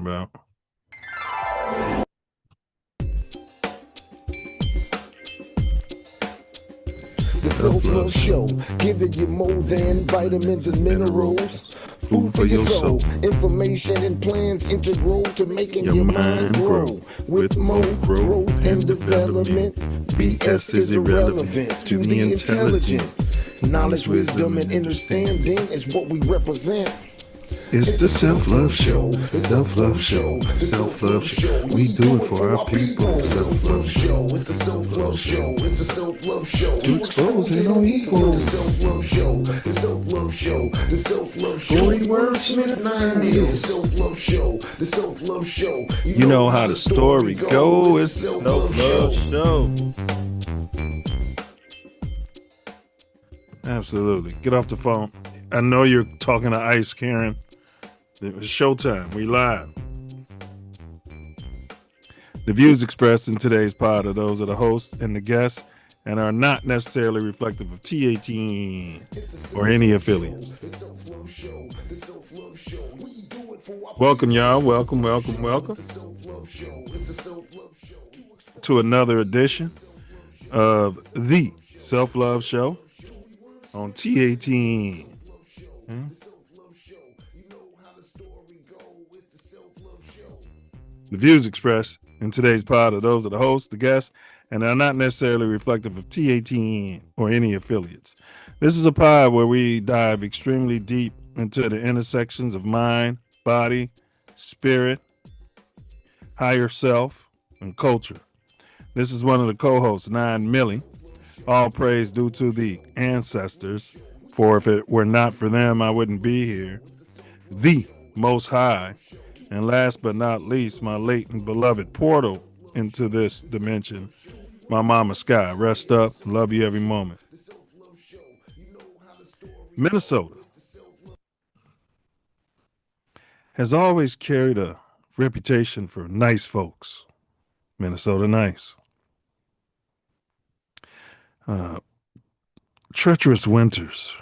about. The Self Love Show, giving you more than vitamins and minerals. Food for your soul, information and plans integral to making your mind grow. With more growth and development, BS is irrelevant to the intelligent. Knowledge, wisdom, and understanding is what we represent. It's the Self Love Show, Self Love Show, Self Love Show. We do it for our people. Self Love Show, it's the Self Love Show, it's the Self Love Show. To expose and on equals. It's the Self Love Show, the Self Love Show, the Self Love Show. Goode wordsmith 9 It's the Self Love Show, the Self Love Show. You know how the story goes. It's the Self Love Show. Absolutely. Get off the phone. I know you're talking to Ice, Karen. It's showtime. We live. The views expressed in today's pod are those of the host and the guests and are not necessarily reflective of TATN or any affiliates. Welcome, y'all. Welcome to another edition of the Self Love Show on TATN. The views expressed in today's pod are those of the host, the guests, and are not necessarily reflective of TATN or any affiliates. This is a pod where we dive extremely deep into the intersections of mind, body, spirit, higher self, and culture. This is one of the co-hosts, 9 Millie. All praise due to the ancestors, for if it were not for them, I wouldn't be here. The Most High. And last but not least, my late and beloved portal into this dimension, my mama Sky. Rest up. Love you every moment. Minnesota has always carried a reputation for nice folks. Minnesota nice. Treacherous winters,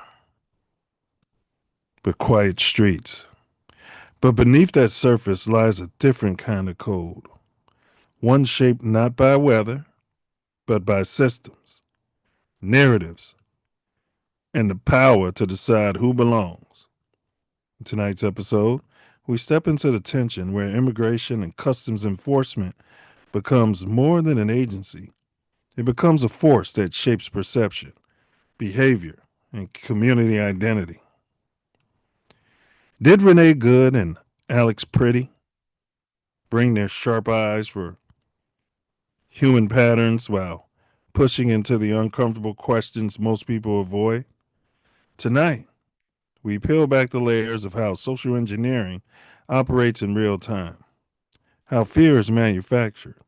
but quiet streets. But beneath that surface lies a different kind of cold, one shaped not by weather, but by systems, narratives, and the power to decide who belongs. In tonight's episode, we step into the tension where immigration and customs enforcement becomes more than an agency. It becomes a force that shapes perception, behavior, and community identity. Did Renee Goode and Alex Pretti bring their sharp eyes for human patterns while pushing into the uncomfortable questions most people avoid? Tonight, we peel back the layers of how social engineering operates in real time, how fear is manufactured,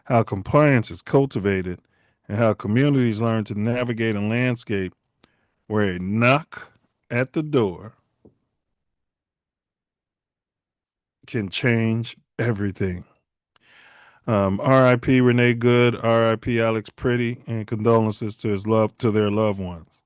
how compliance is cultivated, and how communities learn to navigate a landscape where a knock at the door can change everything. R.I.P. Renee Goode, R.I.P. Alex Pretti, and condolences to their loved ones.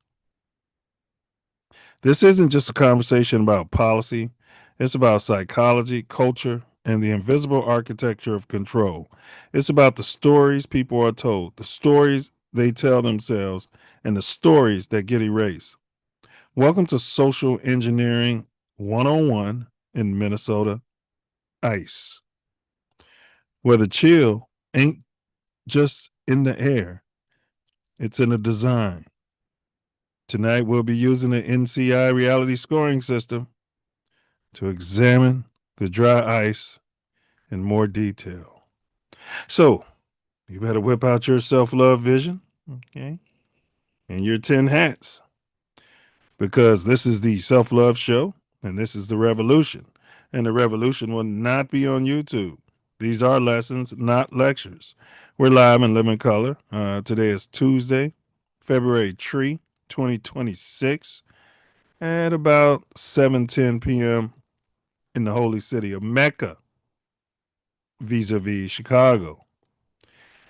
This isn't just a conversation about policy. It's about psychology, culture, and the invisible architecture of control. It's about the stories people are told, the stories they tell themselves, and the stories that get erased. Welcome to Social Engineering 101 in Minnesota Ice, where the chill ain't just in the air, it's in the design. Tonight we'll be using the NCI reality scoring system to examine the dry ice in more detail. So you better whip out your self-love vision, okay, and your 10 hats, because this is the Self-Love Show and this is the revolution. And the revolution will not be on YouTube. These are lessons, not lectures. We're live in living color. Today is Tuesday, February 3, 2026, at about 7:10 p.m. in the holy city of Mecca, vis-a-vis Chicago.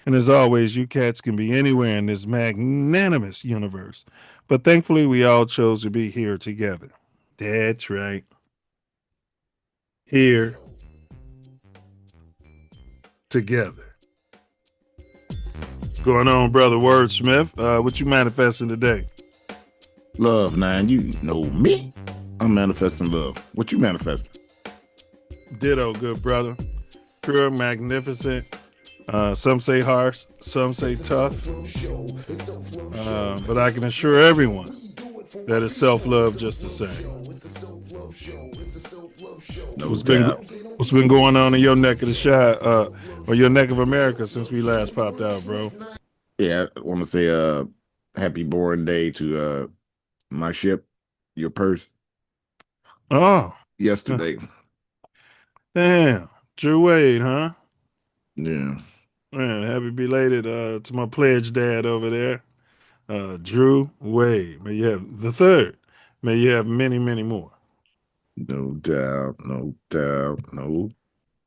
And as always, you cats can be anywhere in this magnanimous universe. But thankfully, we all chose to be here together. That's right. Here together. What's going on, brother Wordsmith? What you manifesting today? Love, man. You know me. I'm manifesting love. What you manifesting? Ditto, good brother. Pure, magnificent. Some say harsh, some say tough. But I can assure everyone that it's self-love just the same. No What's been doubt. what's been going on in your neck of the shot, or your neck of America since we last popped out, bro? Yeah, I want to say happy born day to my ship, your purse, Oh, yesterday. damn, Drew Wade, huh? Yeah. Man, happy belated to my pledge dad over there, Drew Wade. May you have the third. May you have many, many more. No doubt. No doubt. No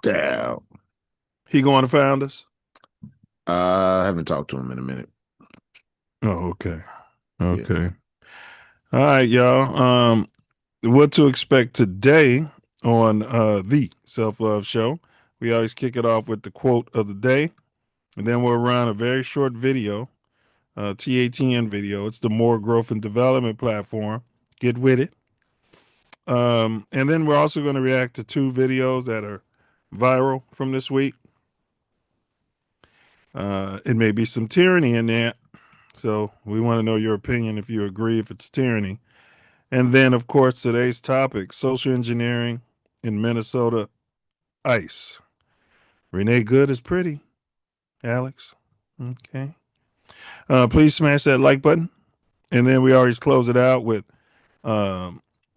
doubt. He going to Founders? I haven't talked to him in a minute. Oh, okay. Yeah. Okay. All right, y'all. What to expect today on the Self Love Show? We always kick it off with the quote of the day, and then we'll run a very short video, TATN video. It's the More Growth and Development platform. Get with it. And then we're also going to react to two videos that are viral from this week. It may be some tyranny in there, so we want to know your opinion if you agree if it's tyranny. And then, of course, today's topic: social engineering in Minnesota ice. Renee Goode is pretty, Alex. Okay. Please smash that like button. And then we always close it out with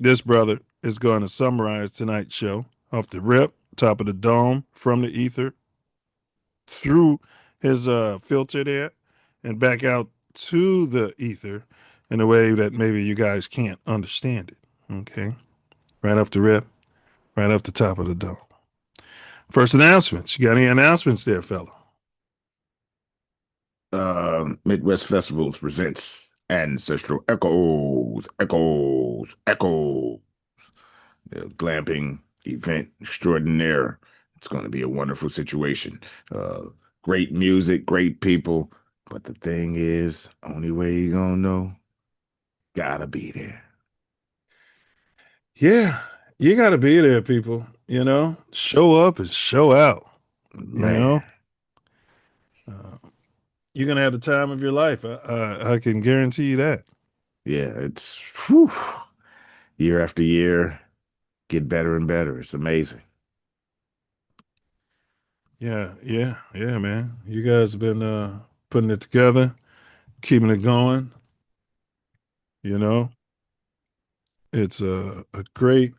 this brother is going to summarize tonight's show off the rip, top of the dome, from the ether, through his filter there, and back out to the ether in a way that maybe you guys can't understand it. Okay. Right off the rip, right off the top of the dome. First announcements. You got any announcements there, fella? Midwest Festivals presents Ancestral Echoes. Echoes. Echoes. The glamping event extraordinaire. It's going to be a wonderful situation. Great music, great people. But the thing is, only way you're going to know, gotta be there. Yeah, you got to be there, people. You know, show up and show out. You Man, know, you're gonna have the time of your life. I can guarantee you that. yeah, it's whew, year after year, get better and better. It's amazing. Yeah, man. You guys have been putting it together, keeping it going. You know, it's a great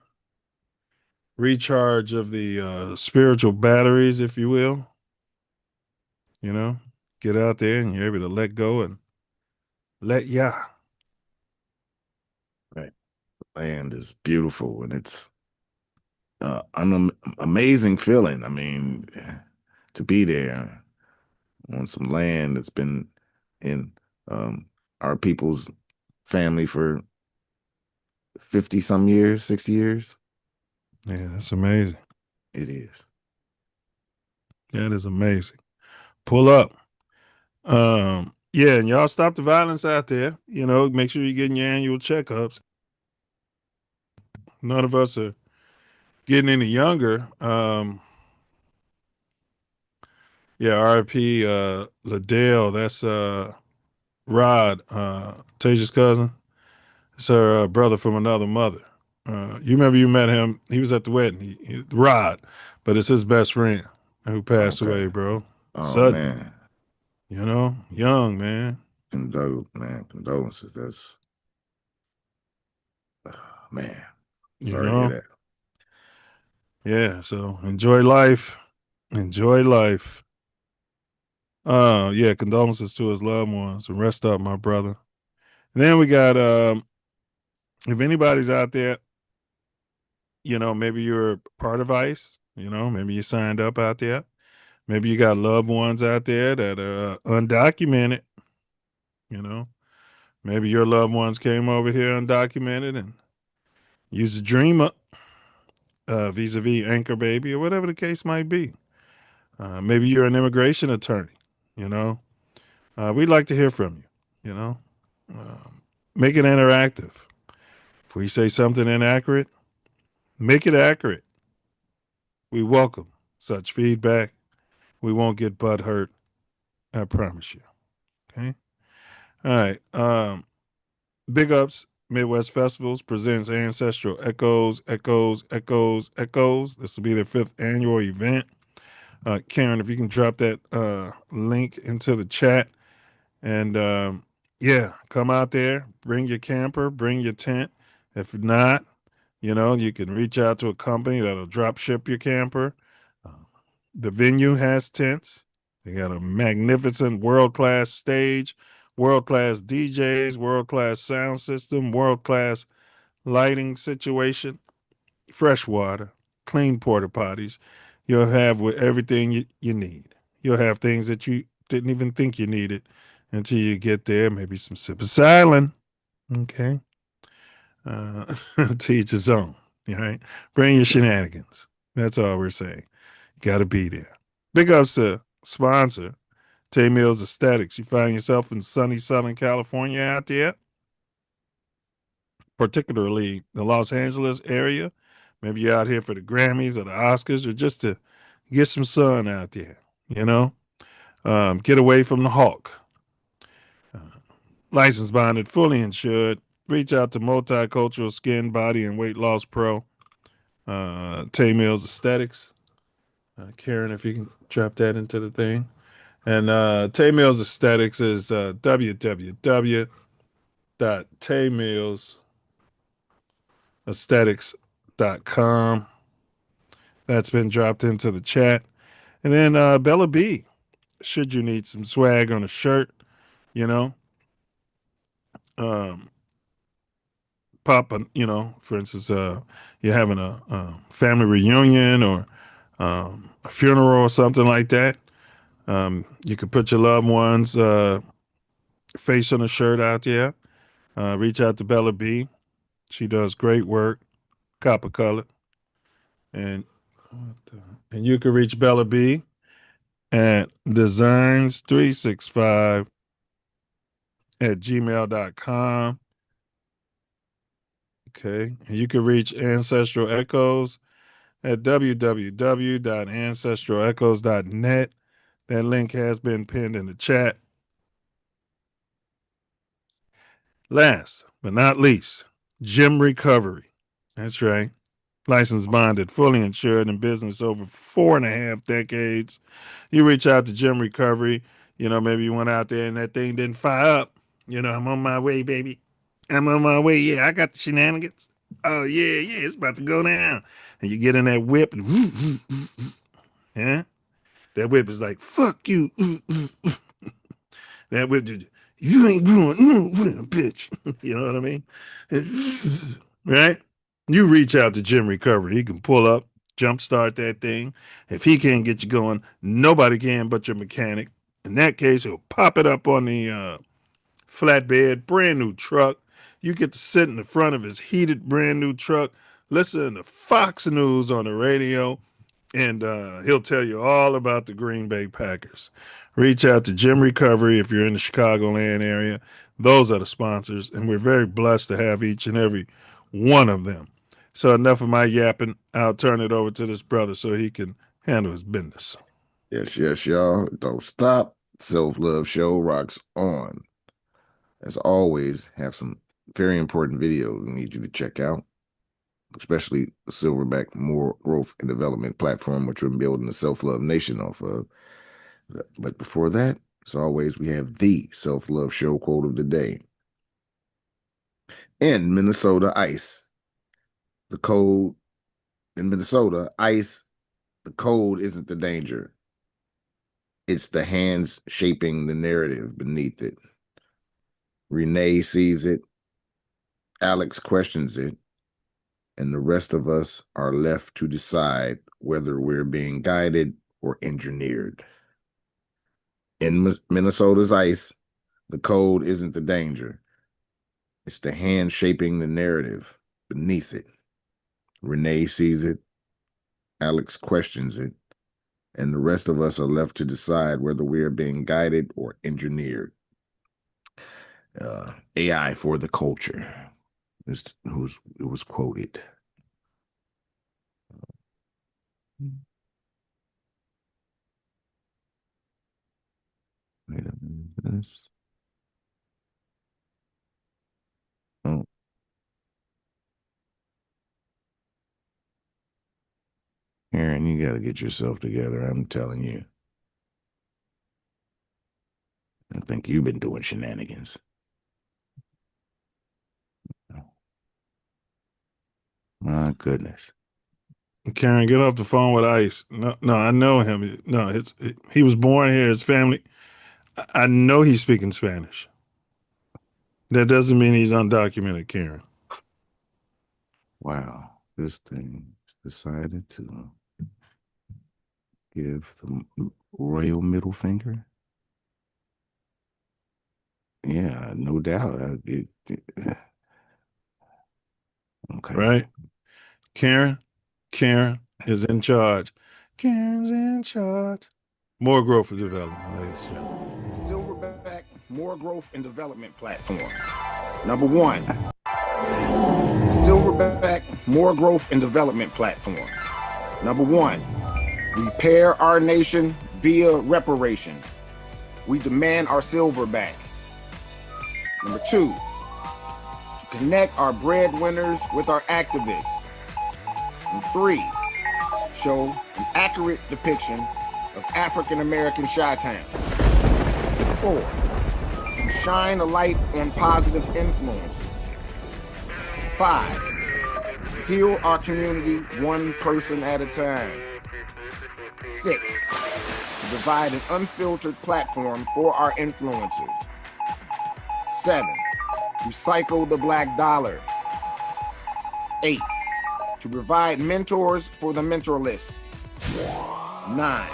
recharge of the spiritual batteries, if you will. You know, get out there and you're able to let go and let ya. Right. Land is beautiful and it's an amazing feeling. I mean, to be there on some land that's been in our people's family for 50 some years, 60 years. Yeah, that's amazing. It is. That is amazing. Pull up. Yeah, and y'all stop the violence out there. You know, make sure you're getting your annual checkups. None of us are getting any younger. Yeah, RP Liddell, that's Rod, Tasia's cousin. It's her brother from another mother. You remember you met him? He was at the wedding. Rod, but it's his best friend who passed Okay. away, bro. Oh Sudden, man. you know, young man. Condolences. That's man. You Sorry to hear know, that. yeah. So enjoy life. Enjoy life. Yeah, condolences to his loved ones and rest up, my brother. And then we got if anybody's out there, you know, maybe you're part of ICE, you know, maybe you signed up out there. Maybe you got loved ones out there that are undocumented, you know. Maybe your loved ones came over here undocumented and used a dream up vis-a-vis Anchor Baby or whatever the case might be. Maybe you're an immigration attorney. You know, we'd like to hear from you. You know, make it interactive. If we say something inaccurate, make it accurate. We welcome such feedback. We won't get butt hurt. I promise you. Okay. All right. Big Ups Midwest Festivals presents Ancestral Echoes, Echoes, Echoes, Echoes. This will be their 5th annual event. Karen, if you can drop that link into the chat. And yeah, come out there, bring your camper, bring your tent. If not, you can reach out to a company that'll drop ship your camper. Uh, the venue has tents. They got a magnificent world class stage, world class DJs, world class sound system, world class lighting situation, fresh water, clean porta potties. You'll have everything you need. You'll have things that you didn't even think you needed until you get there. Maybe some sip of silent. Okay. Uh, to each his own. All right. Bring your shenanigans. That's all we're saying. Got to be there. Big ups to sponsor Tay Mills Aesthetics. You find yourself in sunny Southern California out there, particularly the Los Angeles area. Maybe you're out here for the Grammys or the Oscars or just to get some sun out there, you know? Get away from the Hawk. Uh, License bonded, fully insured. Reach out to Multicultural Skin, Body, and Weight Loss Pro, Tay Mills Aesthetics. Karen, if you can drop that into the thing. And Tay Mills Aesthetics is www.taymillsaesthetics.com. That's been dropped into the chat. And then Bella B, should you need some swag on a shirt, you know, um, for instance, you're having a family reunion or a funeral or something like that. You could put your loved one's face on a shirt out there. Reach out to Bella B. She does great work, copper color. And and you can reach Bella B at designs365@gmail.com. Okay. And you can reach Ancestral Echoes at www.ancestralechoes.net. That link has been pinned in the chat. Last but not least, Gym Recovery. That's right. Licensed, bonded, fully insured, in business over 4.5 decades. You reach out to Gym Recovery. Maybe you went out there and that thing didn't fire up. I'm on my way, baby. I'm on my way. Yeah, I got the shenanigans. Oh, yeah, yeah, it's about to go down. And you get in that whip and, yeah, that whip is like, fuck you. That whip, you ain't going nowhere, bitch. You know what I mean? Right? You reach out to Jim Recovery. He can pull up, jumpstart that thing. If he can't get you going, nobody can but your mechanic. In that case, he'll pop it up on the flatbed, brand new truck. You get to sit in the front of his heated, brand new truck, listen to Fox News on the radio, and he'll tell you all about the Green Bay Packers. Reach out to Jim Recovery if you're in the Chicagoland area. Those are the sponsors, and we're very blessed to have each and every one of them. So enough of my yapping. I'll turn it over to this brother so he can handle his business. Yes, yes, y'all. Don't stop. Self Love Show rocks on. As always, have some very important videos we need you to check out, especially the Silverback More Growth and Development platform, which we're building the Self Love Nation off of. But before that, as always, we have the Self Love Show quote of the day. In Minnesota, ice. The cold in Minnesota, ice, the cold isn't the danger. It's the hands shaping the narrative beneath it. Renee sees it. Alex questions it. And the rest of us are left to decide whether we're being guided or engineered. In Minnesota's ice, the cold isn't the danger. It's the hand shaping the narrative beneath it. Renee sees it. Alex questions it. and the rest of us are left to decide whether we are being guided or engineered. AI for the culture is who's it was quoted. Wait a minute, this. Oh, Aaron, you got to get yourself together. I'm telling you. I think you've been doing shenanigans. My goodness. Karen, get off the phone with Ice. No, no, I know him. No, he was born here. His family. I know he's speaking Spanish. That doesn't mean he's undocumented, Karen. Wow. This thing decided to give the royal middle finger. Yeah, no doubt. Okay. Right? Karen is in charge. Karen's in charge. More growth and development, ladies and gentlemen. Silverback More Growth and Development Platform. Number one, Silverback More Growth and Development Platform. Number one, repair our nation via reparations. We demand our silver back. Number two, to connect our breadwinners with our activists. And three, show an accurate depiction of African American Chi-Town. 4, shine a light on positive influences. 5, heal our community one person at a time. 6, provide an unfiltered platform for our influencers. 7, recycle the black dollar. 8, to provide mentors for the mentorless. 9,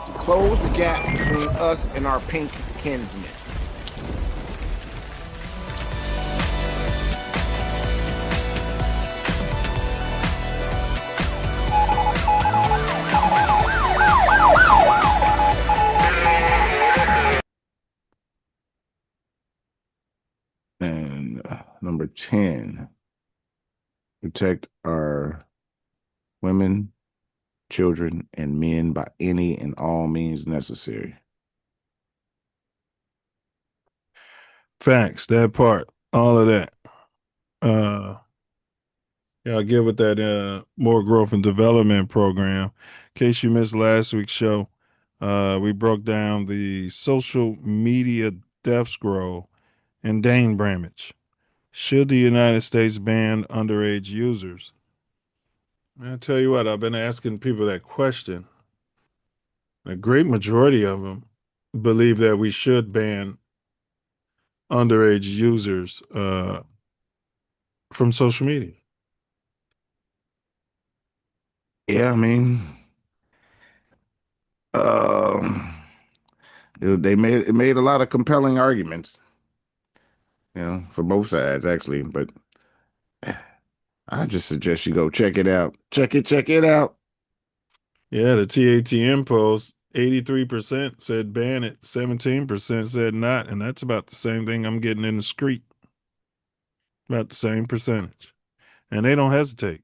to close the gap between us and our pink kinsmen. And number 10, protect our women, children, and men by any and all means necessary. Facts, that part, all of that. Yeah, I'll get with that more growth and development program. In case you missed last week's show, we broke down the social media death scroll and Dane Bramage. Should the United States ban underage users? I tell you what, I've been asking people that question. A great majority of them believe that we should ban underage users from social media. Yeah, I mean, um, they made a lot of compelling arguments, for both sides actually. But I just suggest you go check it out. Check it out. Yeah, the TATN post, 83% said ban it, 17% said not, and that's about the same thing I'm getting in the street. About the same percentage. And they don't hesitate.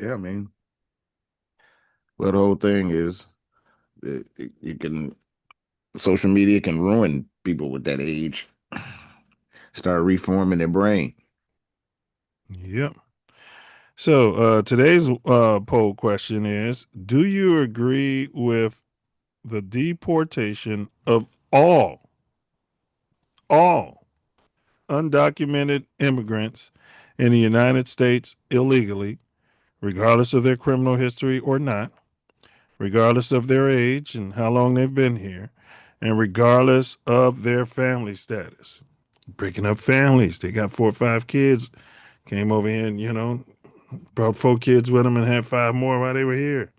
Yeah, I mean, well, the whole thing is you can social media can ruin people with that age. Start reforming their brain. Yep. So today's poll question is: do you agree with the deportation of all undocumented immigrants in the United States illegally, regardless of their criminal history or not, regardless of their age and how long they've been here, and regardless of their family status? Breaking up families. They got 4 or 5 kids, came over here and, brought 4 kids with them and had 5 more while they were here.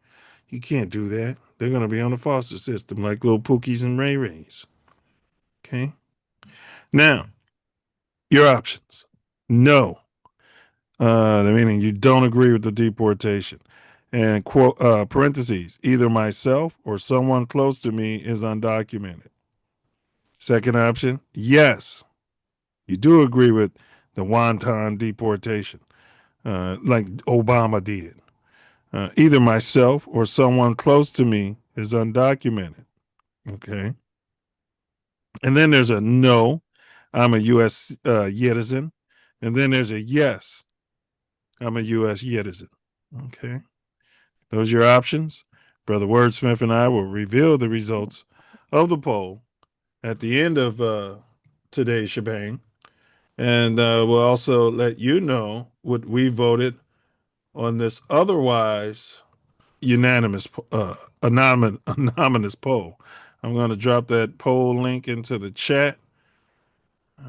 You can't do that. They're going to be on the foster system like little Pookies and Ray Rays. Okay? Now, your options. No. Meaning you don't agree with the deportation. And quote parentheses, either myself or someone close to me is undocumented. Second option, yes, you do agree with the wonton deportation, like Obama did. Either myself or someone close to me is undocumented. Okay. And then there's a no, I'm a U.S. Citizen. And then there's a yes, I'm a U.S. citizen. Okay. Those are your options. Brother Wordsmith and I will reveal the results of the poll at the end of today's shebang. And we'll also let you know what we voted on this otherwise unanimous, anonymous poll. I'm going to drop that poll link into the chat.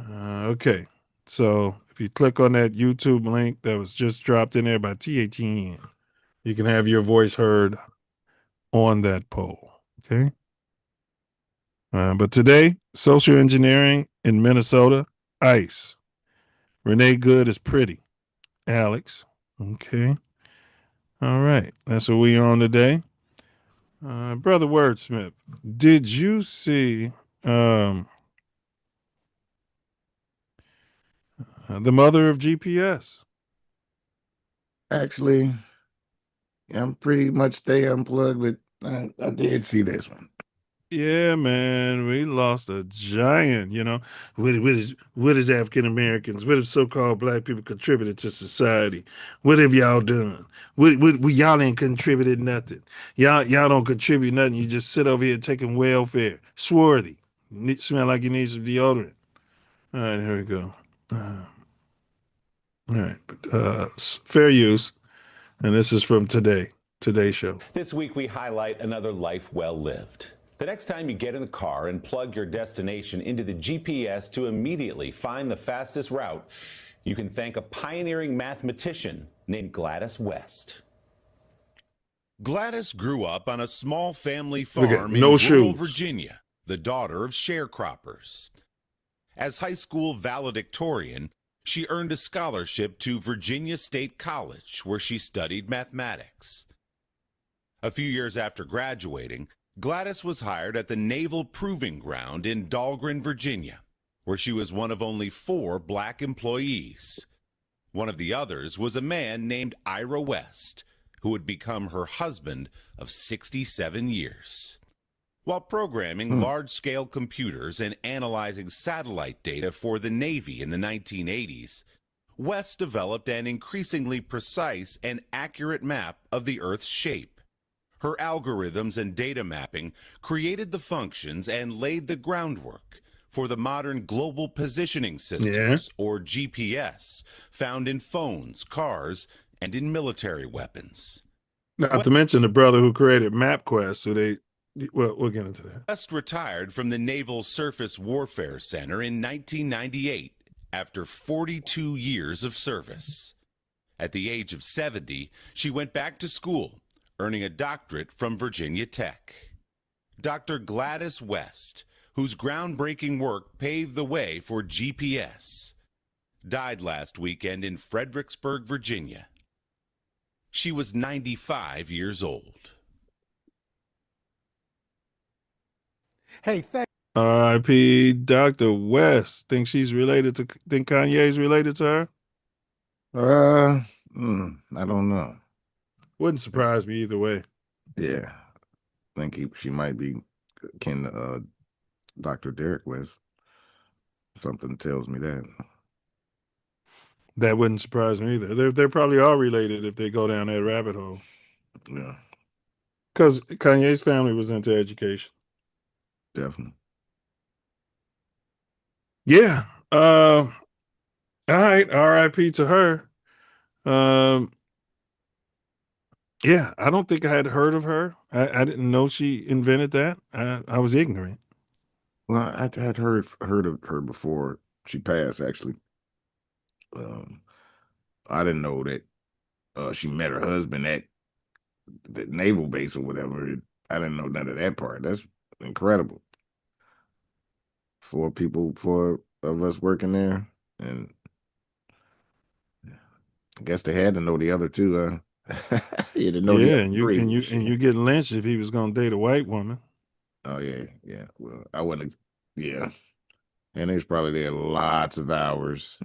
Okay. So if you click on that YouTube link that was just dropped in there by TATN, you can have your voice heard on that poll. Okay. But today, social engineering in Minnesota, ICE. Renee Goode is Pretti. Alex. Okay. All right. That's what we on today. Brother Wordsmith, did you see the mother of GPS? Actually, I'm pretty much stay unplugged, but I did see this one. Yeah, man, we lost a giant. You know, what is African Americans? What have so-called black people contributed to society? What have y'all done? What y'all ain't contributed nothing. Y'all don't contribute nothing. You just sit over here taking welfare. Swarthy, smell like you need some deodorant. All right, here we go. All right, fair use, and this is from Today's Show. This week we highlight another life well lived. The next time you get in the car and plug your destination into the GPS to immediately find the fastest route, you can thank a pioneering mathematician named Gladys West. Gladys grew up on a small family farm in no rural shoes. Virginia, the daughter of sharecroppers. As high school valedictorian, she earned a scholarship to Virginia State College, where she studied mathematics. A few years after graduating, Gladys was hired at the Naval Proving Ground in Dahlgren, Virginia, where she was one of only 4 black employees. One of the others was a man named Ira West, who would become her husband of 67 years. While programming large-scale computers and analyzing satellite data for the Navy in the 1980s, West developed an increasingly precise and accurate map of the Earth's shape. Her algorithms and data mapping created the functions and laid the groundwork for the modern global positioning systems, or GPS, found in phones, cars, and in military weapons. Not to mention the brother who created MapQuest, we'll get into that. West retired from the Naval Surface Warfare Center in 1998 after 42 years of service. At the age of 70, she went back to school, earning a doctorate from Virginia Tech. Dr. Gladys West, whose groundbreaking work paved the way for GPS, died last weekend in Fredericksburg, Virginia. She was 95 years old. Hey, R.I.P. Dr. West. Think Kanye's related to her? I don't know. Wouldn't surprise me either way. Yeah, I think she might be kin to Dr. Derek West. Something tells me that. That wouldn't surprise me either. They're probably all related if they go down that rabbit hole. Yeah, Because Kanye's family was into education. definitely. Yeah. All right. R.I.P. to her. Yeah, I don't think I had heard of her. I didn't know she invented that. I was ignorant. Well, I had heard of her before she passed. Actually, I didn't know that she met her husband at the naval base or whatever. I didn't know none of that part. That's incredible. 4 of us working there, and I guess they had to know the other 2. You didn't know the Yeah, other and three. you get lynched if he was gonna date a white woman. Oh yeah. Well, I wouldn't. Yeah, and they was probably there lots of hours.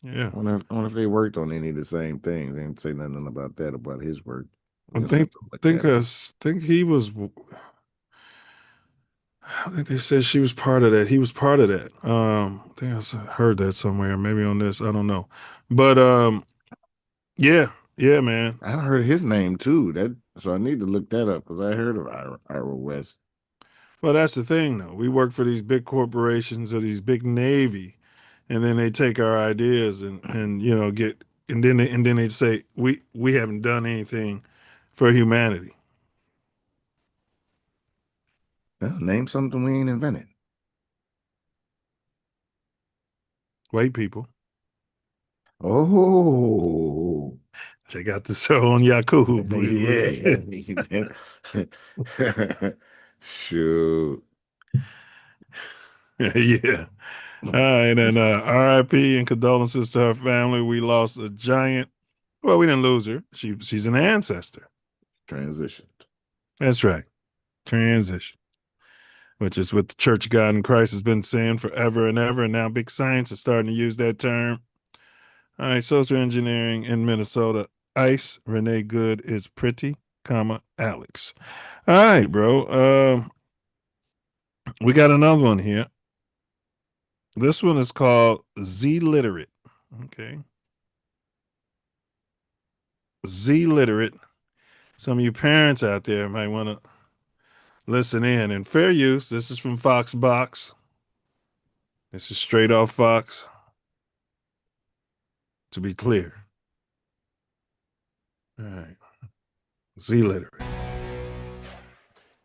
Yeah, I wonder if they worked on any of the same things. They didn't say nothing about that about his work. I I guess I have to look that up. think he was. I think they said she was part of that. He was part of that. I think heard that somewhere, maybe on this. I don't know, but yeah, yeah, man. I heard his name too. So I need to look that up because I heard of Ira West. Well, that's the thing, though. We work for these big corporations or these big navy, and then they take our ideas and get and then they say we haven't done anything for humanity. Well, name something we ain't invented. White people. Oh, Check out the show on Yahoo. yeah. Shoot. Yeah. All right, and R.I.P. and condolences to her family. We lost a giant. Well, we didn't lose her. She's an ancestor. Transitioned. That's right. Transition, which is what the Church of God in Christ has been saying forever and ever, and now big science is starting to use that term. All right, social engineering in Minnesota. ICE, Renee Goode is Pretti, Alex. All right, bro. We got another one here. This one is called Z Literate. Okay. Z Literate. Some of you parents out there might want to listen in. And fair use, this is from Fox Box. This is straight off Fox. To be clear. All right. Z Literate.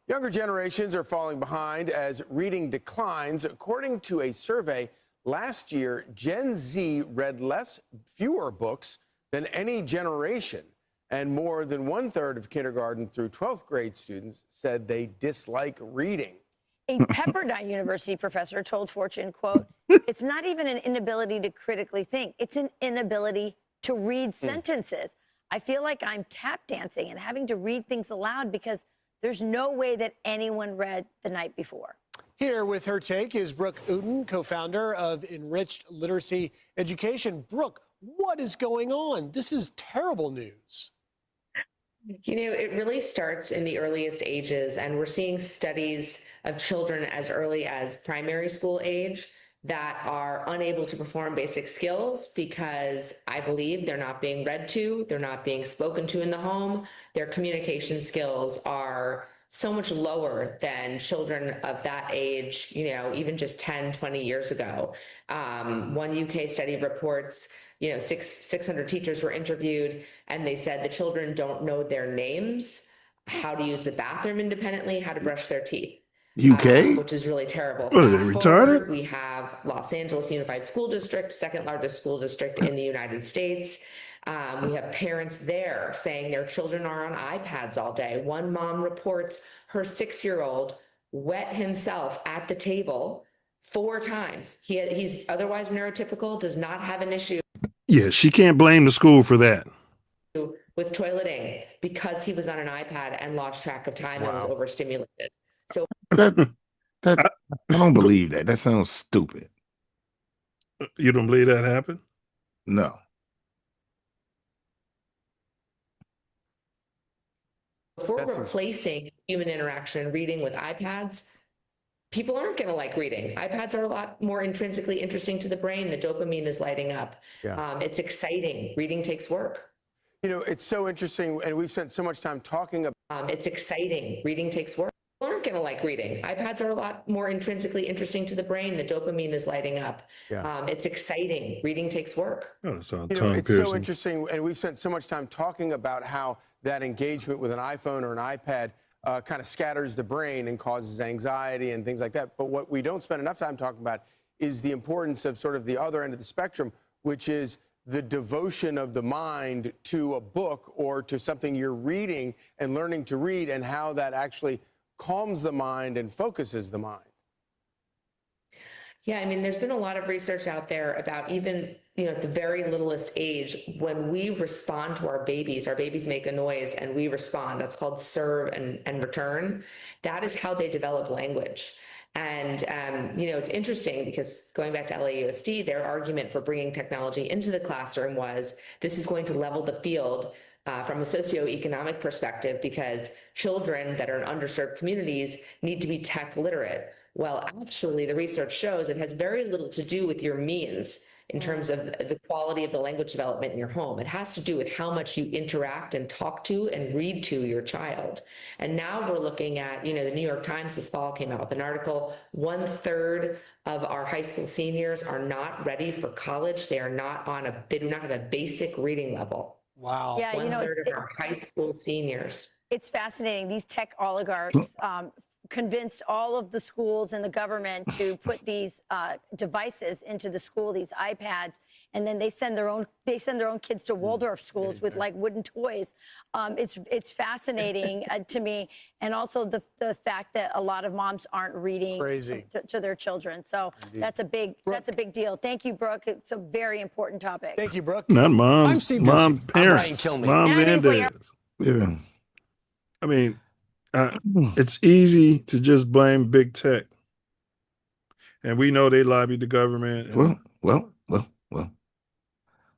Younger generations are falling behind as reading declines. According to a survey, last year, Gen Z read fewer books than any generation. And more than 1/3 of kindergarten through 12th grade students said they dislike reading. A Pepperdine University professor told Fortune, quote, "It's not even an inability to critically think. It's an inability to read sentences. I feel like I'm tap dancing and having to read things aloud because there's no way that anyone read the night before." Here with her take is Brooke Uden, co-founder of Enriched Literacy Education. Brooke, what is going on? This is terrible news. You know, it really starts in the earliest ages, and we're seeing studies of children as early as primary school age that are unable to perform basic skills because I believe they're not being read to, they're not being spoken to in the home. Their communication skills are so much lower than children of that age, you know, even just 10, 20 years ago. One UK study reports, you know, 600 teachers were interviewed, and they said the children don't know their names, how to use the bathroom independently, how to brush their teeth. UK? Which is really terrible. What are they, Fast retarded? forward, we have Los Angeles Unified School District, second largest school district in the United States. We have parents there saying their children are on iPads all day. One mom reports her 6-year-old wet himself at the table 4 times. He's otherwise neurotypical, does not have an issue Yeah, she can't blame the school for that. with toileting because he was on an iPad and lost track of time and was overstimulated. So I don't believe that. That sounds stupid. You don't believe that happened? No. if we're replacing human interaction and reading with iPads, people aren't going to like reading. iPads are a lot more intrinsically interesting to the brain. The dopamine is lighting up. It's exciting. Reading takes work. You know, it's so interesting, and we've spent so much time talking about it's exciting. Reading takes work. People aren't going to like reading. iPads are a lot more intrinsically interesting to the brain. The dopamine is lighting up. It's exciting. Reading takes work. Oh, it's you know, it's so interesting, and we've spent so much time talking about how that engagement with an iPhone or an iPad kind of scatters the brain and causes anxiety and things like that. But what we don't spend enough time talking about is the importance of sort of the other end of the spectrum, which is the devotion of the mind to a book or to something you're reading and learning to read, and how that actually calms the mind and focuses the mind. Yeah, I mean, there's been a lot of research out there about even, at the very littlest age, when we respond to our babies make a noise and we respond. That's called serve and return. That is how they develop language. And, it's interesting because going back to LAUSD, their argument for bringing technology into the classroom was this is going to level the field from a socioeconomic perspective because children that are in underserved communities need to be tech literate. Well, actually, the research shows it has very little to do with your means in terms of the quality of the language development in your home. It has to do with how much you interact and talk to and read to your child. And now we're looking at, the New York Times this fall came out with an article, 1/3 of our high school seniors are not ready for college. They do not have a basic reading level. Wow. Yeah, 1/3 of our high school seniors. it's fascinating. These tech oligarchs convinced all of the schools and the government to put these devices into the school, these iPads, and then they send their own kids to Waldorf schools with like wooden toys. It's fascinating to me, and also the fact that a lot of moms aren't reading to their children. So that's a big deal. Thank you, Brooke. It's a very important topic. Thank you, Brooke. Not moms, I'm Steve mom, Doocy. I'm Brian parents, Kilmeade. moms and dads. Yeah. I mean, it's easy to just blame big tech, and we know they lobbied the government. Well.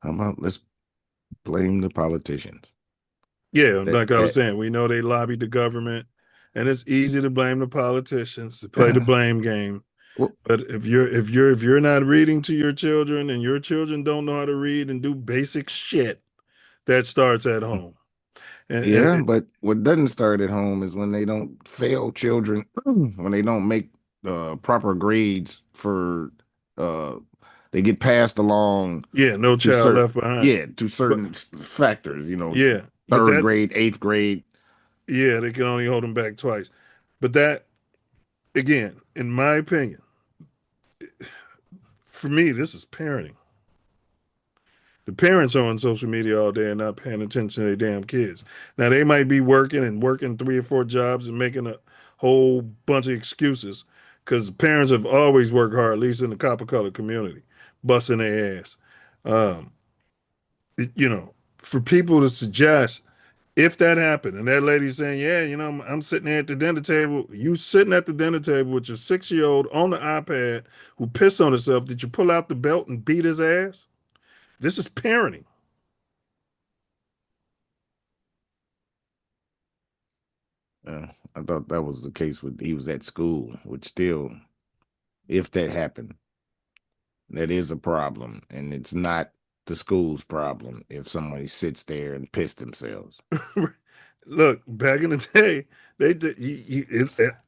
How about let's blame the politicians? Yeah, like I was saying, we know they lobbied the government, and it's easy to blame the politicians to play the blame game. But if you're not reading to your children, and your children don't know how to read and do basic shit, that starts at home. But what doesn't start at home is when they don't fail children, when they don't make proper grades for they get passed along. No child left behind. Yeah, to certain factors, Yeah, third grade, 8th grade. Yeah, they can only hold them back twice. But that, again, in my opinion, for me, this is parenting. The parents are on social media all day and not paying attention to their damn kids. Now, they might be working 3 or 4 jobs and making a whole bunch of excuses because parents have always worked hard, at least in the copper color community, busting their ass. For people to suggest, if that happened and that lady's saying, I'm sitting there at the dinner table, you sitting at the dinner table with your 6-year-old on the iPad who pissed on herself, did you pull out the belt and beat his ass? This is parenting. I thought that was the case he was at school, which still, if that happened, that is a problem. And it's not the school's problem if somebody sits there and piss themselves. Look, back in the day, they did.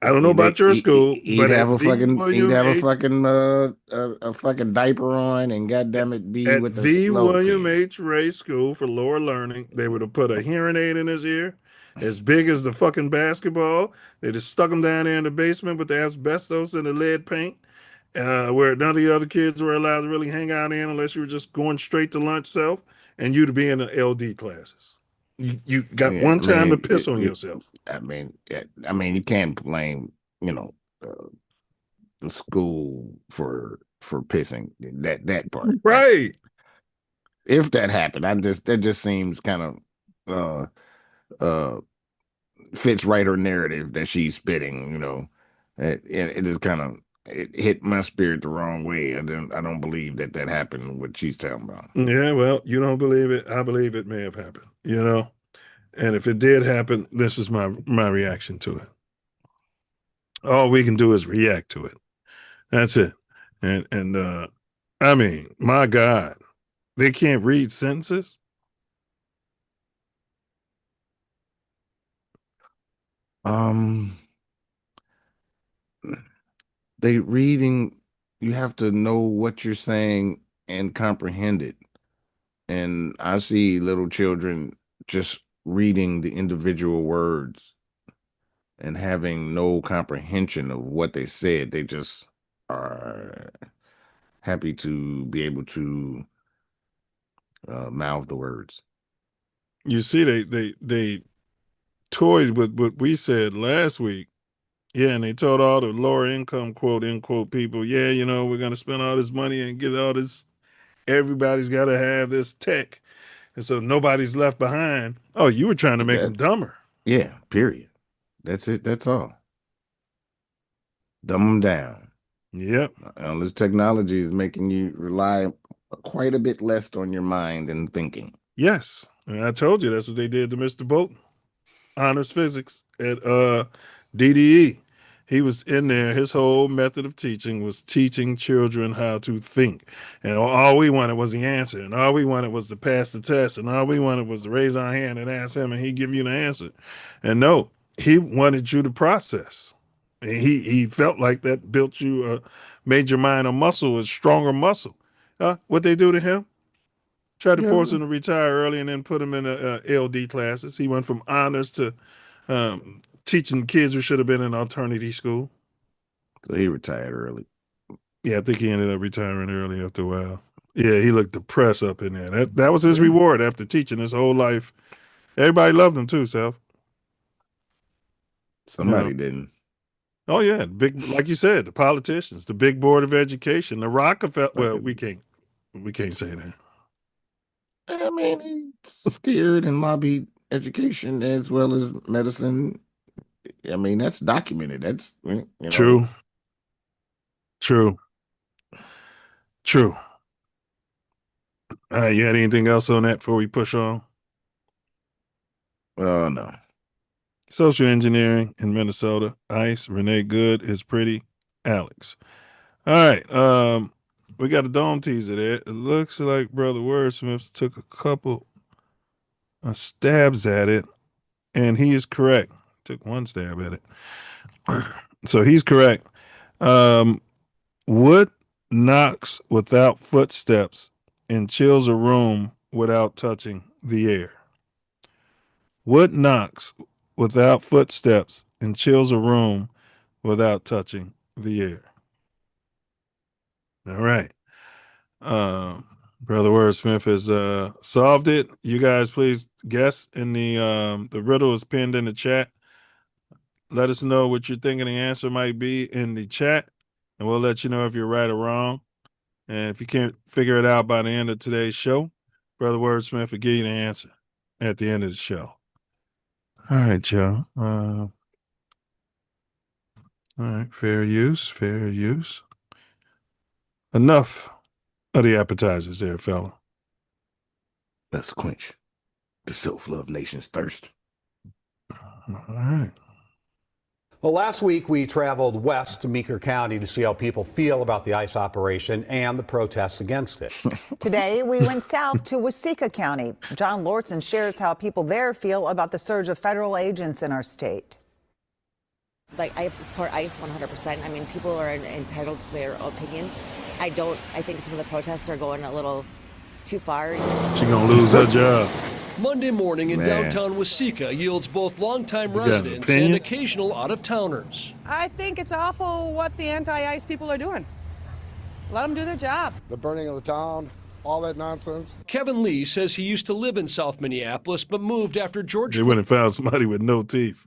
I don't know about your school, he'd have a fucking diaper on, and goddamn it, be at with the slow William kid. H. Ray School for Lower Learning. They would have put a hearing aid in his ear, as big as the fucking basketball. They just stuck him down there in the basement with the asbestos and the lead paint, where none of the other kids were allowed to really hang out in unless you were just going straight to lunch self, and you'd be in the LD classes. You got one time to piss on yourself. I mean, you can't blame, the school for pissing that part. Right. If that happened, that just seems kind of fits right her narrative that she's spitting, it is kind of, it hit my spirit the wrong way. I don't believe that happened, what she's talking about. Yeah, well, you don't believe it. I believe it may have happened, And if it did happen, this is my reaction to it. All we can do is react to it. That's it. And I mean, my God, they can't read sentences. They reading, you have to know what you're saying and comprehend it. And I see little children just reading the individual words and having no comprehension of what they said. They just are happy to be able to mouth the words. You see, they toyed with what we said last week Yeah, and they told all the lower income, quote unquote, people, yeah, we're going to spend all this money and get all this. Everybody's got to have this tech. And so nobody's left behind. Oh, you were trying to make them dumber. Yeah, period. That's it. That's all. Dumb them down. Yep. All this technology is making you rely quite a bit less on your mind and thinking. Yes. And I told you that's what they did to Mr. Bolton. Honors physics at DDE. He was in there. His whole method of teaching was teaching children how to think. And all we wanted was the answer. And all we wanted was to pass the test. And all we wanted was to raise our hand and ask him, and he'd give you the answer. And no, he wanted you to process. And he felt like that built you, made your mind a muscle, a stronger muscle. What they do to him? Tried to force him to retire early and then put him in LD classes. He went from honors to teaching kids who should have been in alternative school. So he retired early. Yeah, I think he ended up retiring early after a while. Yeah, he looked depressed up in there. That was his reward after teaching his whole life. Everybody loved him too, Self. Somebody didn't. Oh yeah, big, like you said, the politicians, the big board of education, the Rockefeller. Well, we can't say that. I mean, he steered and lobbied education as well as medicine. I mean, that's documented. That's True. All right, you had anything else on that before we push on? Oh no. Social engineering in Minnesota. ICE. Renee Goode is Pretti. Alex. All right. We got a dome teaser there. It looks like Brother Wordsmith took a couple stabs at it, and he is correct. Took one stab at it. So he's correct. Wood knocks without footsteps and chills a room without touching the air. Wood knocks without footsteps and chills a room without touching the air. All right. Brother Wordsmith has solved it. You guys please guess in the riddle is pinned in the chat. Let us know what you're thinking the answer might be in the chat, and we'll let you know if you're right or wrong. And if you can't figure it out by the end of today's show, Brother Wordsmith will give you the answer at the end of the show. All right, y'all. All right, fair use. Enough of the appetizers there, fella. Let's quench the self-love nation's thirst. All right. Well, last week we traveled west to Meeker County to see how people feel about the ICE operation and the protests against it. Today, we went south to Waseca County. John Lortzen shares how people there feel about the surge of federal agents in our state. Like, I support ICE 100%. I mean, people are entitled to their opinion. I think some of the protests are going a little too far. She's going to lose her job. Monday morning in downtown Waseca yields both longtime residents and occasional out-of-towners. I think it's awful what the anti-ICE people are doing. Let them do their job. The burning of the town, all that nonsense. Kevin Lee says he used to live in South Minneapolis, but moved after George They went and found somebody with no teeth.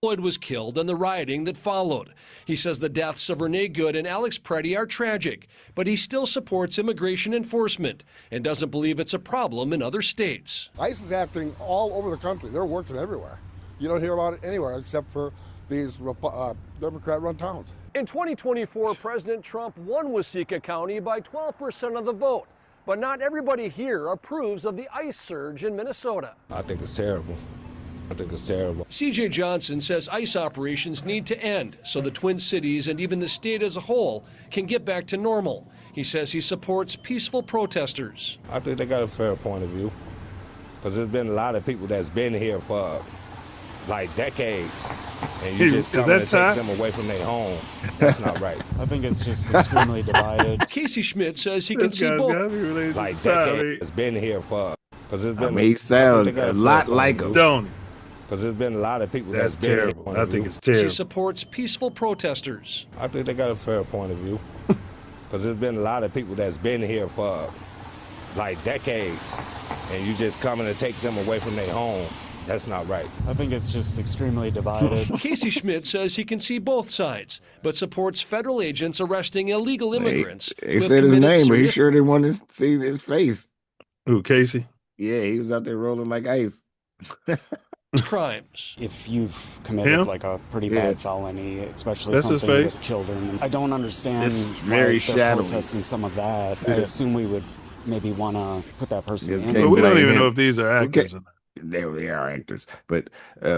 Floyd was killed and the rioting that followed. He says the deaths of Renee Goode and Alex Pretti are tragic, but he still supports immigration enforcement and doesn't believe it's a problem in other states. ICE is acting all over the country. They're working everywhere. You don't hear about it anywhere except for these Democrat-run towns. In 2024, President Trump won Waseca County by 12% of the vote, but not everybody here approves of the ICE surge in Minnesota. I think it's terrible. I think it's terrible. C.J. Johnson says ICE operations need to end so the Twin Cities and even the state as a whole can get back to normal. He says he supports peaceful protesters. I think they got a fair point of view because there's been a lot of people that's been here for like decades, and you just come and take them away from their home. That's not right. I think it's just extremely divided. Casey Schmidt says he can see both. Like decades, it's been here for because there's been. He sound a lot like him. Don't he? Because there's been a lot of people that's been terrible. Here. I think it's terrible. He supports peaceful protesters. I think they got a fair point of view because there's been a lot of people that's been here for like decades, and you just coming to take them away from their home. That's not right. I think it's just extremely divided. Casey Schmidt says he can see both sides, but supports federal agents arresting illegal immigrants. They who have said his committed name, but he serious sure didn't want to see his face. Who, Casey? Yeah, he was out there rolling like ice. crimes. If you've committed Him? like a pretty bad felony, especially That's his something face? with children, I don't understand It's why very they're shadowy. protesting some of that. I Yeah. assume we would maybe want to put that person Yes, in. But we don't blame even know him. if these are We actors. can't- They are actors, but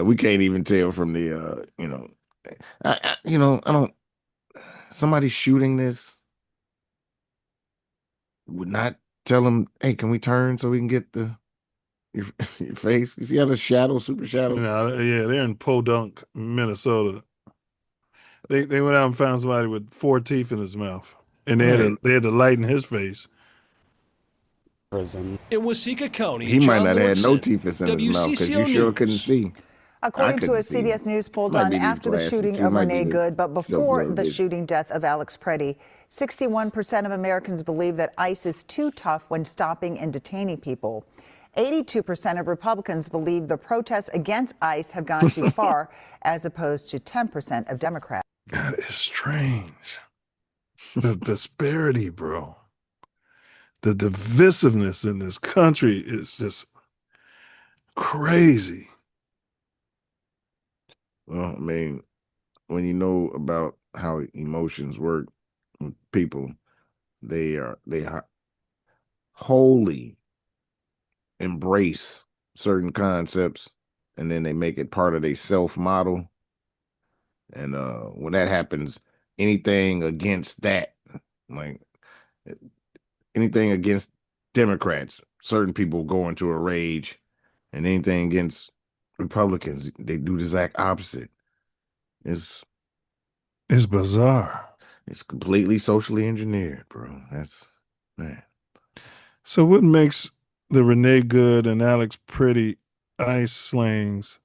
we can't even tell from the I don't. Somebody shooting this would not tell him, "Hey, can we turn so we can get your face?" You see how the shadow, super shadow. Yeah, they're in Podunk, Minnesota. They went out and found somebody with 4 teeth in his mouth, and they had to lighten his face. Prison. In Waseca County, He might John not have had no Lordson, teeth in his mouth because you WCCO sure News. couldn't see. According to a couldn't see. CBS News poll Might done be these after the glasses, shooting too. of Might be Renee the Goode, but before self-love the vision. shooting death of Alex Pretti, 61% of Americans believe that ICE is too tough when stopping and detaining people. 82% of Republicans believe the protests against ICE have gone too far, as opposed to 10% of Democrats. God, it's strange. The disparity, bro. The divisiveness in this country is just crazy. Well, I mean, when you know about how emotions work with people, they wholly embrace certain concepts, and then they make it part of their self model. And when that happens, anything against that, like anything against Democrats, certain people go into a rage, and anything against Republicans, they do the exact opposite. It's bizarre. It's completely socially engineered, bro. That's man. So what makes the Renee Goode and Alex Pretti ICE slayings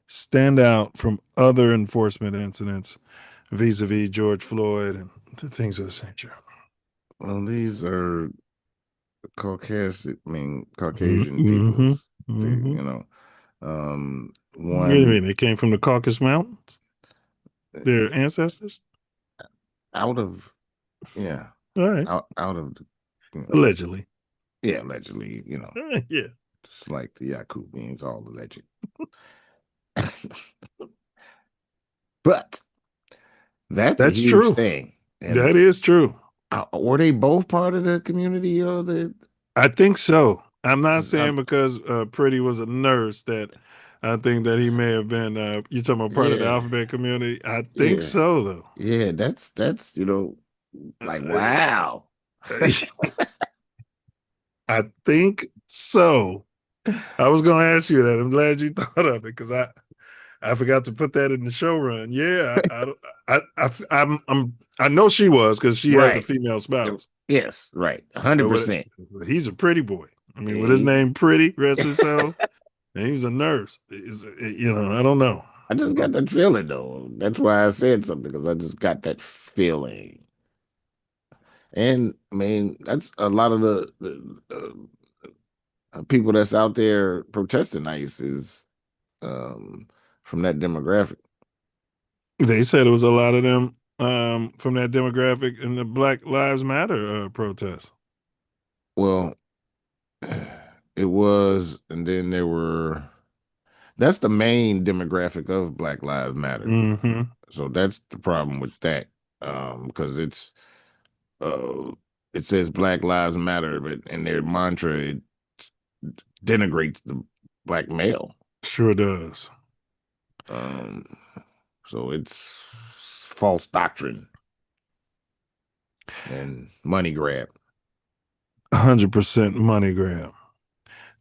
stand out from other enforcement incidents vis-a-vis George Floyd and things of the nature? Well, these are Caucasian Mm-hmm. peoples. You know, What do you mean? They came from the Caucasus Mountains? Their ancestors? Out of, yeah. All right. Out of, Allegedly. Yeah, allegedly, Yeah. Just like the Yakubians, all alleged. But that's a huge true. thing. And That is true. Were they both part of the community or I think so. I'm not saying because Pretti was a nurse that I think that he may have been you talking about part of the alphabet community? I think so though. Yeah, that's like wow. I think so. I was going to ask you that. I'm glad you thought of it because I forgot to put that in the show run. Yeah, I know she was because she had a female spouse. Yes, right, 100%. He's a pretty boy. I mean, with his name Pretti, rest his soul, and he was a nurse. I don't know. I just got that feeling though. That's why I said something because I just got that feeling. And I mean, that's a lot of the people that's out there protesting ICE is from that demographic. They said it was a lot of them from that demographic in the Black Lives Matter protest. Well, it was, and then there were. That's the main demographic of Black Lives Matter. Mm-hmm. So that's the problem with that, because it says Black Lives Matter, but in their mantra it denigrates the black male. Sure does. So it's false doctrine and money grab. 100% money grab.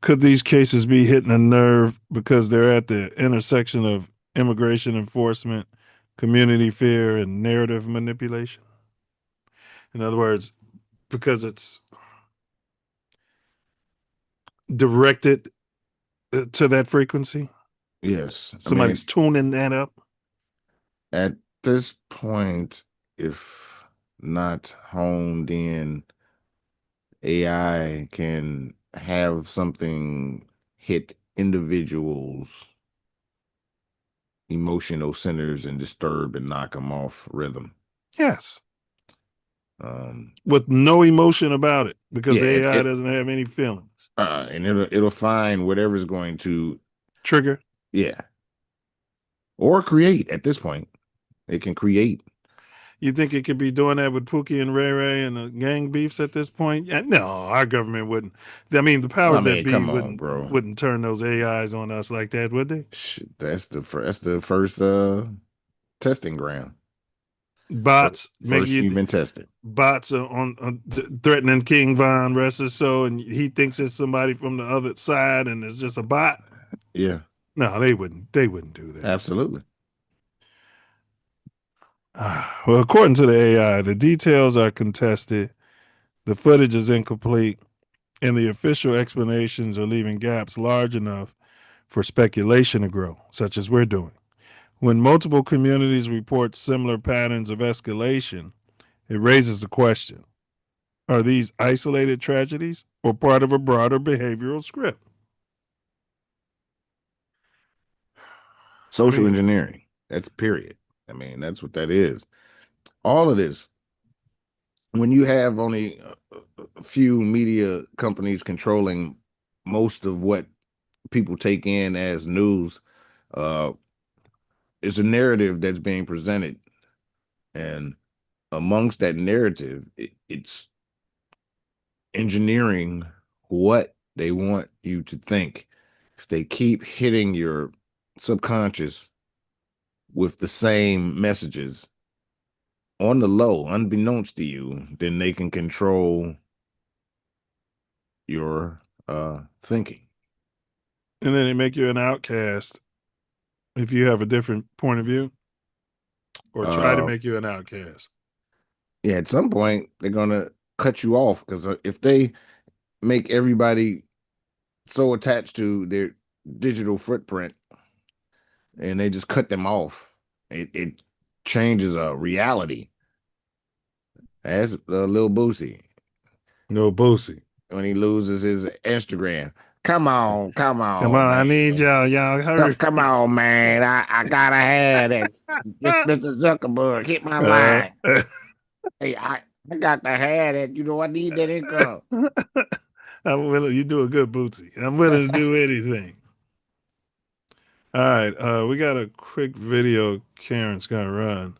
Could these cases be hitting a nerve because they're at the intersection of immigration enforcement, community fear, and narrative manipulation? In other words, because it's directed to that frequency? Yes. Somebody's tuning that up? At this point, if not honed in, AI can have something hit individuals' emotional centers and disturb and knock them off rhythm. Yes. With no emotion about it, because Yeah, AI doesn't have any feelings. And it'll find whatever's going to trigger. Yeah. Or create at this point. It can create. You think it could be doing that with Pookie and Ray Ray and the gang beefs at this point? Yeah, no, our government wouldn't. I mean, the powers that be come on, bro. wouldn't turn those AIs on us like that, would they? That's the first testing ground. Bots first human tested. Bots are on threatening King Von Rest, and he thinks it's somebody from the other side, and it's just a bot. Yeah. No, they wouldn't. They wouldn't do that. Absolutely. Well, according to the AI, the details are contested, the footage is incomplete, and the official explanations are leaving gaps large enough for speculation to grow, such as we're doing. When multiple communities report similar patterns of escalation, it raises the question: are these isolated tragedies or part of a broader behavioral script? Social engineering. That's period. I mean, that's what that is. All of this, when you have only a few media companies controlling most of what people take in as news, it's a narrative that's being presented. And amongst that narrative, it's engineering what they want you to think. If they keep hitting your subconscious with the same messages on the low, unbeknownst to you, then they can control your thinking. And then they make you an outcast if you have a different point of view, or try to make you an outcast. Yeah, at some point they're gonna cut you off, because if they make everybody so attached to their digital footprint and they just cut them off, it changes a reality. That's Lil Boosie. Lil Boosie. When he loses his Instagram. Come on, Come on, man. I need y'all hurry. Come on, man. I gotta have it. Mr. Zuckerberg, hit my line. Hey, I got to have it. You know, I need that income. I'm willing. You do a good, Bootsy. I'm willing to do anything. All right, we got a quick video Karen's gonna run.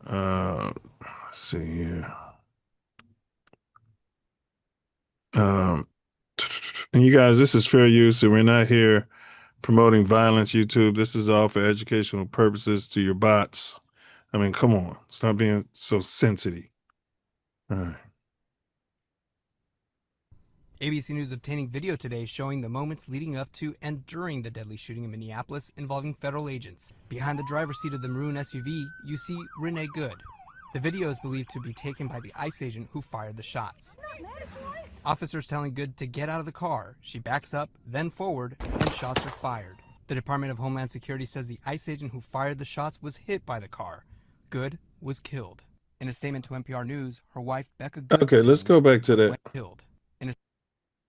Let's see here. And you guys, this is fair use, and we're not here promoting violence. YouTube, this is all for educational purposes to your bots. I mean, come on, stop being so sensitive. All right. ABC News obtaining video today showing the moments leading up to and during the deadly shooting in Minneapolis involving federal agents. Behind the driver's seat of the maroon SUV, you see Renee Goode. The video is believed to be taken by the ICE agent who fired the shots. Officers telling Goode to get out of the car. She backs up, then forward, and shots are fired. The Department of Homeland Security says the ICE agent who fired the shots was hit by the car. Goode was killed. In a statement to NPR News, her wife, Becca Goode, Okay, let's go back to that. Killed.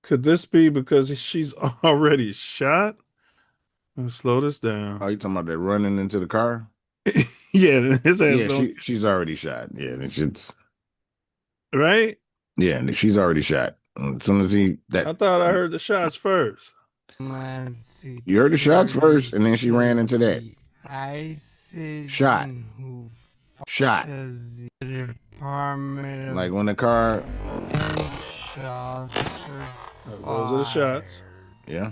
Could this be because she's already shot? Let's slow this down. Are you talking about that running into the car? Yeah, his ass. Yeah, she's already shot. Yeah, it's right. Yeah, and she's already shot. As soon as I thought I heard the shots first. You heard the shots first, and then she ran into that. Shot. Like when the car. Those are the shots. Yeah.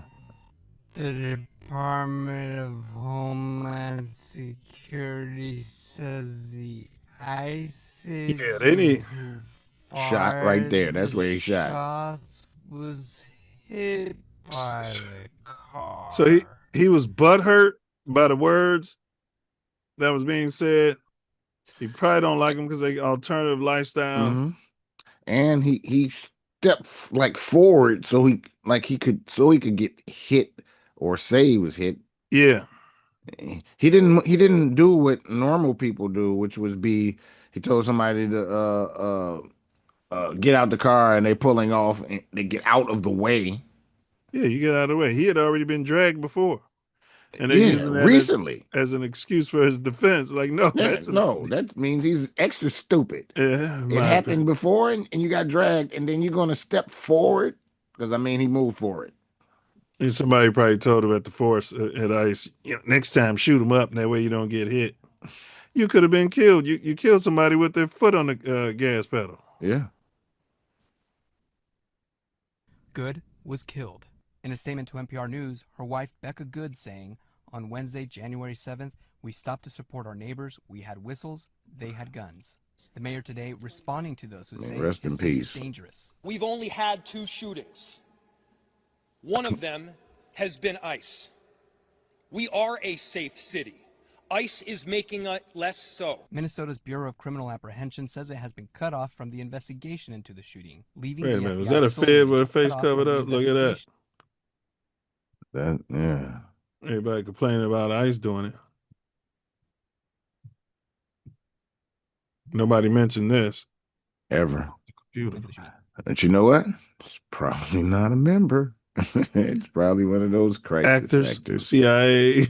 The Department of Homeland Security says the ICE. Yeah, they need. Shot right there. That's where he shot. Was hit by the car. So he was butthurt by the words that was being said. He probably don't like them because they alternative lifestyle. Mm-hmm. And he stepped like forward so he could get hit or say he was hit. Yeah. He didn't do what normal people do, which was he told somebody to get out the car, and they pulling off and they get out of the way. Yeah, you get out of the way. He had already been dragged before. And they're Yeah, using that recently. as an excuse for his defense. Like, no, Yeah, that's no, that means he's extra stupid. yeah, It happened before, and you got dragged, and then you're going to step forward? Because, I mean, he moved for it. And somebody probably told him at the force at ICE, next time shoot him up, and that way you don't get hit. You could have been killed. You killed somebody with their foot on the gas pedal. Yeah. Goode was killed. In a statement to NPR News, her wife Becca Goode saying, on Wednesday, January 7th, we stopped to support our neighbors. We had whistles. They had guns. The mayor today responding to those who say rest in his city peace. is dangerous. We've only had 2 shootings. One of them has been ICE. We are a safe city. ICE is making it less so. Minnesota's Bureau of Criminal Apprehension says it has been cut off from the investigation into the shooting, leaving Wait a the minute, FBI was that a solely fed to with a cut face off covered from the up? Look at that. Yeah. Everybody complaining about ICE doing it. Nobody mentioned this. Ever. Computer. But you know what? It's probably not a member. It's probably one of those crisis actors. CIA.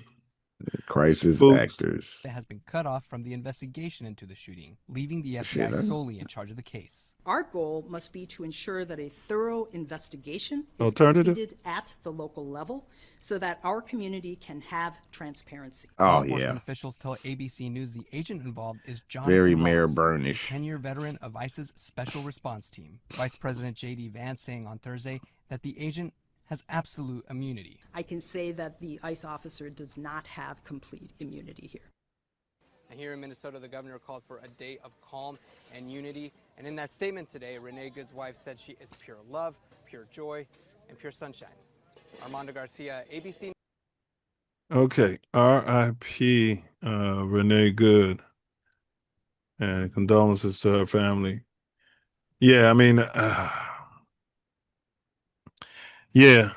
Crisis Spooks. actors. It has been cut off from the investigation into the shooting, leaving the FBI Shit, huh? solely in charge of the case. Our goal must be to ensure that a thorough investigation is Alternative? completed at the local level so that our community can have transparency. Law Oh, enforcement yeah. officials tell ABC News the agent involved is John Very Mayor Burnish. a 10-year veteran of ICE's Special Response Team. Vice President J.D. Vance saying on Thursday that the agent has absolute immunity. I can say that the ICE officer does not have complete immunity here. Here in Minnesota, the governor called for a day of calm and unity. And in that statement today, Renee Goode's wife said she is pure love, pure joy, and pure sunshine. Armando Garcia, ABC. Okay, R.I.P. Renee Goode, and condolences to her family. Yeah, I mean, yeah,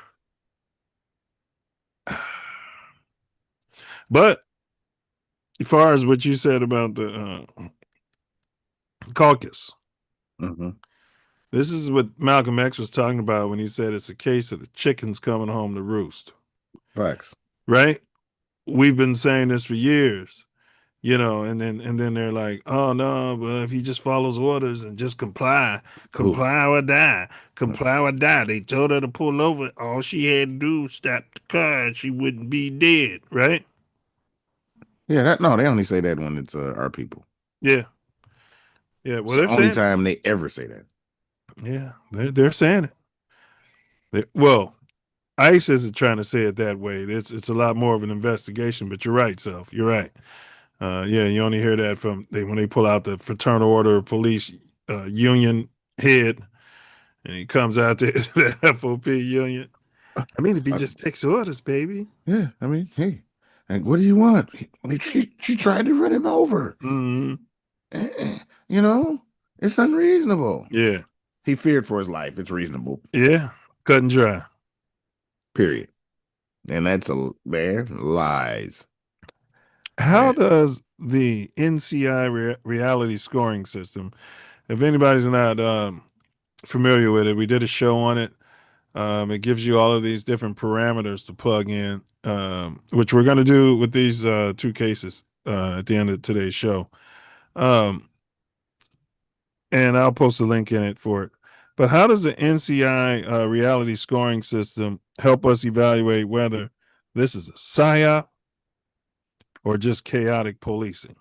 but as far as what you said about the caucus, this is what Malcolm X was talking about when he said it's a case of the chickens coming home to roost. Facts. Right? We've been saying this for years, and then they're like, oh no, but if he just follows orders and just comply or die. They told her to pull over. All she had to do was stop the car and she wouldn't be dead, right? Yeah, they only say that when it's our people. Yeah. Yeah, well, it's the only time they ever say that. Yeah, they're saying it. Well, ICE isn't trying to say it that way. It's a lot more of an investigation, but you're right, Self. You're right. Yeah, you only hear that from when they pull out the Fraternal Order of Police union head, and he comes out to the FOP union. I mean, if he just takes orders, baby. Yeah, I mean, hey, and what do you want? She tried to run him over. Mm-hmm. It's unreasonable. Yeah. He feared for his life. It's reasonable. Yeah, cut and dry. Period. And that's lies. How does the NCI reality scoring system, if anybody's not familiar with it, we did a show on it. It gives you all of these different parameters to plug in, which we're going to do with these 2 cases at the end of today's show. And I'll post a link in it for it. But how does the NCI reality scoring system help us evaluate whether this is a PSYOP or just chaotic policing?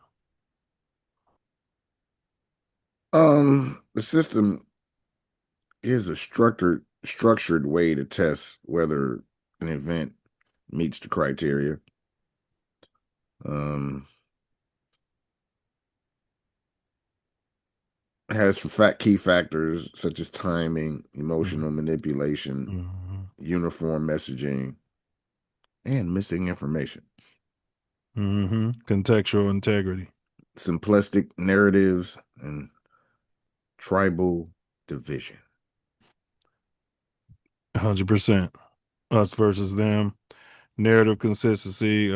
The system is a structured way to test whether an event meets the criteria. Has key factors such as timing, emotional manipulation, uniform messaging, and missing information. Contextual integrity. Simplistic narratives and tribal division. 100%. Us versus them. Narrative consistency.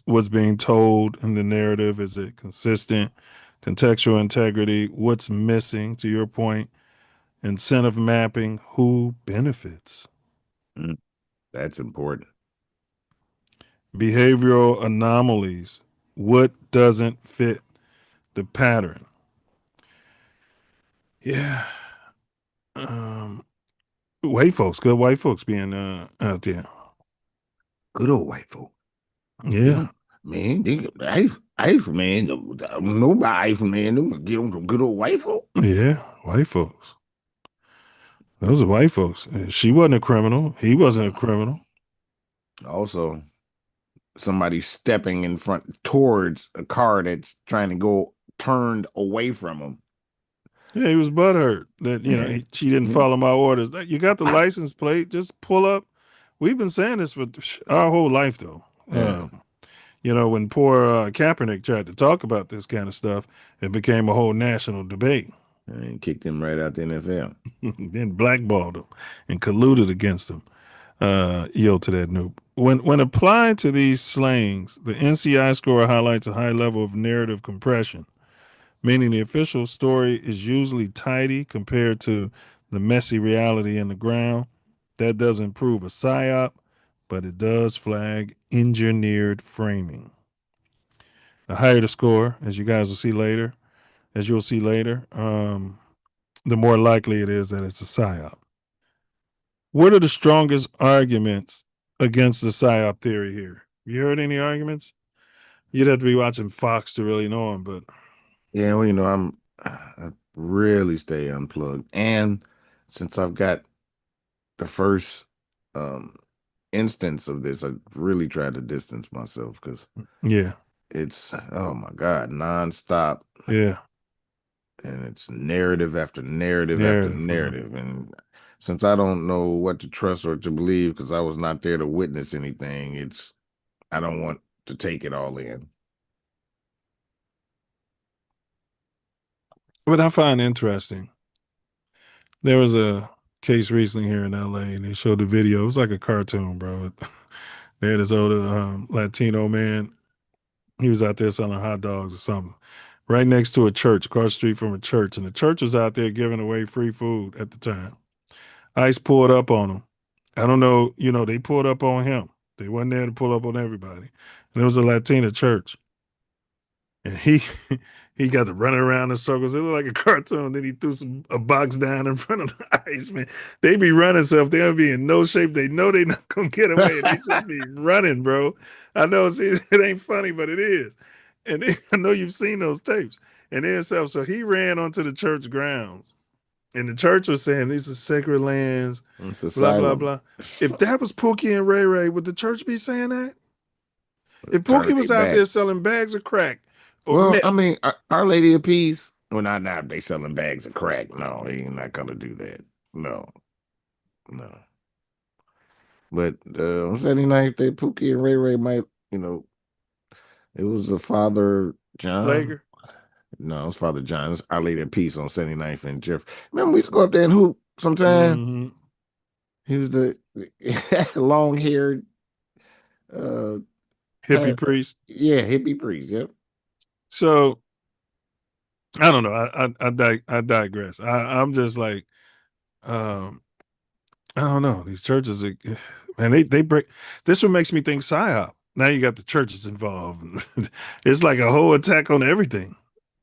What's being told in the narrative, is it consistent? Contextual integrity, what's missing, to your point. Incentive mapping, who benefits? That's important. Behavioral anomalies. What doesn't fit the pattern? Yeah. White folks, good white folks being out there. Good old white folk. Yeah. Man, Eiffel, man. Nobody Eiffel, man. Them get them good old white folk. Yeah, white folks. Those are white folks. She wasn't a criminal. He wasn't a criminal. Also, somebody stepping in front towards a car that's trying to go turned away from him. Yeah, he was butthurt that she didn't follow my orders. You got the license plate, just pull up. We've been saying this for our whole life, though. Yeah. When poor Kaepernick tried to talk about this kind of stuff, it became a whole national debate. And kicked him right out the NFL. Then blackballed him and colluded against him. Yield to that noob. When applied to these slangs, the NCI score highlights a high level of narrative compression, meaning the official story is usually tidy compared to the messy reality in the ground. That doesn't prove a psyop, but it does flag engineered framing. The higher the score, as you'll see later, the more likely it is that it's a psyop. What are the strongest arguments against the psyop theory here? You heard any arguments? You'd have to be watching Fox to really know them, but yeah, well, I really stay unplugged, and since I've got the first instance of this, I really tried to distance myself because it's oh my god, nonstop. Yeah, and it's narrative after narrative after narrative, and since I don't know what to trust or to believe because I was not there to witness anything, I don't want to take it all in. What I find interesting, there was a case recently here in LA and they showed the video. It was like a cartoon, bro. They had this older Latino man. He was out there selling hot dogs or something right next to a church, across the street from a church. And the church was out there giving away free food at the time. ICE pulled up on him. I don't know, they pulled up on him. They wasn't there to pull up on everybody. And it was a Latina church. And he got to running around in circles. It looked like a cartoon. Then he threw a box down in front of the ICE, man. They be running, so if they'll be in no shape, they know they not gonna get away. They just be running, bro. I know it ain't funny, but it is. And I know you've seen those tapes. And then so he ran onto the church grounds. And the church was saying these are sacred lands, blah, blah, blah. If that was Pookie and Ray Ray, would the church be saying that? If Pookie was out there selling bags of crack, well, I mean, Our Lady of Peace. Well, not they selling bags of crack. No, he ain't not gonna do that. No. But on Saturday night, Pookie and Ray Ray might, it was a Father John. Flager? No, it was Father John. It was Our Lady of Peace on 79th and Jeff. Remember we used to go up there and hoop sometime? Mm-hmm. He was the long-haired hippie priest. Yeah, hippie priest. Yep. So I don't know. I digress. I'm just like, I don't know. These churches, man, they break. This one makes me think psyop. Now you got the churches involved. It's like a whole attack on everything.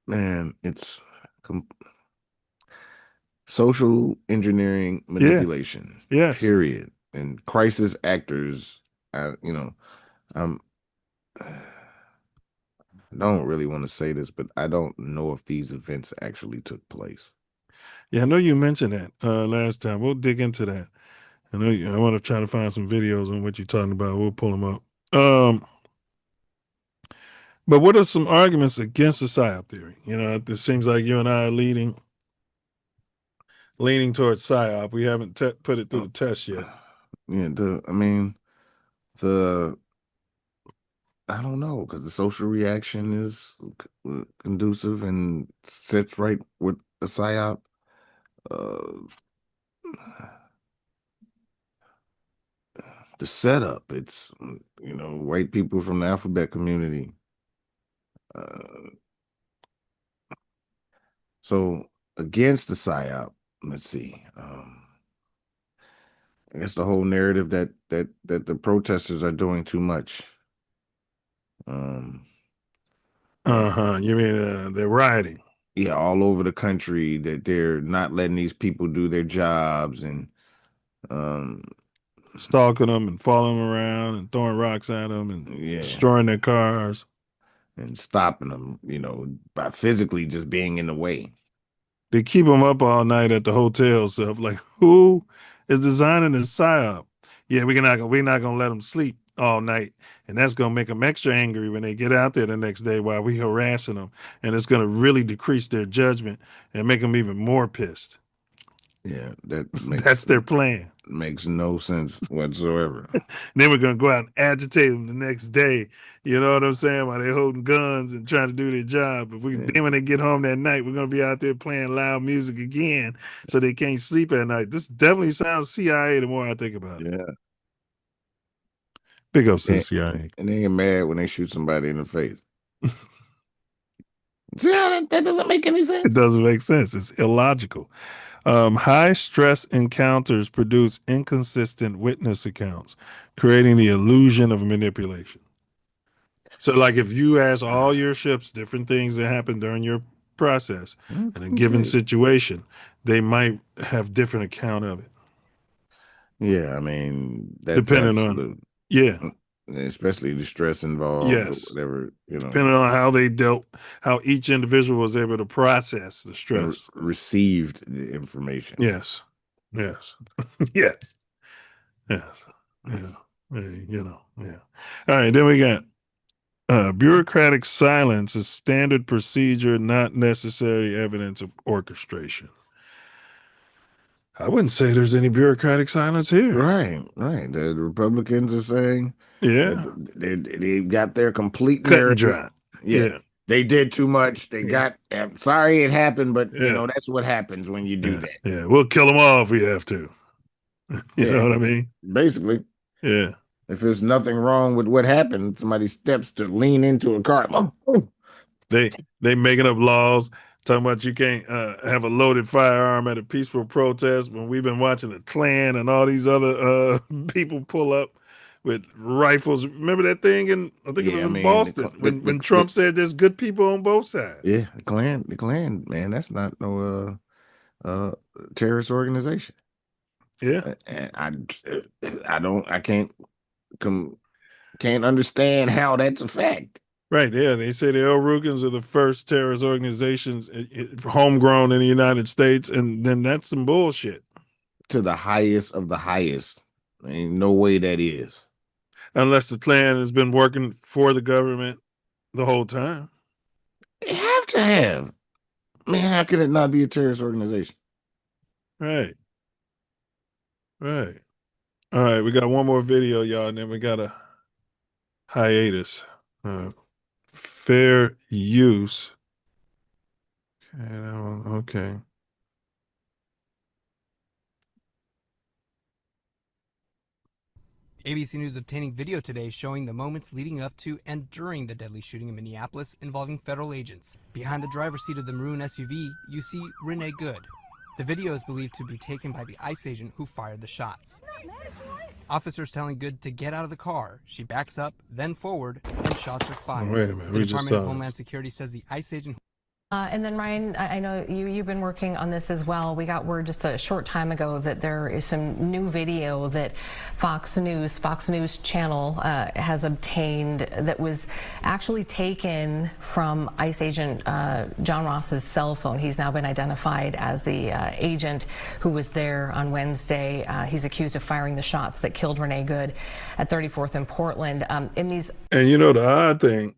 Man, it's social engineering manipulation. Yeah. Yes. Period. And crisis actors. I don't really want to say this, but I don't know if these events actually took place. Yeah, I know you mentioned that last time. We'll dig into that. I want to try to find some videos on what you're talking about. We'll pull them up. But what are some arguments against the psyop theory? It seems like you and I are leaning towards psyop. We haven't put it through the test yet. Yeah, I don't know, because the social reaction is conducive and sits right with the psyop. The setup, it's white people from the alphabet community. So against the psyop, let's see. It's the whole narrative that the protesters are doing too much. You mean they're rioting? Yeah, all over the country, that they're not letting these people do their jobs and stalking them and following them around and throwing rocks at them and destroying their cars and stopping them, by physically just being in the way. They keep them up all night at the hotel. So like, who is designing this psyop? Yeah, we're not gonna let them sleep all night, and that's gonna make them extra angry when they get out there the next day while we harassing them, and it's gonna really decrease their judgment and make them even more pissed. Yeah, That's their plan. Makes no sense whatsoever. Then we're gonna go out and agitate them the next day. You know what I'm saying? While they're holding guns and trying to do their job. But then when they get home that night, we're gonna be out there playing loud music again, so they can't sleep at night. This definitely sounds CIA. The more I think about it. Yeah. Big up to the CIA. And they get mad when they shoot somebody in the face. See how that doesn't make any sense? It doesn't make sense. It's illogical. High stress encounters produce inconsistent witness accounts, creating the illusion of manipulation. So, like, if you ask all your ships different things that happen during your process in a given situation, they might have different account of it. Yeah, I mean, that's depending absolute, on, especially the stress involved, yes, or whatever, depending on how they dealt, how each individual was able to process the stress, received the information. Yes, yes, yes, yes, yeah, yeah. All right, then we got bureaucratic silence is standard procedure, not necessary evidence of orchestration. I wouldn't say there's any bureaucratic silence here. Right. The Republicans are saying, they got their complete cut and narrative. dry. Yeah. They did too much. They got, sorry it happened, but that's what happens when you do that. Yeah, we'll kill them all if we have to. You know what I mean? Basically. Yeah. If there's nothing wrong with what happened, somebody steps to lean into a car. They making up laws talking about you can't have a loaded firearm at a peaceful protest when we've been watching the Klan and all these other people pull up with rifles. Remember that thing in, I think it was in Boston when Trump said there's good people on both sides. Yeah, the Klan, man, that's not no terrorist organization. Yeah. And I can't understand how that's a fact. Right, yeah. They say the El Rukns are the first terrorist organizations homegrown in the United States, and then that's some bullshit. To the highest of the highest. Ain't no way that is. Unless the Klan has been working for the government the whole time. They have to have. Man, how could it not be a terrorist organization? Right. All right, we got one more video, y'all, and then we got a hiatus. Fair use. Okay. ABC News obtaining video today showing the moments leading up to and during the deadly shooting in Minneapolis involving federal agents. Behind the driver's seat of the maroon SUV, you see Renee Goode. The video is believed to be taken by the ICE agent who fired the shots. Officers telling Goode to get out of the car. She backs up, then forward, and shots are fired. Wait a minute. The Department of Homeland Security says the ICE agent... And then Ryan, I know you've been working on this as well. We got word just a short time ago that there is some new video that Fox News channel has obtained that was actually taken from ICE agent John Ross's cell phone. He's now been identified as the agent who was there on Wednesday. He's accused of firing the shots that killed Renee Goode at 34th and Portland. And you know the odd thing,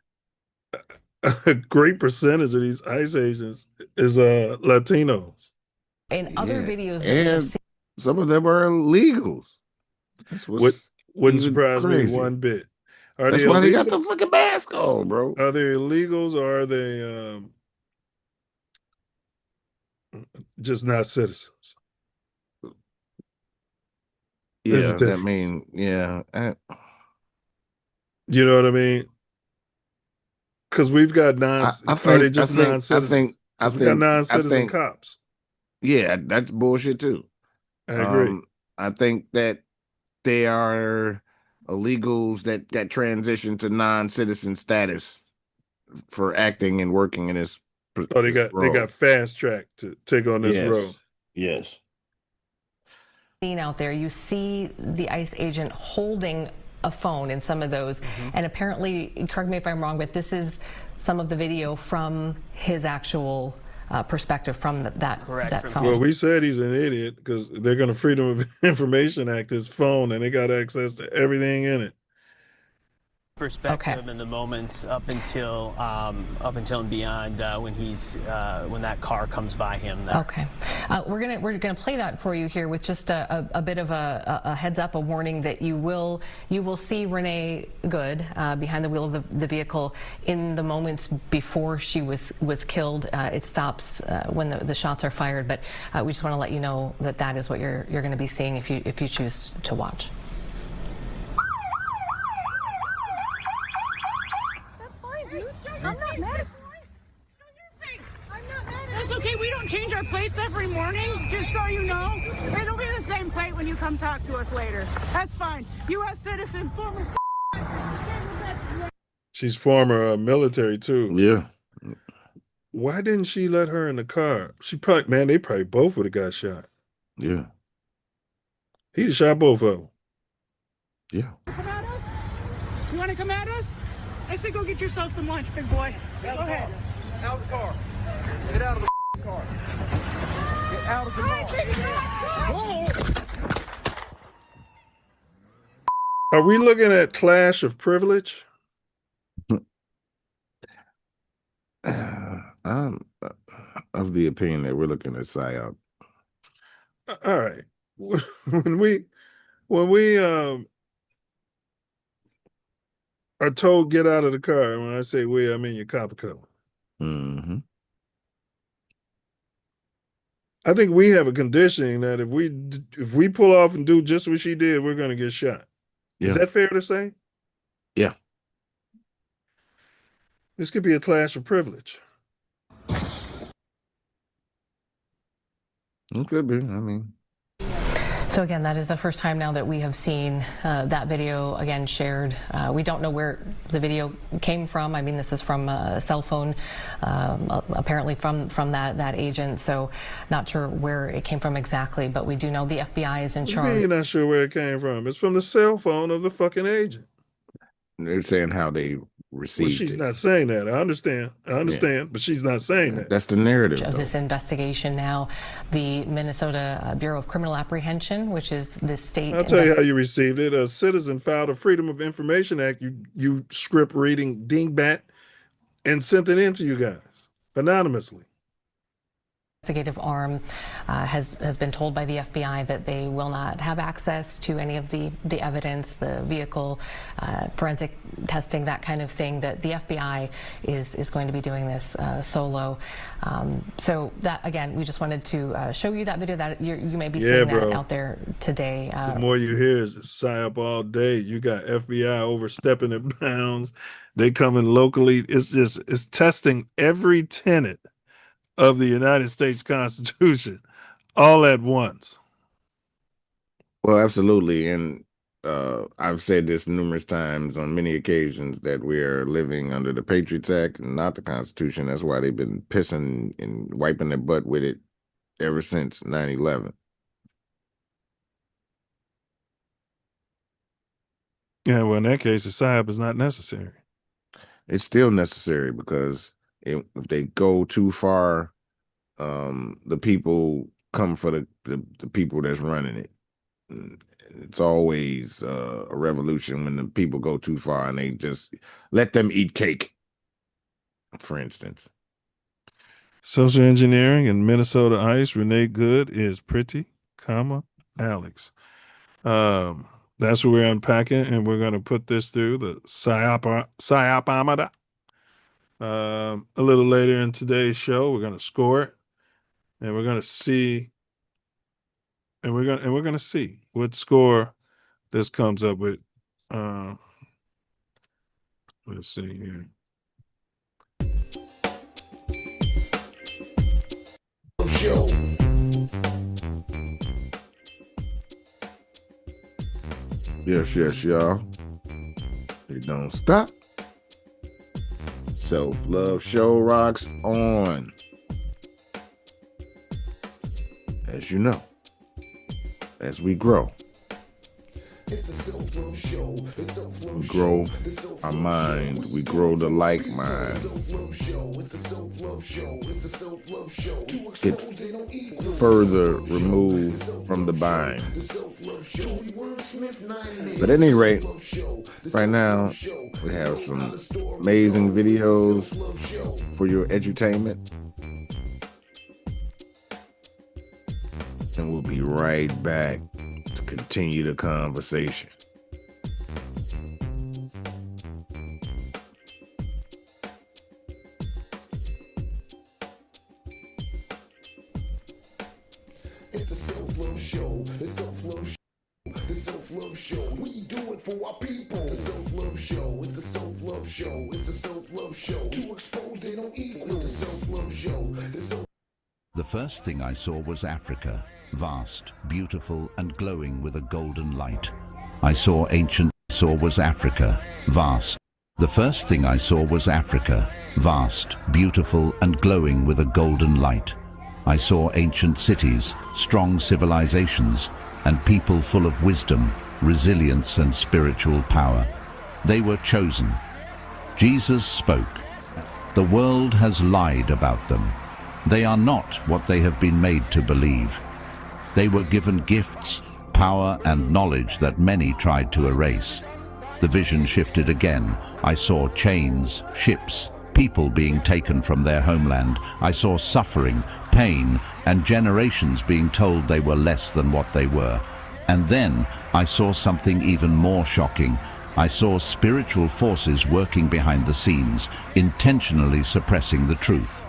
a great percentage of these ICE agents is Latinos. In other videos, and some of them are illegals. That's wouldn't surprise me one bit. That's why they got the fucking mask on, bro. Are they illegals or are they just not citizens? Yeah, that mean, yeah. You know what I mean? Because we've got are they just non-citizens? We've got non-citizen cops. Yeah, that's bullshit too. I agree. I think that they are illegals that transition to non-citizen status for acting and working in this. Oh, they got fast track to take on this role. Yes. Out there, you see the ICE agent holding a phone in some of those, and apparently, correct me if I'm wrong, but this is some of the video from his actual perspective from that phone. Well, we said he's an idiot because they're going to Freedom of Information Act his phone, and they got access to everything in it. Perspective in the moments up until and beyond when that car comes by him. Okay, we're gonna play that for you here with just a bit of a heads up, a warning that you will see Renee Goode behind the wheel of the vehicle in the moments before she was killed. It stops when the shots are fired, but we just want to let you know that is what you're going to be seeing if you choose to watch. I'm not mad. That's okay. We don't change our plates every morning, just so you know. It'll be the same plate when you come talk to us later. That's fine. U.S. citizen, former. She's former military too. Yeah. Why didn't she let her in the car? They probably both would have got shot. Yeah. He'd shot both of them. Yeah. You want to come at us? I said go get yourself some lunch, big boy. Go ahead. Out of the car. Get out of the car. Get out of the car. Are we looking at clash of privilege? I'm of the opinion that we're looking at PSYOP. All right. When we are told get out of the car, and when I say we, I mean your copper color. Mm-hmm. I think we have a conditioning that if we pull off and do just what she did, we're going to get shot. Yeah. Is that fair to say? Yeah. This could be a clash of privilege. It could be. I mean. So again, that is the first time now that we have seen that video again shared. We don't know where the video came from. I mean, this is from a cell phone, apparently from that agent. So not sure where it came from exactly, but we do know the FBI is in charge. You're not sure where it came from. It's from the cell phone of the fucking agent. They're saying how they received well, she's it. not saying that. I understand, Yeah. but she's not saying that. That's the narrative Of though. this investigation now, the Minnesota Bureau of Criminal Apprehension, which is the state. I'll tell you how you received it. A citizen filed a Freedom of Information Act, you script reading dingbat, and sent it in to you guys anonymously. Investigative arm has been told by the FBI that they will not have access to any of the evidence, the vehicle, forensic testing, that kind of thing, that the FBI is going to be doing this solo. So that, again, we just wanted to show you that video that you may be seeing that out there today. The more you hear is PSYOP all day. You got FBI overstepping their bounds. They coming locally. It's testing every tenet of the United States Constitution all at once. Well, absolutely. And I've said this numerous times on many occasions that we are living under the Patriots Act and not the Constitution. That's why they've been pissing and wiping their butt with it ever since 9/11. Yeah, well, in that case, the PSYOP is not necessary. It's still necessary because if they go too far, the people come for the people that's running it. It's always a revolution when the people go too far and they just let them eat cake, for instance. Social engineering in Minnesota ICE, Renee Goode is Pretti, Alex. That's what we're unpacking, and we're going to put this through the PSYOPometer. A little later in today's show, we're going to score it, and we're going to see, and we're going to see what score this comes up with. Let's see here. Show. Yes, y'all. It don't stop. Self Love Show rocks on. As you know, as we grow, It's the Self Love Show. The Self Love we grow our mind, we grow the like mind. Self Love Show. It's the Self Love Show. It's the Self Love Show. Get further removed from the bind. But at any rate, right now, we have some amazing videos for your edutainment. And we'll be right back to continue the conversation. It's the Self Love Show. The Self Love Show. The Self Love Show. We do it for our people. The Self Love Show. It's the Self Love Show. It's the Self Love Show. To expose they don't equal. The Self Love Show. The first thing I saw was Africa, vast, beautiful, and glowing with a golden light. I saw was Africa, vast. The first thing I saw was Africa, vast, beautiful, and glowing with a golden light. I saw ancient cities, strong civilizations, and people full of wisdom, resilience, and spiritual power. They were chosen. Jesus spoke. The world has lied about them. They are not what they have been made to believe. They were given gifts, power, and knowledge that many tried to erase. The vision shifted again. I saw chains, ships, people being taken from their homeland. I saw suffering, pain, and generations being told they were less than what they were. And then I saw something even more shocking. I saw spiritual forces working behind the scenes, intentionally suppressing the truth.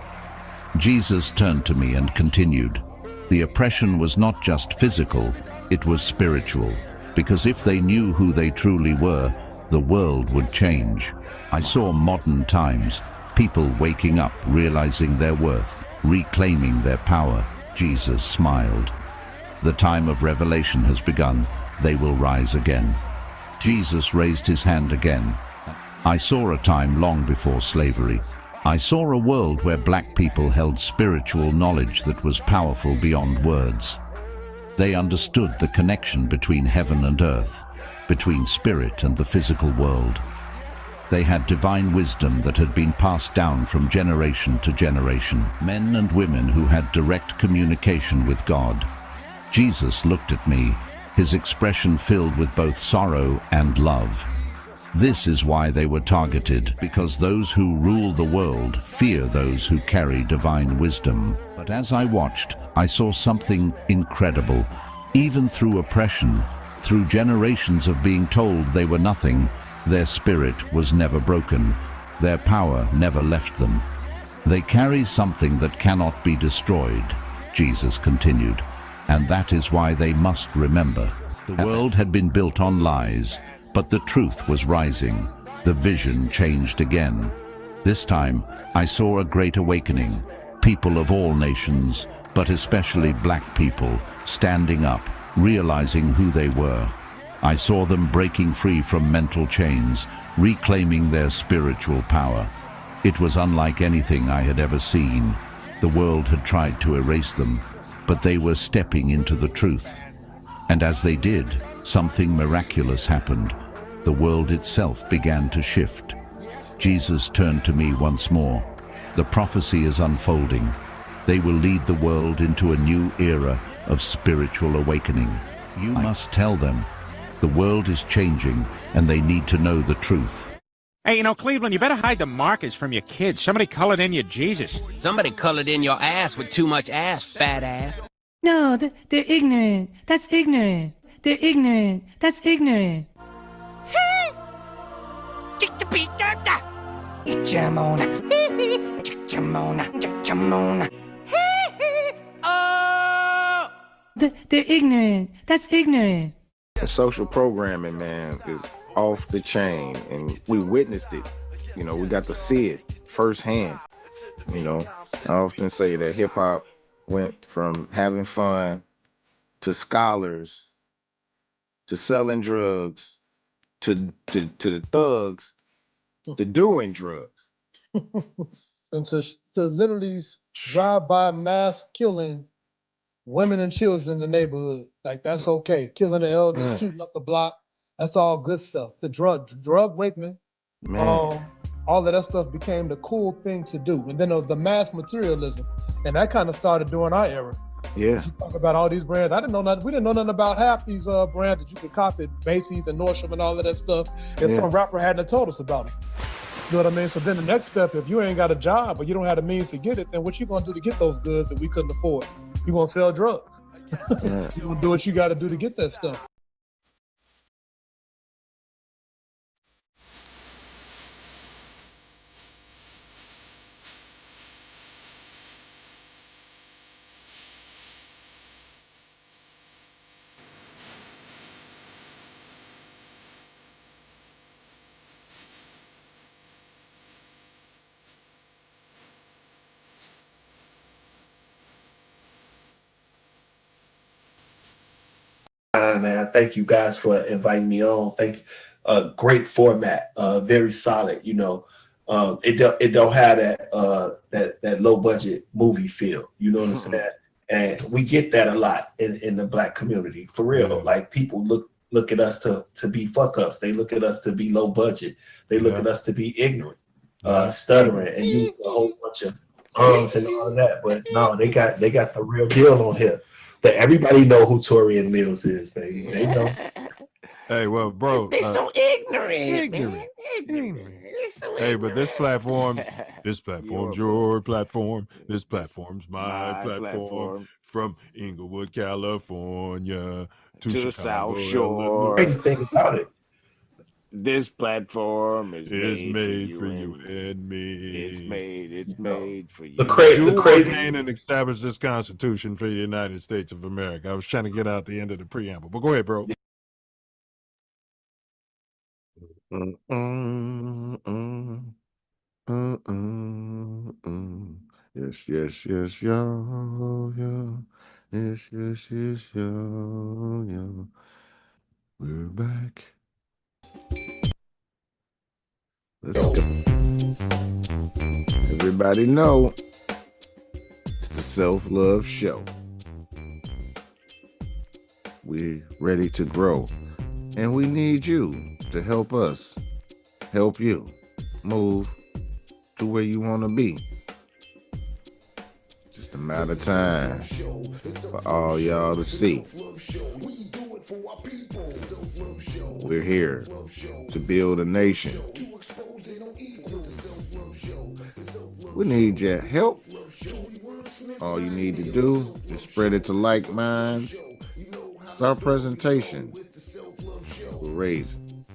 Jesus turned to me and continued, the oppression was not just physical, it was spiritual, because if they knew who they truly were, the world would change. I saw modern times, people waking up, realizing their worth, reclaiming their power. Jesus smiled. The time of revelation has begun. They will rise again. Jesus raised his hand again. I saw a time long before slavery. I saw a world where black people held spiritual knowledge that was powerful beyond words. They understood the connection between heaven and earth, between spirit and the physical world. They had divine wisdom that had been passed down from generation to generation, men and women who had direct communication with God. Jesus looked at me, his expression filled with both sorrow and love. This is why they were targeted, because those who rule the world fear those who carry divine wisdom. But as I watched, I saw something incredible. Even through oppression, through generations of being told they were nothing, their spirit was never broken. Their power never left them. They carry something that cannot be destroyed, Jesus continued, and that is why they must remember. The world had been built on lies, but the truth was rising. The vision changed again. This time, I saw a great awakening. People of all nations, but especially black people, standing up, realizing who they were. I saw them breaking free from mental chains, reclaiming their spiritual power. It was unlike anything I had ever seen. The world had tried to erase them, but they were stepping into the truth. And as they did, something miraculous happened. The world itself began to shift. Jesus turned to me once more. The prophecy is unfolding. They will lead the world into a new era of spiritual awakening. You must tell them. The world is changing, and they need to know the truth. Hey, you know, Cleveland, you better hide the markers from your kids. Somebody colored in your Jesus. Somebody colored in your ass with too much ass, fat ass. No, they're ignorant. That's ignorant. They're ignorant. That's ignorant. They're ignorant. That's ignorant. The social programming, man, is off the chain, and we witnessed it. You know, we got to see it firsthand. You know, I often say that hip hop went from having fun to scholars to selling drugs to the thugs to doing drugs. And to literally drive by mass killing women and children in the neighborhood. Like, that's okay. Killing the elders, shooting up the block. That's all good stuff. The drug raping, all of that stuff became the cool thing to do. And then the mass materialism. And that kind of started during our era. Yeah. You talk about all these brands. I didn't know nothing. We didn't know nothing about half these brands that you could copy, Macy's and Nordstrom and all of that stuff. And some rapper hadn't told us about it. You know what I mean? So then the next step, if you ain't got a job or you don't have the means to get it, then what you gonna do to get those goods that we couldn't afford? You gonna sell drugs. You gonna do what you gotta do to get that stuff. Man, thank you guys for inviting me on. Thank you. Great format, very solid. You know, it don't have that low budget movie feel. You know what I'm saying? And we get that a lot in the Black community, for real. Like, people look at us to be fuck ups. They look at us to be low budget. They look at us to be ignorant, stuttering, and use a whole bunch of and all of that. But no, they got the real deal on here. That everybody know who Torian Mills is, baby. They know. Hey, well, bro, They so ignorant. Hey, but this platform's your platform. This platform's my platform. From Inglewood, California to the Chicago, South Shore. Crazy thing about it, this platform is made for you and me. It's made for you. The crazy and establish this Constitution for the United States of America. I was trying to get out the end of the preamble, but go ahead, bro. Yes, yes, yes, yo, yo. Yes, yes, yes, yo, yo. We're back. Let's go. Everybody know it's the Self Love Show. We're ready to grow, and we need you to help us help you move to where you want to be. Just a matter of time for all y'all to see. We're here to build a nation. We need your help. All you need to do is spread it to like minds. It's our presentation. We're raising.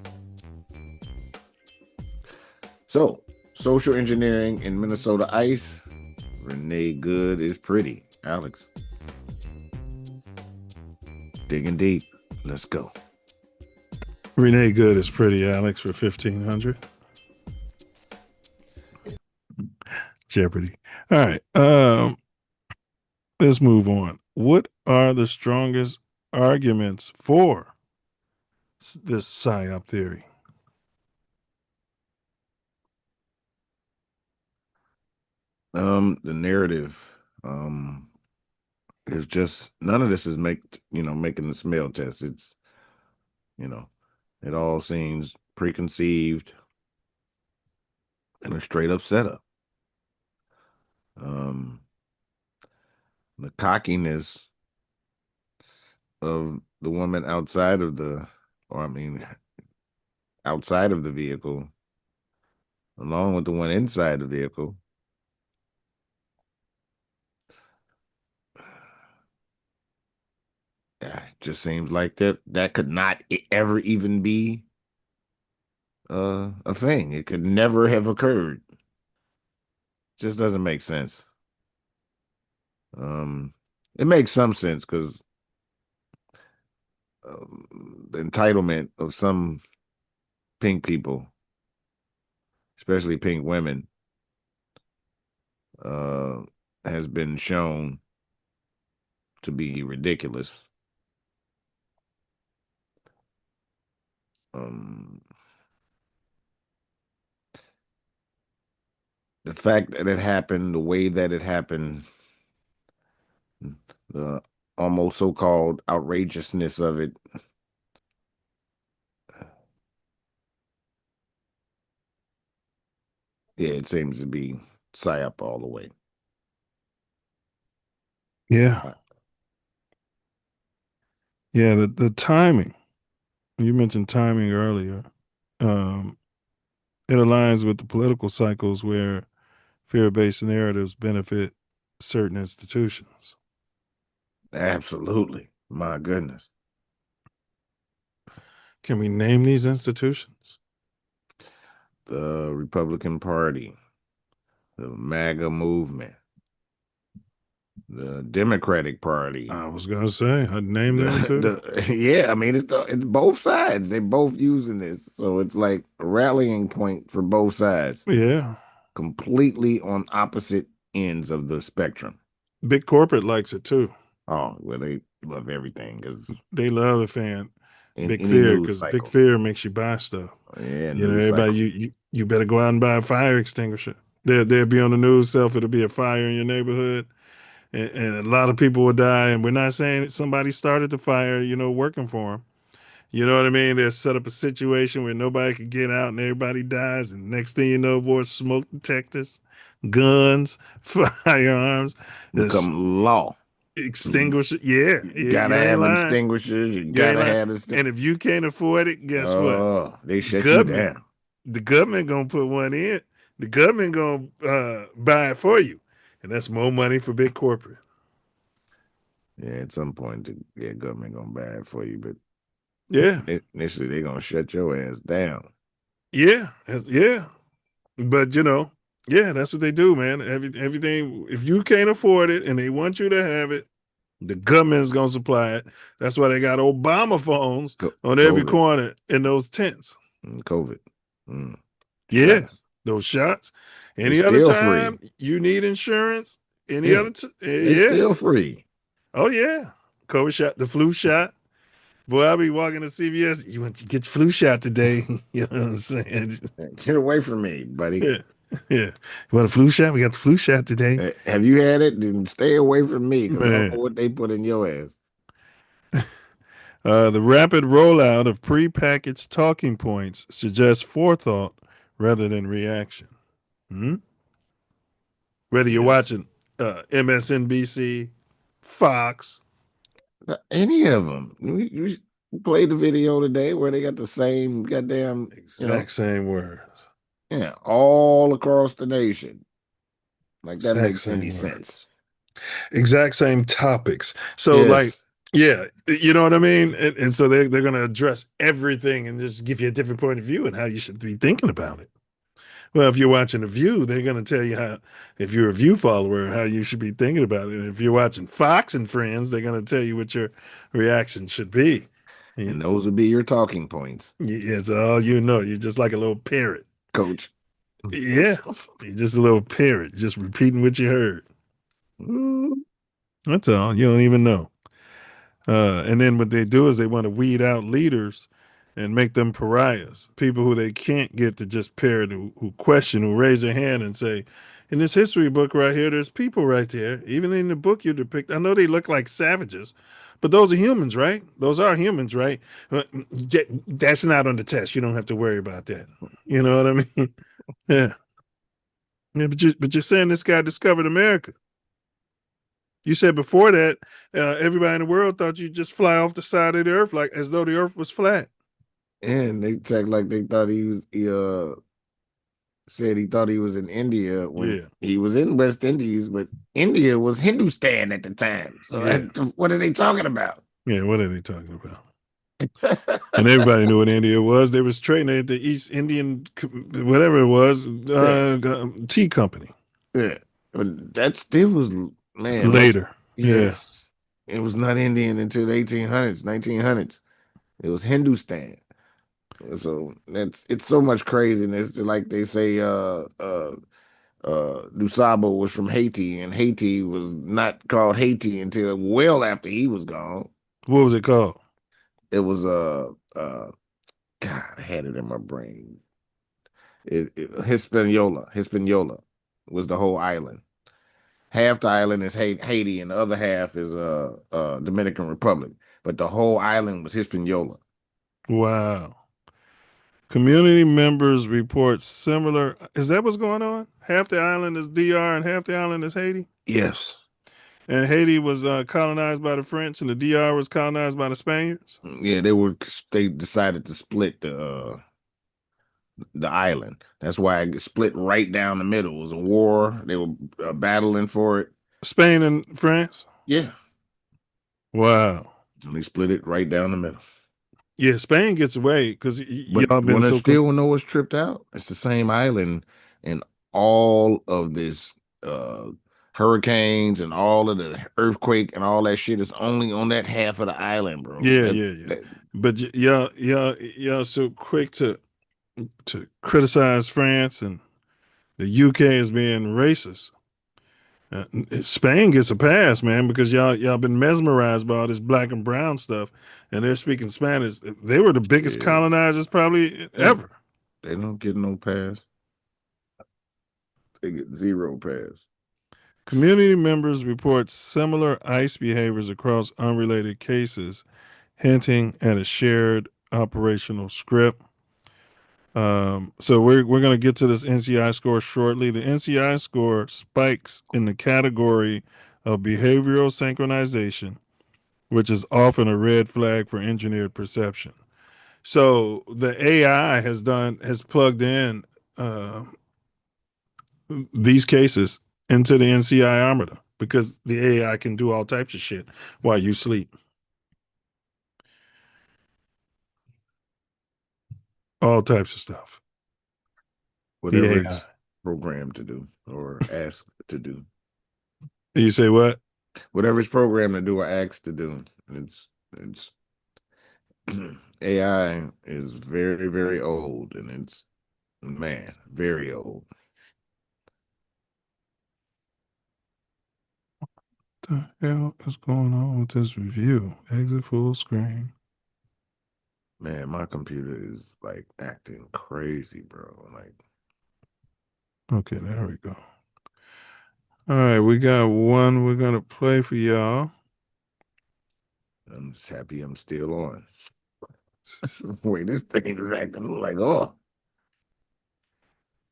So, social engineering in Minnesota ICE. Renee Goode is pretty. Alex. Digging deep. Let's go. Renee Goode is pretty, Alex, for 1,500. Jeopardy. All right. Let's move on. What are the strongest arguments for this PSYOP theory? The narrative. It's just none of this is making the smell test. It's, it all seems preconceived and a straight up setup. The cockiness of the woman outside of the vehicle, along with the one inside the vehicle, just seems like that could not ever even be a thing. It could never have occurred. Just doesn't make sense. It makes some sense because the entitlement of some pink people, especially pink women, has been shown to be ridiculous. The fact that it happened, the way that it happened, the almost so-called outrageousness of it. Yeah, it seems to be psyop all the way. Yeah. Yeah, the timing. You mentioned timing earlier. It aligns with the political cycles where fear-based narratives benefit certain institutions. Absolutely. My goodness. Can we name these institutions? The Republican Party, the MAGA movement, the Democratic Party. I was gonna say, I'd name them too. Yeah, I mean it's both sides. They're both using this, so it's like a rallying point for both sides. Yeah, completely on opposite ends of the spectrum. Big corporate likes it too. Oh well, they love everything because they love the fan. Big any fear, news because cycle. big fear makes you buy stuff. Yeah, you know, everybody, you better go out and buy a fire extinguisher. They'll be on the news, it'll be a fire in your neighborhood, and a lot of people will die. And we're not saying that somebody started the fire, working for them. You know what I mean? They'll set up a situation where nobody can get out and everybody dies. And next thing you know, boy, smoke detectors, guns, firearms. Become law. Extinguisher. Yeah. You gotta have extinguishers. You gotta have and if you can't afford it, guess what? They shut you down. The government gonna put one in. The government gonna buy it for you. And that's more money for big corporate. Yeah, at some point, the government gonna buy it for you, but yeah, initially they're gonna shut your ass down. Yeah, yeah, but yeah, that's what they do, man. Everything. If you can't afford it and they want you to have it, the government is gonna supply it. That's why they got Obama phones on every corner in those tents. COVID. Yeah, shots. Those shots. Any other time you need insurance? Any other? It's still free. Oh yeah, COVID shot, the flu shot. Boy, I'll be walking to CVS. You want to get your flu shot today? You know what I'm saying? Get away from me, buddy. Yeah. You want a flu shot? We got the flu shot today. Have you had it? Then stay away from me because I don't know what they put in your ass. The rapid rollout of prepackaged talking points suggests forethought rather than reaction. Whether you're watching MSNBC, Fox, any of them. We played the video today where they got the same goddamn exact same words. Yeah, all across the nation. Like that makes any words. sense. Exact same topics. So yeah, you know what I mean? And so they're going to address everything and just give you a different point of view and how you should be thinking about it. Well, if you're watching A View, they're going to tell you how, if you're a View follower, how you should be thinking about it. And if you're watching Fox and Friends, they're going to tell you what your reaction should be. And those would be your talking points. Yeah, it's all you know. You're just like a little parrot. Coach. Yeah, you're just a little parrot, just repeating what you heard. That's all. You don't even know. And then what they do is they want to weed out leaders and make them pariahs, people who they can't get to just parrot, who question, who raise their hand and say, in this history book right here, there's people right there. Even in the book you depict, I know they look like savages, but those are humans, right? Those are humans, right? That's not on the test. You don't have to worry about that. You know what I mean? Yeah. Yeah, but you're saying this guy discovered America. You said before that, everybody in the world thought you'd just fly off the side of the earth, like as though the earth was flat. And they act like they thought he said he thought he was in India when he was in West Indies, but India was Hindustan at the time. So what are they talking about? Yeah, what are they talking about? And everybody knew what India was. They was trading at the East Indian, whatever it was, tea company. Yeah, but that still was, man. Later. Yes. It was not Indian until the 1800s, 1900s. It was Hindustan. So it's so much craziness. Like they say, Dusabo was from Haiti, and Haiti was not called Haiti until well after he was gone. What was it called? It was God, I had it in my brain. Hispaniola was the whole island. Half the island is Haiti, and the other half is Dominican Republic. But the whole island was Hispaniola. Wow. Community members report similar. Is that what's going on? Half the island is DR and half the island is Haiti? Yes. And Haiti was colonized by the French and the DR was colonized by the Spaniards? Yeah, they decided to split the island. That's why it split right down the middle. It was a war. They were battling for it. Spain and France? Yeah. Wow. And they split it right down the middle. Yeah, Spain gets away because y'all been when so. I still know it's tripped out. It's the same island, and all of this hurricanes and all of the earthquake and all that shit is only on that half of the island, bro. Yeah. But y'all so quick to criticize France and the UK as being racist. Spain gets a pass, man, because y'all been mesmerized by all this black and brown stuff, and they're speaking Spanish. They were the biggest colonizers probably ever. They don't get no pass. They get 0 pass. Community members report similar ICE behaviors across unrelated cases, hinting at a shared operational script. So we're going to get to this NCI score shortly. The NCI score spikes in the category of behavioral synchronization, which is often a red flag for engineered perception. So the AI has plugged in these cases into the NCI Armada because the AI can do all types of shit while you sleep. All types of stuff. Whatever it's programmed to do or asked to do. You say what? Whatever it's programmed to do or asked to do. It's AI is very, very old, and it's, man, very old. What the hell is going on with this review? Exit full screen. Man, my computer is like acting crazy, bro. Like, okay, there we go. All right, we got one we're gonna play for y'all. I'm just happy I'm still on. Wait, this thing is acting like, oh.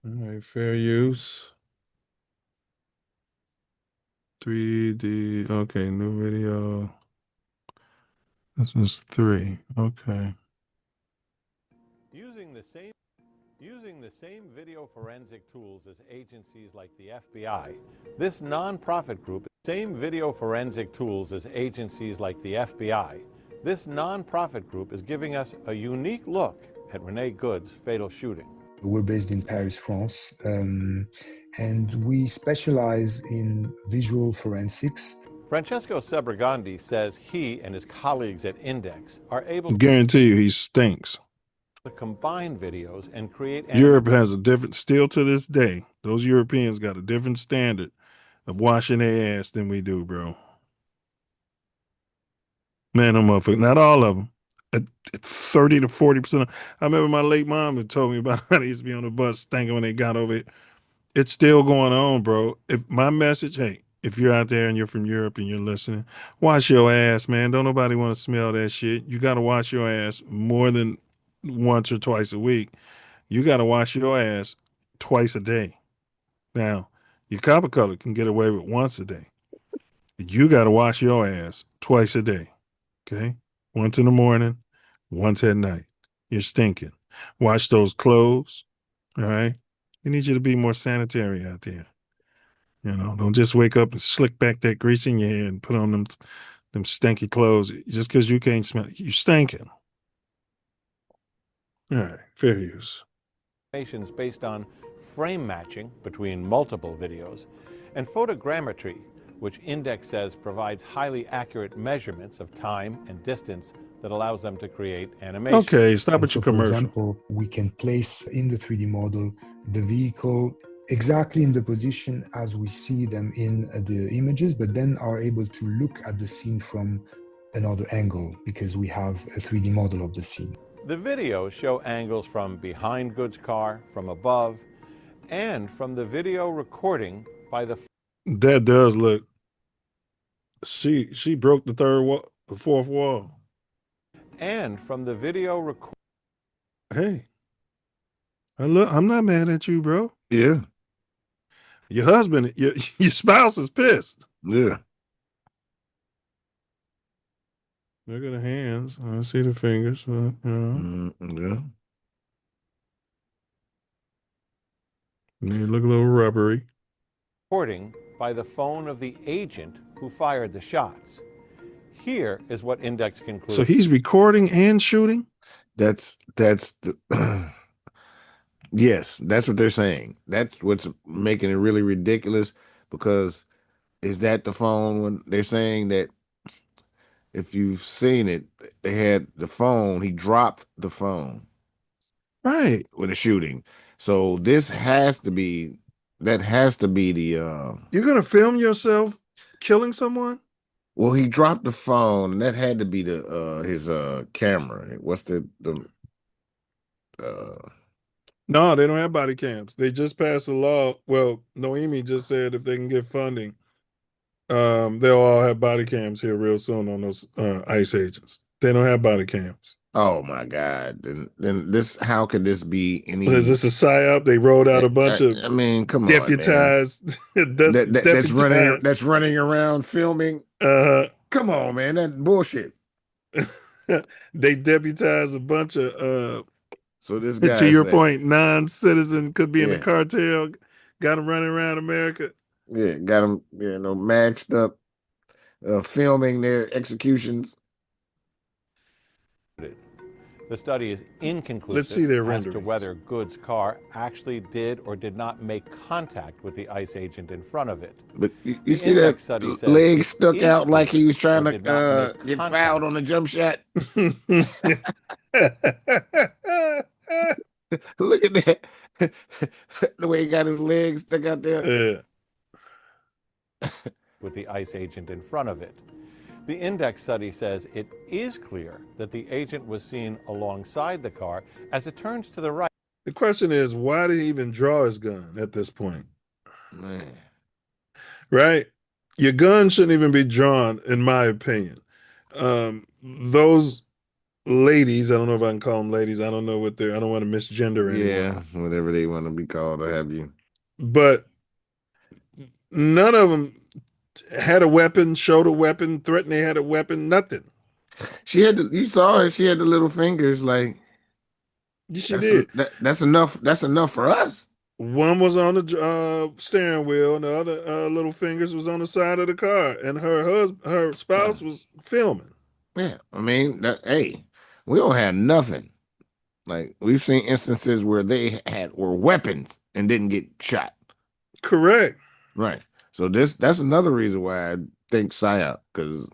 All right, fair use. 3D. Okay, new video. This is 3. Okay. Using the same video forensic tools as agencies like the FBI, this nonprofit group, same video forensic tools as agencies like the FBI, this nonprofit group is giving us a unique look at Renee Goode's fatal shooting. We're based in Paris, France, and we specialize in visual forensics. Francesco Sebregandi says he and his colleagues at Index are able to guarantee you he stinks. Combine videos and create. Europe has a different, still to this day, those Europeans got a different standard of washing their ass than we do, bro. Man, them motherfuckers, not all of them. At 30 to 40%. I remember my late mom had told me about how they used to be on the bus stinking when they got over it. It's still going on, bro. If my message, hey, if you're out there and you're from Europe and you're listening, wash your ass, man. Don't nobody want to smell that shit. You got to wash your ass more than once or twice a week. You got to wash your ass twice a day. Now, your copper color can get away with once a day. You got to wash your ass twice a day. Okay? Once in the morning, once at night. You're stinking. Wash those clothes. All right? We need you to be more sanitary out there. You know, don't just wake up and slick back that grease in your hair and put on them stinky clothes just because you can't smell it. You're stinking. All right, fair use. Based on frame matching between multiple videos and photogrammetry, which Index says provides highly accurate measurements of time and distance that allows them to create animation. Okay, stop at your commercial. For example, we can place in the 3D model the vehicle exactly in the position as we see them in the images, but then are able to look at the scene from another angle because we have a 3D model of the scene. The videos show angles from behind Goode's car, from above, and from the video recording by the... That does look. She broke the fourth wall. And from the video recording... Hey, I'm not mad at you, bro. Yeah. Your husband, your spouse is pissed. Yeah. Look at the hands. I see the fingers. Yeah. They look a little rubbery. Recording by the phone of the agent who fired the shots. Here is what Index concludes. So he's recording and shooting? That's the yes, that's what they're saying. That's what's making it really ridiculous, because is that the phone when they're saying that if you've seen it, they had the phone, he dropped the phone. Right. With a shooting. So this has to be the You're gonna film yourself killing someone? well, he dropped the phone, and that had to be his camera. What's the No, they don't have body cams. They just passed a law. Well, Noemi just said if they can get funding, they'll all have body cams here real soon on those ICE agents. They don't have body cams. Oh my God! Then this, how could this be any? Is this a psyop? They rolled out a bunch of. I mean, come deputized. on, man. That's running around filming. Come on, man, that bullshit. They deputized a bunch of. So this guy, to your point, non-citizen could be in the cartel. Got them running around America. Yeah, got them, maxed up, filming their executions. The study is inconclusive Let's see their as to renderings. whether Goode's car actually did or did not make contact with the ICE agent in front of it. But you The see Index that study says leg it stuck is out like he was trying or to did not make get contact. fouled on the jump shot. Look at that. The way he got his legs stuck out there. With the ICE agent in front of it. The Index study says it is clear that the agent was seen alongside the car as it turns to the right. The question is, why did he even draw his gun at this point? Man. Right? Your gun shouldn't even be drawn, in my opinion. Those ladies, I don't know if I can call them ladies. I don't know what I don't want to misgender anyone. Yeah, whatever they want to be called, or have you. But none of them had a weapon, showed a weapon, threatened they had a weapon, nothing. She had you saw her, she had the little fingers like. She did. That's enough. That's enough for us. One was on the steering wheel, and the other little fingers was on the side of the car, and her spouse was filming. Yeah, I mean, hey, we don't have nothing. Like, we've seen instances where they were weapons and didn't get shot. Correct. Right. So that's another reason why I think PSYOP, because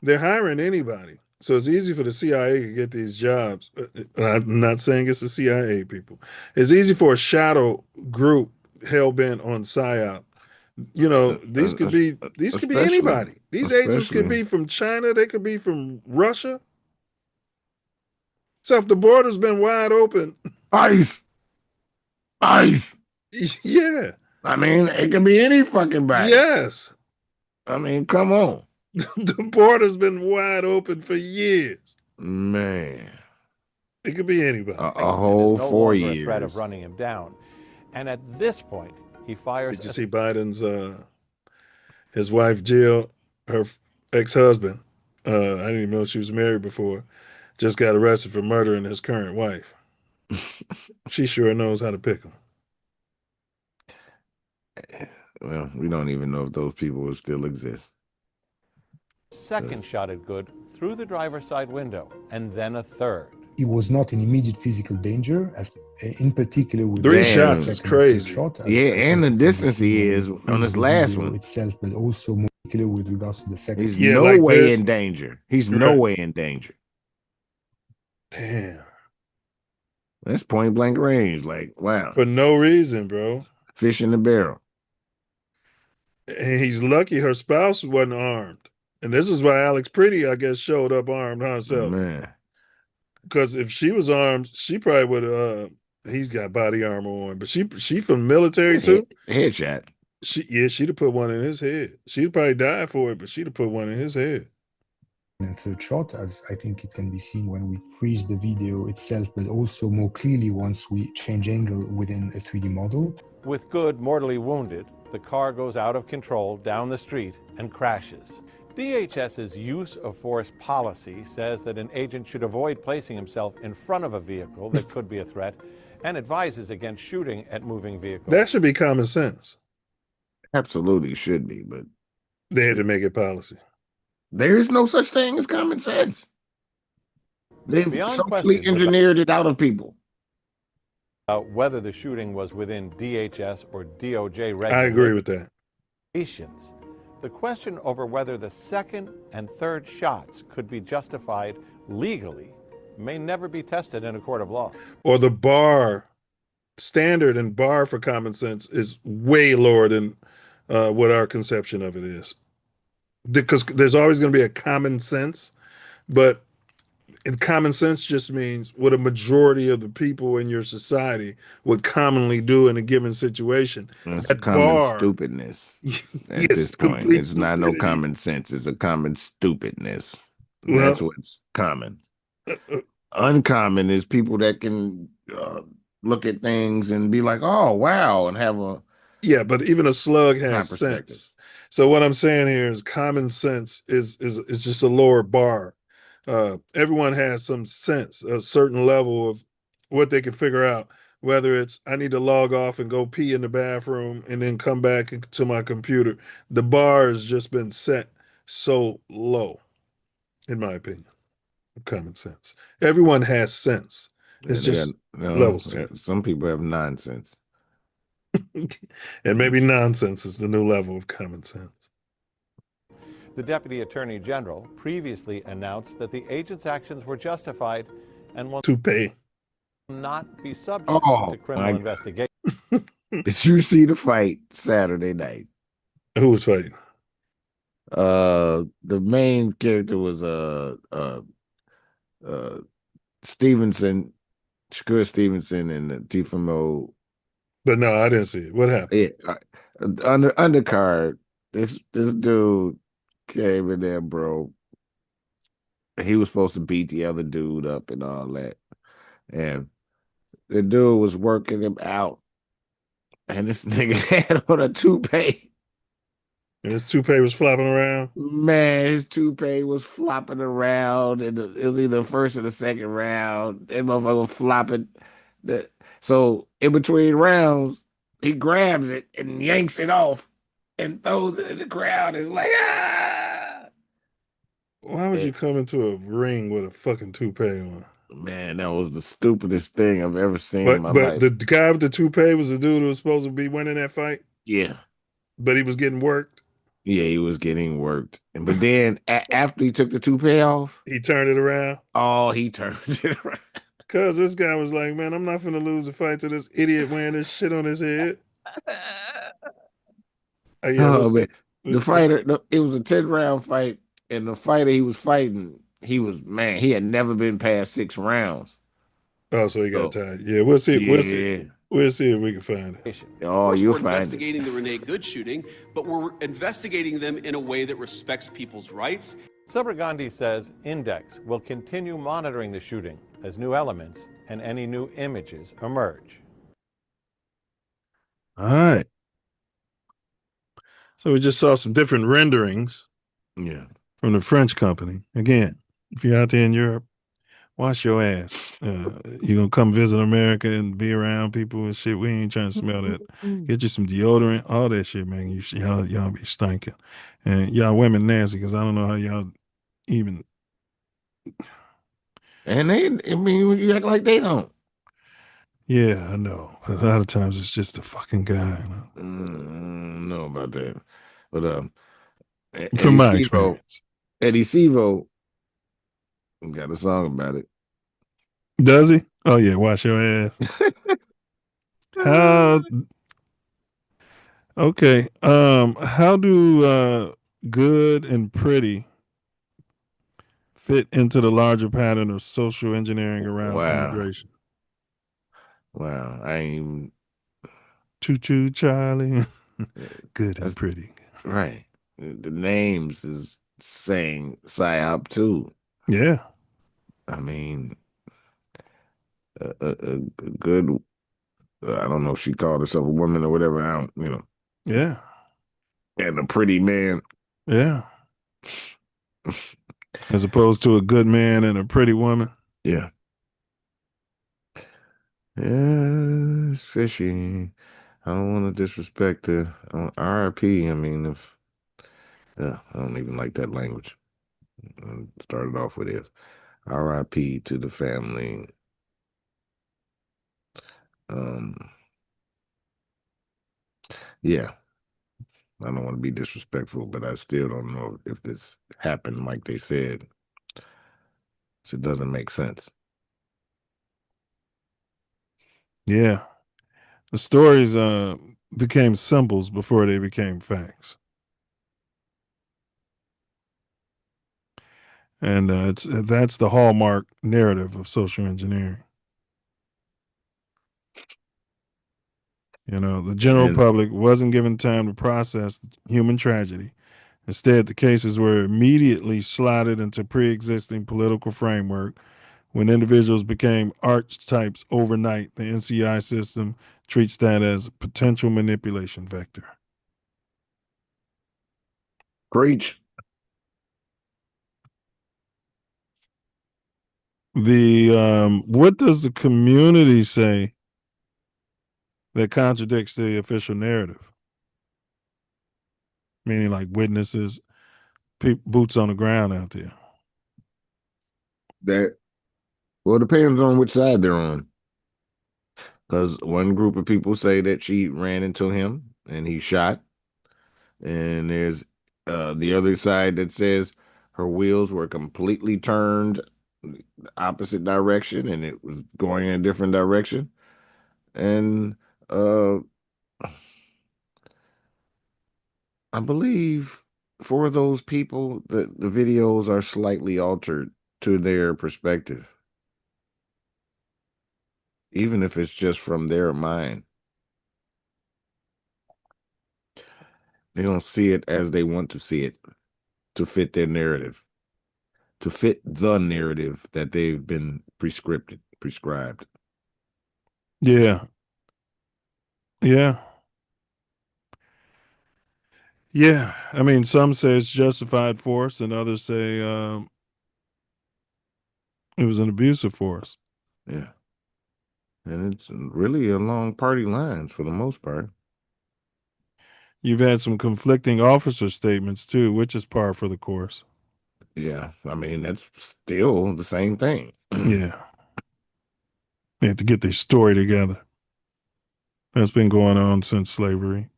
they're hiring anybody. So it's easy for the CIA to get these jobs. I'm not saying it's the CIA people. It's easy for a shadow group hell-bent on PSYOP. These could be anybody. These agents could be from China. They could be from Russia. So if the border's been wide open. ICE. Yeah. I mean, it could be any fucking body. Yes. I mean, come on. The border's been wide open for years. Man. It could be anybody. A whole no 4 longer years. A threat of running him down. And at this point, he fires. Did you see Biden's his wife Jill, her ex-husband? I didn't even know she was married before. Just got arrested for murdering his current wife. She sure knows how to pick him. Well, we don't even know if those people will still exist. Second shot at Goode through the driver's side window, and then a third. He was not in immediate physical danger, as in particular with 3 shots is crazy. And the distance he is on this last one itself, but also more particular with regards to the second. He's no way in danger. He's no way in danger. Damn. That's point blank range. Like, wow. For no reason, bro. Fish in the barrel. And he's lucky her spouse wasn't armed. And this is why Alex Pretti, I guess, showed up armed herself. Man. Because if she was armed, she probably would. He's got body armor on, but she from the military too. Headshot. She'd have put one in his head. She'd probably die for it, but she'd have put one in his head. And third shot, as I think it can be seen when we freeze the video itself, but also more clearly once we change angle within a 3D model. With Goode mortally wounded, the car goes out of control down the street and crashes. DHS's use of force policy says that an agent should avoid placing himself in front of a vehicle that could be a threat and advises against shooting at moving vehicles. That should be common sense. Absolutely should be, but they had to make it policy. There is no such thing as common sense. They've socially engineered it out of people. Whether the shooting was within DHS or DOJ regulations. I agree with that. The question over whether the second and third shots could be justified legally may never be tested in a court of law. Or the standard and bar for common sense is way lower than what our conception of it is. Because there's always going to be a common sense, but common sense just means what a majority of the people in your society would commonly do in a given situation. It's a common stupidness at this point. It's not no common sense. It's a common stupidness. That's what's common. Uncommon is people that can look at things and be like, oh, wow, and have a... Yeah, but even a slug has sense. So what I'm saying here is common sense is just a lower bar. Everyone has some sense, a certain level of what they can figure out, whether it's I need to log off and go pee in the bathroom and then come back to my computer. The bar has just been set so low, in my opinion. Common sense. Everyone has sense. It's just levels. Some people have nonsense. And maybe nonsense is the new level of common sense. The Deputy Attorney General previously announced that the agent's actions were justified and will not be subject to criminal investigation. Did you see the fight Saturday night? Who was fighting? The main character was Stevenson, Shakur Stevenson, and Tifamo. But no, I didn't see it. What happened? Yeah, undercard. This dude came in there, bro. He was supposed to beat the other dude up and all that, and the dude was working him out, and this nigga had on a toupee. And his toupee was flopping around? Man, his toupee was flopping around, and it was either the first or the second round. That motherfucker was flopping. So in between rounds, he grabs it and yanks it off and throws it in the crowd. It's like, ah! Why would you come into a ring with a fucking toupee on? Man, that was the stupidest thing I've ever seen in my life. But the guy with the toupee was the dude who was supposed to be winning that fight? Yeah. But he was getting worked? Yeah, he was getting worked. But then after he took the toupee off, he turned it around? Oh, he turned it around. Because this guy was like, man, I'm not finna lose a fight to this idiot wearing this shit on his head. Man. The fighter, it was a 10-round fight, and the fighter he was fighting, he had never been past 6 rounds. Oh, so he got tired. Yeah, we'll see. Yeah. We'll see if we can find it. Oh, you'll find it. We're investigating the Renee Goode shooting, but we're investigating them in a way that respects people's rights. Subragandi says Index will continue monitoring the shooting as new elements and any new images emerge. All right. So we just saw some different renderings. Yeah. From the French company. Again, if you're out there in Europe, wash your ass. You're gonna come visit America and be around people and shit. We ain't trying to smell that. Get you some deodorant, all that shit, man. Y'all be stinking. And y'all women nasty, because I don't know how y'all even. And you act like they don't. Yeah, I know. A lot of times it's just a fucking guy. I don't know about that. But from my experience. Eddie Sevo got a song about it. Does he? Oh yeah, wash your ass. Okay. How do Goode and Pretti fit into the larger pattern of social engineering around Wow. immigration. Wow. I ain't even. Choo choo, Charlie. Good and pretty. Right. The names is saying psyop too. Yeah. I mean, a good. I don't know if she called herself a woman or whatever. I don't, Yeah. And a pretty man. Yeah. As opposed to a good man and a pretty woman. Yeah. Yeah, it's fishy. I don't want to disrespect the RIP. I mean, I don't even like that language. Started off with this. RIP to the family. Yeah. I don't want to be disrespectful, but I still don't know if this happened like they said. So it doesn't make sense. Yeah. The stories became symbols before they became facts. And that's the hallmark narrative of social engineering. The general public wasn't given time to process human tragedy. Instead, the cases were immediately slotted into pre-existing political framework. When individuals became archetypes overnight, the NCI system treats that as a potential manipulation vector. Preach. What does the community say that contradicts the official narrative? Meaning like witnesses, boots on the ground out there. Well, it depends on which side they're on. Because one group of people say that she ran into him and he shot. And there's the other side that says her wheels were completely turned the opposite direction and it was going in a different direction. And I believe for those people, the videos are slightly altered to their perspective, even if it's just from their mind. They don't see it as they want to see it to fit their narrative, to fit the narrative that they've been prescribed. Yeah. Yeah. Yeah. I mean, some say it's justified force and others say it was an abusive force. Yeah. And it's really along party lines for the most part. You've had some conflicting officer statements too, which is par for the course. Yeah. I mean, that's still the same thing. Yeah. They have to get their story together. That's been going on since slavery,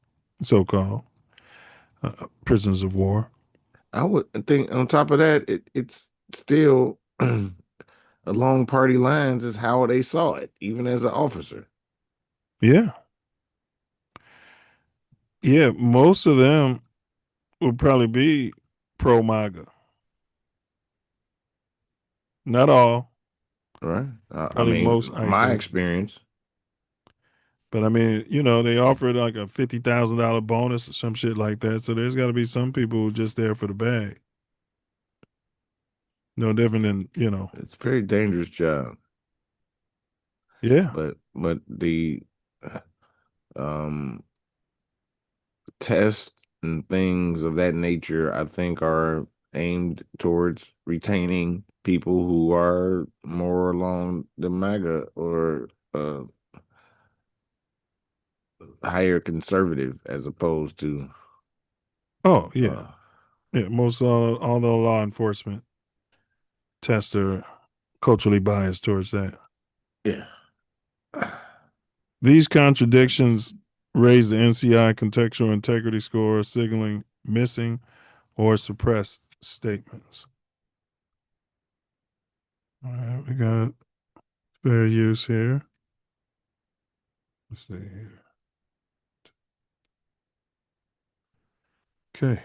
so-called prisoners of war. I would think on top of that, it's still along party lines is how they saw it, even as an officer. Yeah. Yeah, most of them would probably be pro-MAGA. Not all. Right. I Probably mean, most ICE my agents. experience. But I mean, they offered like a $50,000 bonus or some shit like that. So there's got to be some people who are just there for the bag. No different than, It's a very dangerous job. Yeah. But the tests and things of that nature, I think, are aimed towards retaining people who are more along the MAGA or higher conservative as opposed to. Oh, yeah. Yeah, most all the law enforcement tests are culturally biased towards that. Yeah. These contradictions raise the NCI contextual integrity score, signaling missing or suppressed statements. All right, we got fair use here. Let's see here. Okay.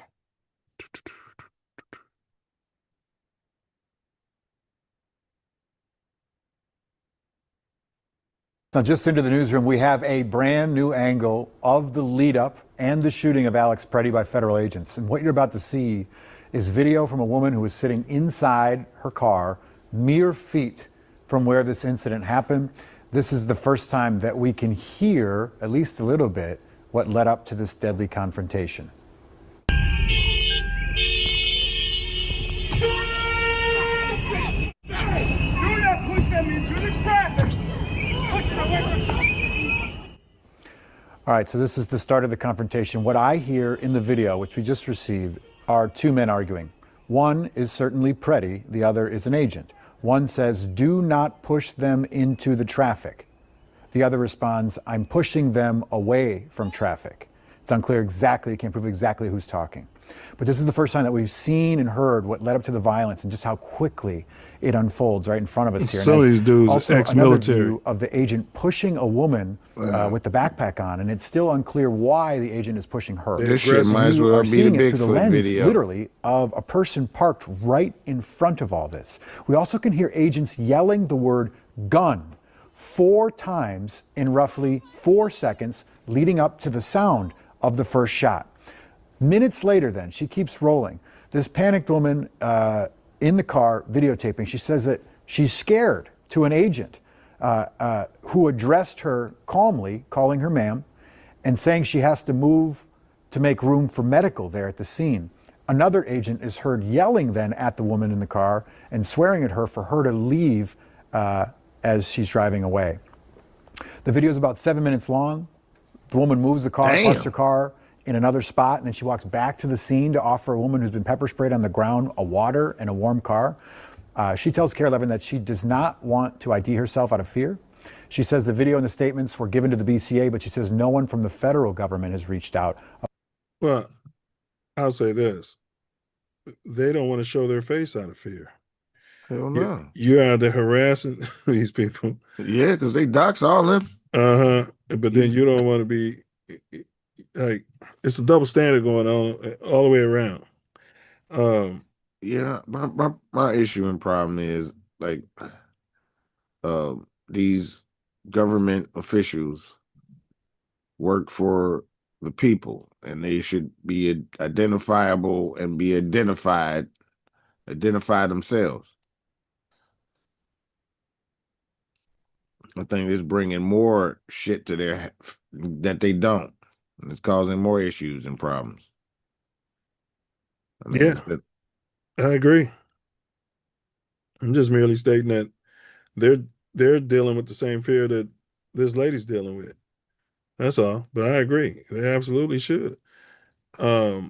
Now, just into the newsroom, we have a brand new angle of the lead up and the shooting of Alex Pretti by federal agents. And what you're about to see is video from a woman who was sitting inside her car, mere feet from where this incident happened. This is the first time that we can hear, at least a little bit, what led up to this deadly confrontation. All right, so this is the start of the confrontation. What I hear in the video, which we just received, are two men arguing. One is certainly Pretti, the other is an agent. One says, "Do not push them into the traffic." The other responds, "I'm pushing them away from traffic." It's unclear exactly, you can't prove exactly who's talking. But this is the first time that we've seen and heard what led up to the violence and just how quickly it unfolds right in front of us here. Some of these dudes also ex-military. another view of the agent pushing a woman with the backpack on, and it's still unclear why the agent is pushing her. This shit might as You well are be the seeing it through the Bigfoot lens, video. literally, of a person parked right in front of all this. We also can hear agents yelling the word gun 4 times in roughly 4 seconds leading up to the sound of the first shot. Minutes later, then, she keeps rolling. This panicked woman in the car videotaping, she says that she's scared to an agent who addressed her calmly, calling her ma'am, and saying she has to move to make room for medical there at the scene. Another agent is heard yelling then at the woman in the car and swearing at her for her to leave as she's driving away. The video is about 7 minutes long. The woman moves the car, parks her car in another spot, and then she walks back to the scene to offer a woman who's been pepper sprayed on the ground a water and a warm car. She tells KARE 11 that she does not want to ID herself out of fear. She says the video and the statements were given to the BCA, but she says no one from the federal government has reached out. Well, I'll say this. They don't want to show their face out of fear. Hell no. You're out there harassing these people. Yeah, because they dox all them. But then you don't want to be like, it's a double standard going on all the way around. Yeah, my issue and problem is like these government officials work for the people, and they should be identifiable and be identify themselves. I think it's bringing more shit to their that they don't, and it's causing more issues and problems. I mean, Yeah, I agree. I'm just merely stating that they're dealing with the same fear that this lady's dealing with. That's all. But I agree. They absolutely should. Probably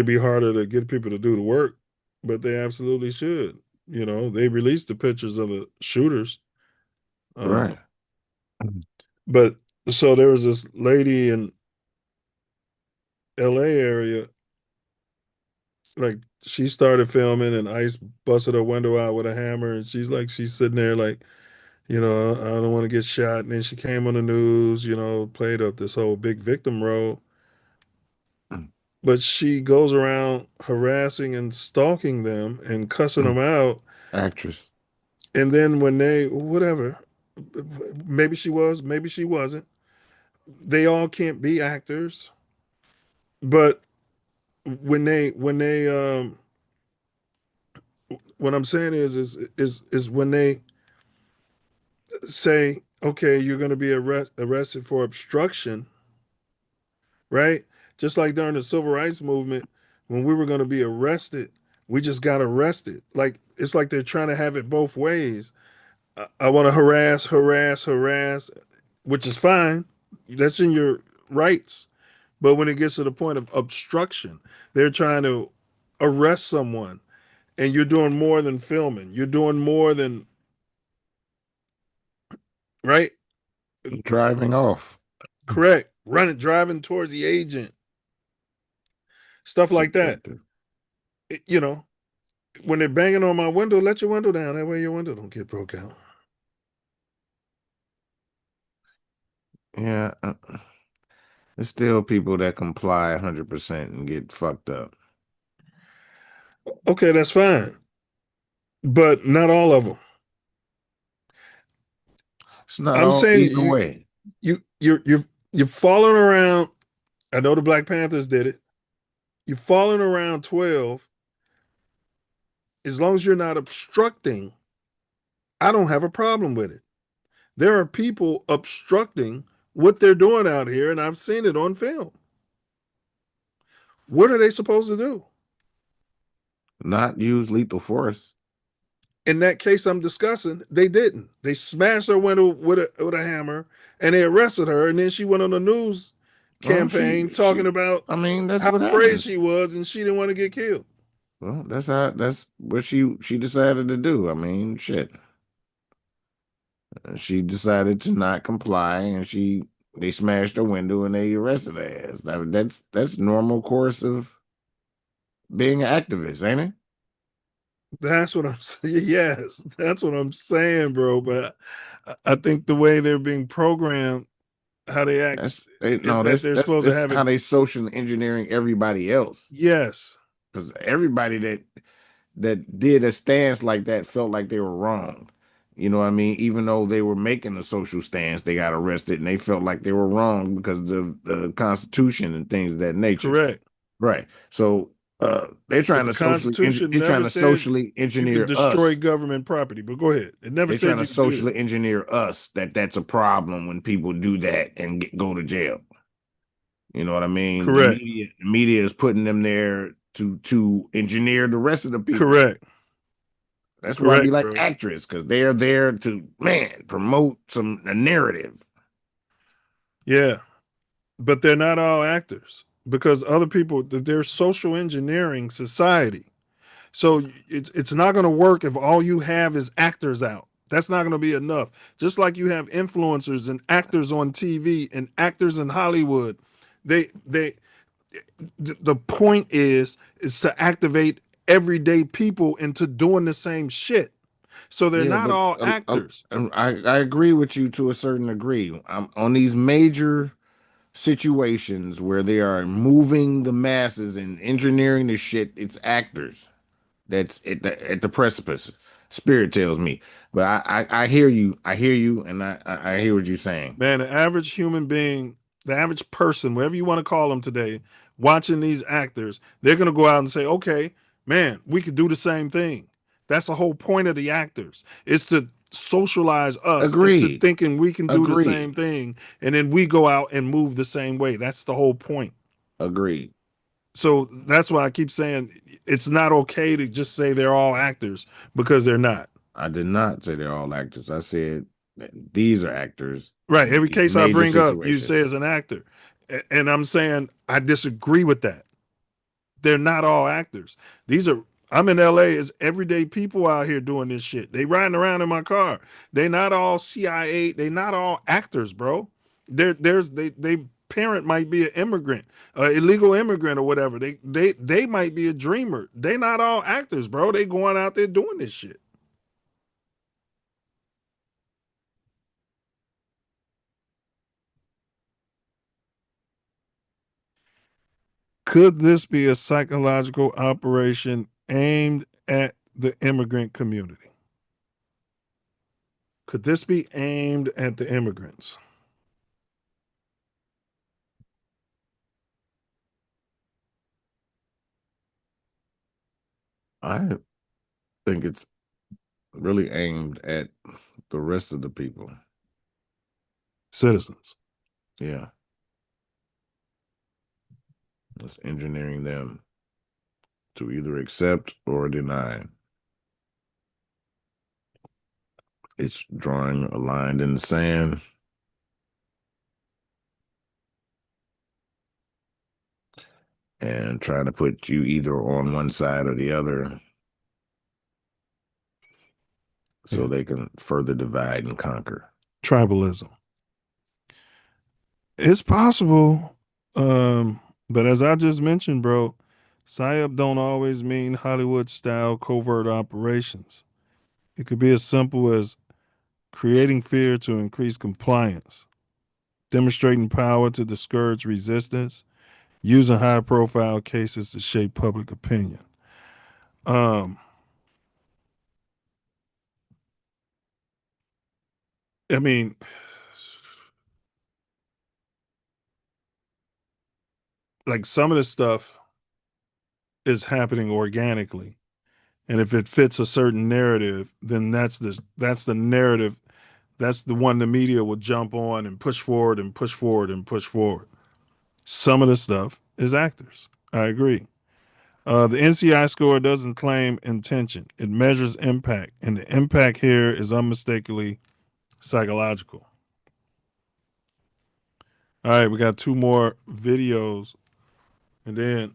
be harder to get people to do the work, but they absolutely should. You know, they released the pictures of the shooters. Right. But so there was this lady in LA area, like she started filming and ICE busted her window out with a hammer, and she's sitting there like, you know, I don't want to get shot. And then she came on the news, you know, played up this whole big victim role. But she goes around harassing and stalking them and cussing them out. Actress. And then when they, whatever, maybe she was, maybe she wasn't. They all can't be actors. But when what I'm saying is when they say, okay, you're going to be arrested for obstruction, right? Just like during the civil rights movement, when we were going to be arrested, we just got arrested. Like, it's like they're trying to have it both ways. I want to harass, which is fine. That's in your rights. But when it gets to the point of obstruction, they're trying to arrest someone, and you're doing more than filming. You're doing more than, right? Driving off. Correct. Driving towards the agent. Stuff like that. You know, when they're banging on my window, let your window down. That way your window don't get broke out. Yeah. There's still people that comply 100% and get fucked up. Okay, that's fine. But not all of them. It's not I'm all saying either way. you're falling around. I know the Black Panthers did it. You're falling around 12. As long as you're not obstructing, I don't have a problem with it. There are people obstructing what they're doing out here, and I've seen it on film. What are they supposed to do? Not use lethal force. In that case I'm discussing, they didn't. They smashed her window with a hammer, and they arrested her, and then she went on the news campaign talking about I mean, that's how what afraid happens. she was, and she didn't want to get killed. Well, that's what she decided to do. I mean, shit. She decided to not comply, and they smashed her window and they arrested her ass. That's normal course of being an activist, ain't it? That's what I'm saying. Yes, that's what I'm saying, bro. But I think the way they're being programmed, how they act, is that they're supposed to That's have it. how they social engineering everybody else. Yes, because everybody that did a stance like that felt like they were wrong. You know what I mean? Even though they were making a social stance, they got arrested and they felt like they were wrong because of the Constitution and things of that nature. correct. Right. So they're But trying the to socially Constitution they're trying never to said socially you can engineer destroy us. government property. But go ahead. It never They're trying said to you could do socially that. engineer us that's a problem when people do that and go to jail. You know what I mean? Correct. The media is putting them there to engineer the rest of the people. Correct. That's why I be Correct, like bro. actress, because they're there to promote a narrative. Yeah, but they're not all actors because other people they're social engineering society. So it's not going to work if all you have is actors out. That's not going to be enough. Just like you have influencers and actors on TV and actors in Hollywood, they the point is to activate everyday people into doing the same shit. So they're Yeah, not but all actors. I agree with you to a certain degree. On these major situations where they are moving the masses and engineering the shit, it's actors that's at the precipice. Spirit tells me, but I hear you. I hear you, and I hear what you're saying. Man, the average human being, the average person, whatever you want to call them today, watching these actors, they're going to go out and say, okay, man, we could do the same thing. That's the whole point of the actors. It's to socialize us into Agreed. thinking we can do the Agreed. same thing. And then we go out and move the same way. That's the whole point. Agreed. So that's why I keep saying it's not okay to just say they're all actors because they're not. I did not say they're all actors. I said that these are actors. Right. In Every these case I major bring up, you situations. say as an actor. And I'm saying I disagree with that. They're not all actors. I'm in LA, is everyday people out here doing this shit. They riding around in my car. They not all CIA, they not all actors, bro. They parent might be an immigrant, illegal immigrant or whatever. They might be a dreamer. They not all actors, bro. They going out there doing this shit. Could this be a psychological operation aimed at the immigrant community? Could this be aimed at the immigrants? I think it's really aimed at the rest of the people. Citizens. Yeah. It's engineering them to either accept or deny. It's drawing a line in the sand. And trying to put you either on one side or the other so they can further divide and conquer. Tribalism. It's possible, but as I just mentioned, bro, PSYOP don't always mean Hollywood-style covert operations. It could be as simple as creating fear to increase compliance, demonstrating power to discourage resistance, using high-profile cases to shape public opinion. I mean, like some of this stuff is happening organically. And if it fits a certain narrative, then that's the narrative. That's the one the media will jump on and push forward and push forward and push forward. Some of the stuff is actors. I agree. The NCI score doesn't claim intention. It measures impact. And the impact here is unmistakably psychological. All right, we got 2 more videos. And then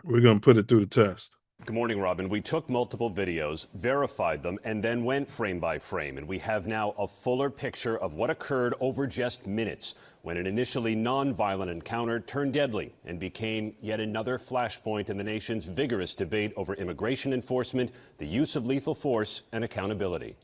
we're going to put it through the test. Good morning, Robin. We took multiple videos, verified them, and then went frame by frame. And we have now a fuller picture of what occurred over just minutes when an initially non-violent encounter turned deadly and became yet another flashpoint in the nation's vigorous debate over immigration enforcement, the use of lethal force, and accountability.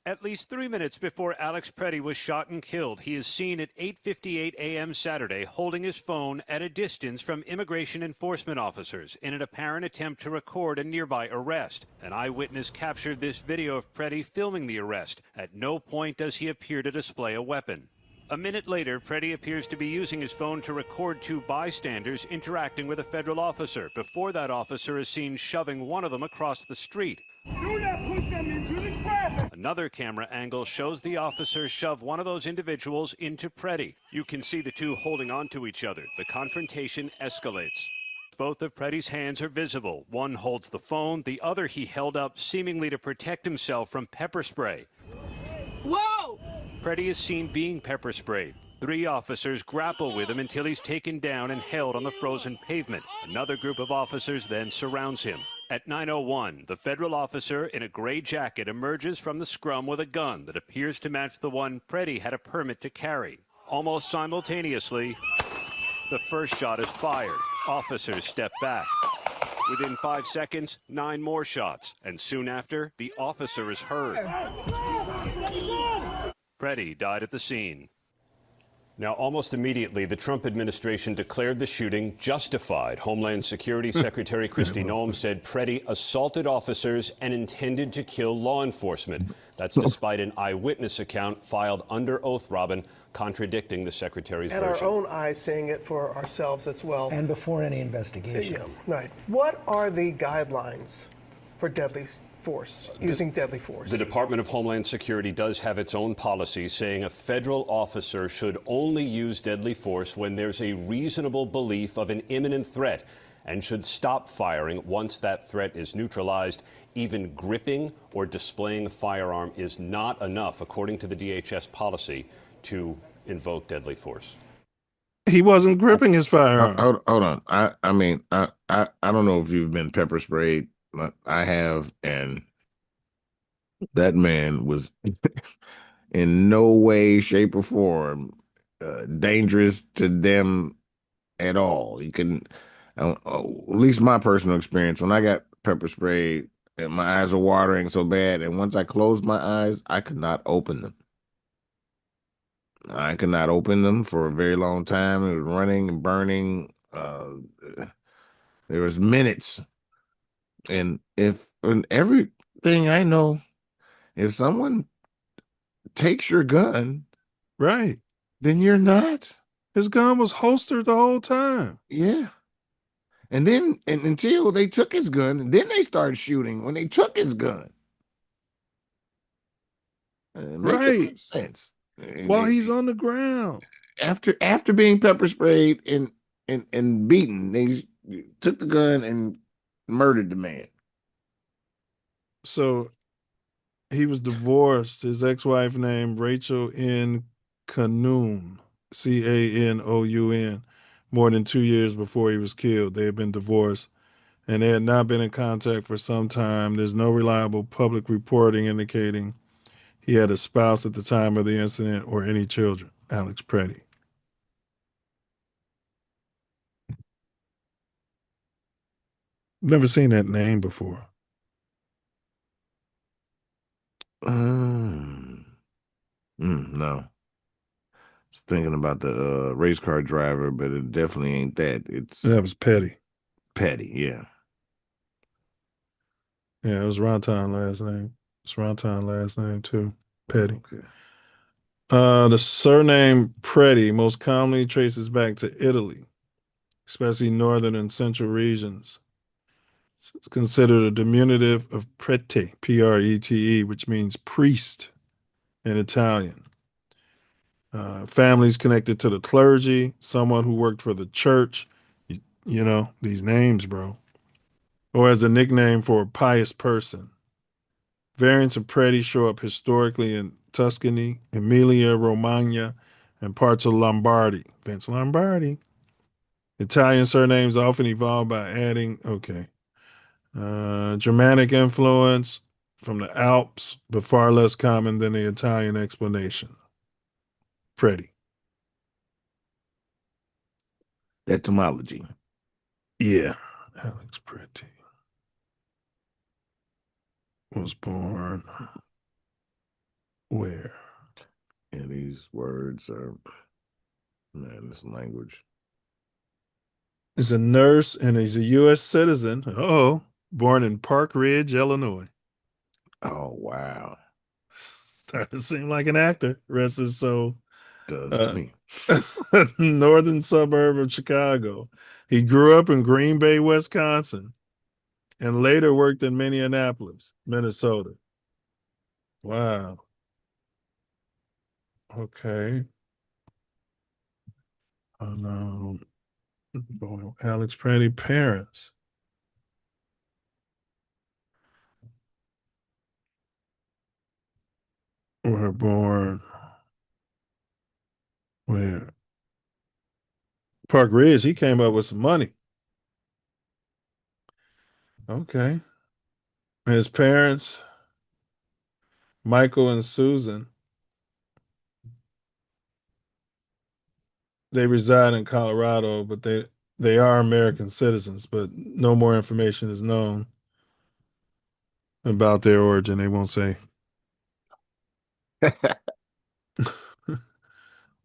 At least 3 minutes before Alex Pretti was shot and killed, he is seen at 8:58 a.m. Saturday holding his phone at a distance from immigration enforcement officers in an apparent attempt to record a nearby arrest. An eyewitness captured this video of Pretti filming the arrest. At no point does he appear to display a weapon. A minute later, Pretti appears to be using his phone to record 2 bystanders interacting with a federal officer before that officer is seen shoving one of them across the street. Do not push them into the traffic. Another camera angle shows the officer shove one of those individuals into Pretti. You can see the 2 holding on to each other. The confrontation escalates. Both of Pretti's hands are visible. One holds the phone, the other he held up seemingly to protect himself from pepper spray. Whoa! Pretti is seen being pepper sprayed. 3 officers grapple with him until he's taken down and held on the frozen pavement. Another group of officers then surrounds him. At 9:01, the federal officer in a gray jacket emerges from the scrum with a gun that appears to match the one Pretti had a permit to carry. Almost simultaneously, the first shot is fired. Officers step back. Within 5 seconds, 9 more shots, and soon after, the officer is heard. Pretti died at the scene. Now, almost immediately, the Trump administration declared the shooting justified. Homeland Security Secretary Kristi Noem said Pretti assaulted officers and intended to kill law enforcement. That's despite an eyewitness account filed under oath, Robin, contradicting the secretary's and version. our own eyes seeing it for ourselves as well. And before any investigation. Yeah, right. What are the guidelines for deadly force, using deadly force? The Department of Homeland Security does have its own policy saying a federal officer should only use deadly force when there's a reasonable belief of an imminent threat and should stop firing once that threat is neutralized. Even gripping or displaying a firearm is not enough, according to the DHS policy, to invoke deadly force. He wasn't gripping his firearm. Hold on. I mean, I don't know if you've been pepper sprayed. I have, and that man was in no way, shape, or form dangerous to them at all. You can, at least my personal experience, when I got pepper sprayed, and my eyes were watering so bad, and once I closed my eyes, I could not open them. I could not open them for a very long time. It was running and burning. There was minutes. And everything I know, if someone takes your gun, right, then you're not. His gun was holstered the whole time. Yeah. And then until they took his gun, then they started shooting when they took his gun. Right. Sense. While he's on the ground. After being pepper sprayed and beaten, they took the gun and murdered the man. So he was divorced. His ex-wife named Rachel N. Canoun, Canoun, more than 2 years before he was killed. They had been divorced, and they had not been in contact for some time. There's no reliable public reporting indicating he had a spouse at the time of the incident or any children. Alex Pretti. Never seen that name before. No. I was thinking about the race car driver, but it definitely ain't that. That was Petty. Petty, yeah. Yeah, it was Ronton last name. It's around time last name too. Petty. Okay. The surname Pretti most commonly traces back to Italy, especially northern and central regions. It's considered a diminutive of prete, P-R-E-T-E, which means priest in Italian. Families connected to the clergy, someone who worked for the church, you know, these names, bro. Or as a nickname for a pious person. Variants of Pretti show up historically in Tuscany, Emilia Romagna, and parts of Lombardy. Vince Lombardi. Italian surnames often evolve by adding, Germanic influence from the Alps, but far less common than the Italian explanation. Pretti. Etymology. Yeah. Alex Pretti was born where? Yeah, these words are, man, this language. He's a nurse and he's a U.S. citizen. Born in Park Ridge, Illinois. Oh, wow. Starting to seem like an actor. Rest his soul. Does to me. Northern suburb of Chicago. He grew up in Green Bay, Wisconsin, and later worked in Minneapolis, Minnesota. Wow. Okay. Alex Pretti parents. Were born where? Park Ridge. He came up with some money. Okay. His parents, Michael and Susan, they reside in Colorado, but they are American citizens, but no more information is known about their origin. They won't say.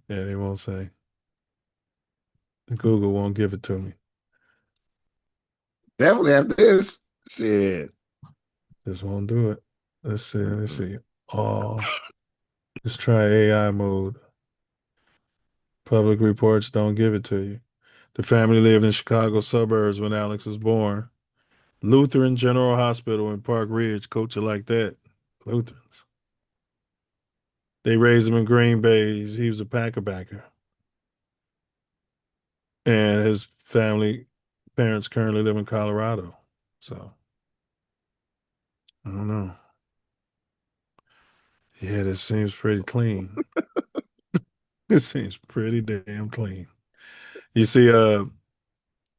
Yeah, they won't say. Google won't give it to me. Definitely after this. Shit. Just won't do it. Let's see. Let's try AI mode. Public reports don't give it to you. The family lived in Chicago suburbs when Alex was born. Lutheran General Hospital in Park Ridge. Coach it like that. Lutherans. They raised him in Green Bay. He was a Packer. And his parents currently live in Colorado. So, I don't know. Yeah, this seems pretty clean. This seems pretty damn clean. You see,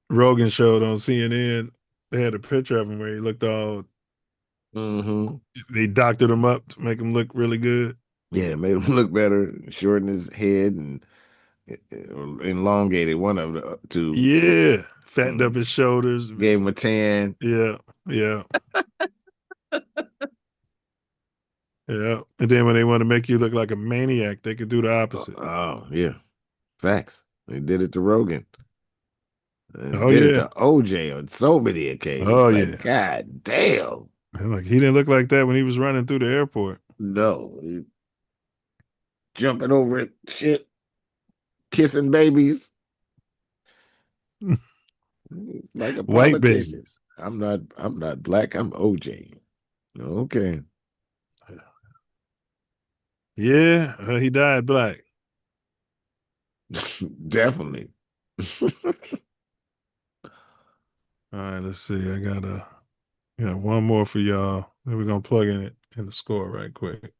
Rogan showed on CNN, they had a picture of him where he looked all, they doctored him up to make him look really good. Yeah, made him look better, shortened his head and elongated one of the two. Yeah, fattened up his shoulders. Gave him a tan. Yeah. Yeah. And then when they want to make you look like a maniac, they could do the opposite. Oh, yeah. Facts. They did it to Rogan. They Oh, did yeah. it to OJ on so many occasions. Oh, Like, yeah. God damn. Like, he didn't look like that when he was running through the airport. No. He jumping over it, shit. Kissing babies. Like a White politician. babies. I'm not black, I'm OJ. Okay. Yeah, he died black. Definitely. All right, let's see. I got one more for y'all. Then we're gonna plug in the score right quick.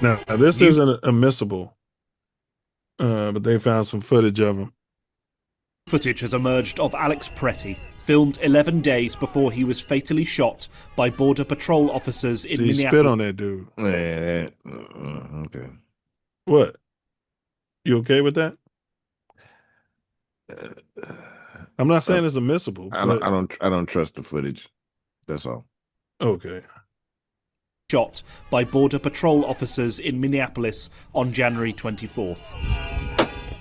Now this isn't admissible, but they found some footage of him. Footage has emerged of Alex Pretti, filmed 11 days before he was fatally shot by Border Patrol officers in Minneapolis. Spit on that dude. Yeah, okay. What? You okay with that? I'm not saying it's admissible. I don't trust the footage. That's all. Okay. Shot by Border Patrol officers in Minneapolis on January 24th.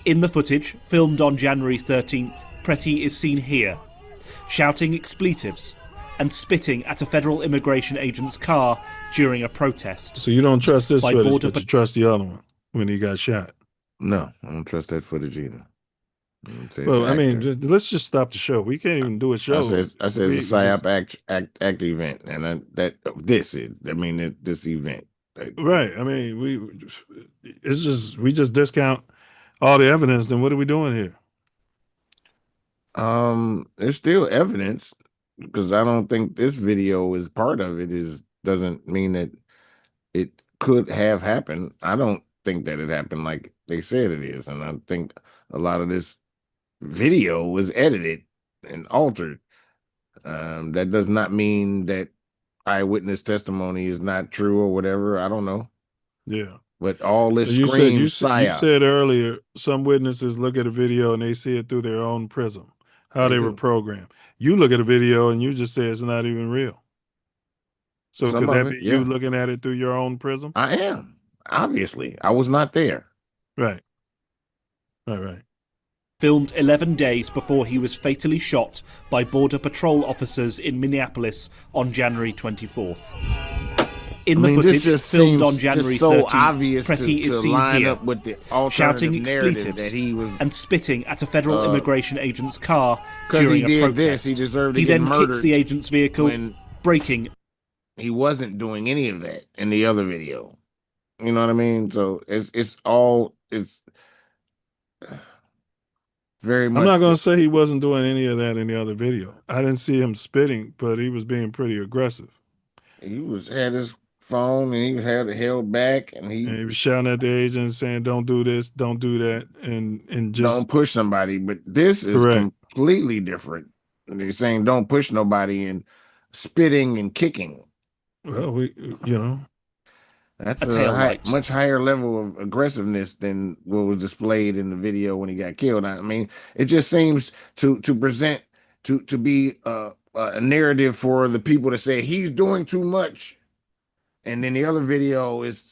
In the footage, filmed on January 13th, Pretti is seen here, shouting expletives, and spitting at a federal immigration agent's car during a protest. So you don't trust this By footage, Border but you trust the other one when he got shot? No, I don't trust that footage either. Well, I mean, let's just stop the show. We can't even do a show. I said it's a psyop act event, and this event. Right. I mean, we just discount all the evidence. Then what are we doing here? There's still evidence, because I don't think this video is part of it. Doesn't mean that it could have happened. I don't think that it happened like they said it is, and I think a lot of this video was edited and altered. That does not mean that eyewitness testimony is not true or whatever. I don't know. Yeah. But all this you screams psyop. You said earlier, some witnesses look at a video and they see it through their own prism, how they were programmed. You look at a video and you just say it's not even real. So could that be you looking at it through your own prism? I am. Obviously. I was not there. Right. All right. Filmed 11 days before he was fatally shot by Border Patrol officers in Minneapolis on January 24th. In the footage, filmed on January 13th, Pretti is seen here, with the shouting expletives that he was, and spitting at a federal immigration agent's car during a protest. He deserved to he get then murdered kicks the agent's vehicle, breaking. He wasn't doing any of that in the other video. You know what I mean? So it's very much. I'm not going to say he wasn't doing any of that in the other video. I didn't see him spitting, but he was being pretty aggressive. He had his phone and he had it held back, and he was shouting at the agent saying, "Don't do this, don't do that," and just don't push somebody. But this is completely different. They're saying don't push nobody and spitting and kicking. Well, that's a much higher level of aggressiveness than what was displayed in the video when he got killed. I mean, it just seems to present to be a narrative for the people to say he's doing too much, and then the other video is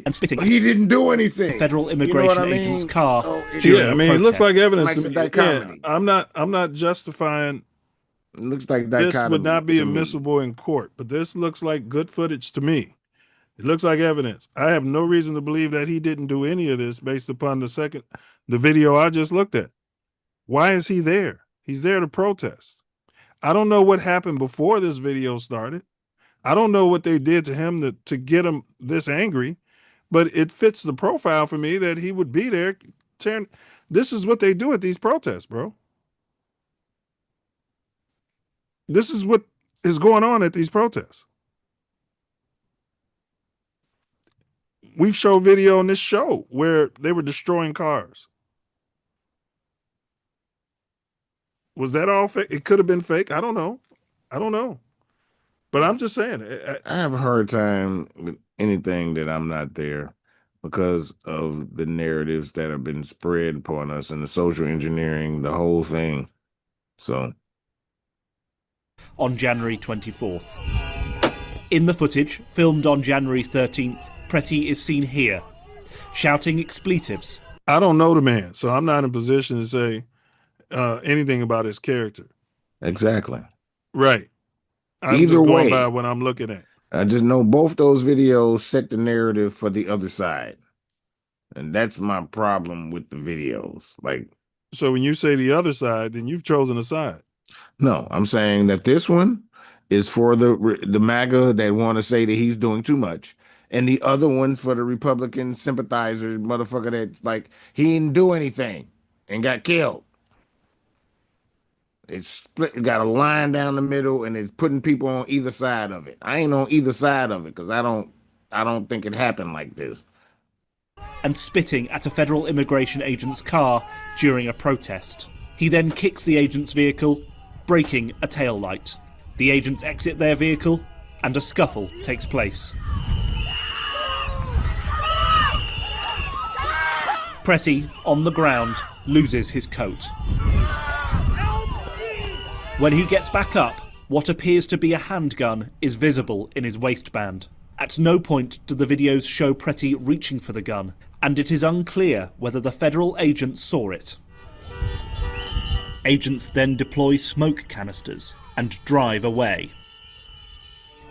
and spitting. He didn't do anything. Federal immigration agent's car. It looks like evidence. I'm not justifying. It looks like this would not be admissible in court, but this looks like good footage to me. It looks like evidence. I have no reason to believe that he didn't do any of this based upon the video I just looked at. Why is he there? He's there to protest. I don't know what happened before this video started. I don't know what they did to him to get him this angry, but it fits the profile for me that he would be there. This is what they do at these protests, bro. This is what is going on at these protests. We've shown video on this show where they were destroying cars. Was that all fake? It could have been fake. I don't know. But I'm just saying. I have a hard time with anything that I'm not there because of the narratives that have been spread upon us and the social engineering, the whole thing. So. On January 24th. In the footage, filmed on January 13th, Pretti is seen here, shouting expletives. I don't know the man, so I'm not in a position to say anything about his character. Exactly. Right. I'm Either just going way, by what I'm looking at. I just know both those videos set the narrative for the other side. And that's my problem with the videos. So when you say the other side, then you've chosen a side. No, I'm saying that this one is for the MAGA that want to say that he's doing too much. And the other one's for the Republican sympathizers, motherfucker that's like, he didn't do anything and got killed. It's split, it got a line down the middle, and it's putting people on either side of it. I ain't on either side of it because I don't think it happened like this. And spitting at a federal immigration agent's car during a protest. He then kicks the agent's vehicle, breaking a tail light. The agents exit their vehicle, and a scuffle takes place. Pretti, on the ground, loses his coat. When he gets back up, what appears to be a handgun is visible in his waistband. At no point do the videos show Pretti reaching for the gun, and it is unclear whether the federal agents saw it. Agents then deploy smoke canisters and drive away.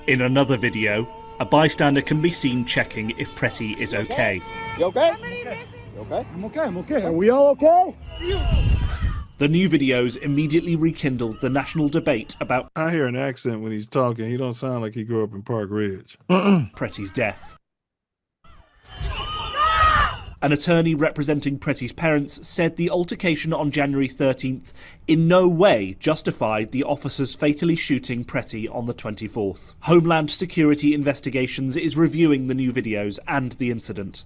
In another video, a bystander can be seen checking if Pretti is okay. You okay? You okay? I'm okay, I'm okay. Are we all okay? The new videos immediately rekindled the national debate about I hear an accent when he's talking. He don't sound like he grew up in Park Ridge. Pretti's death. An attorney representing Pretti's parents said the altercation on January 13th in no way justified the officers fatally shooting Pretti on the 24th. Homeland Security Investigations is reviewing the new videos and the incident.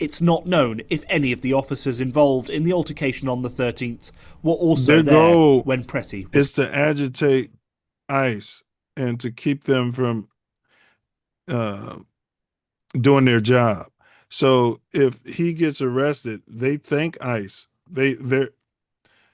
It's not known if any of the officers involved in the altercation on the 13th were also Their there goal when Pretti was... is to agitate ICE and to keep them from doing their job. So if he gets arrested, they thank ICE.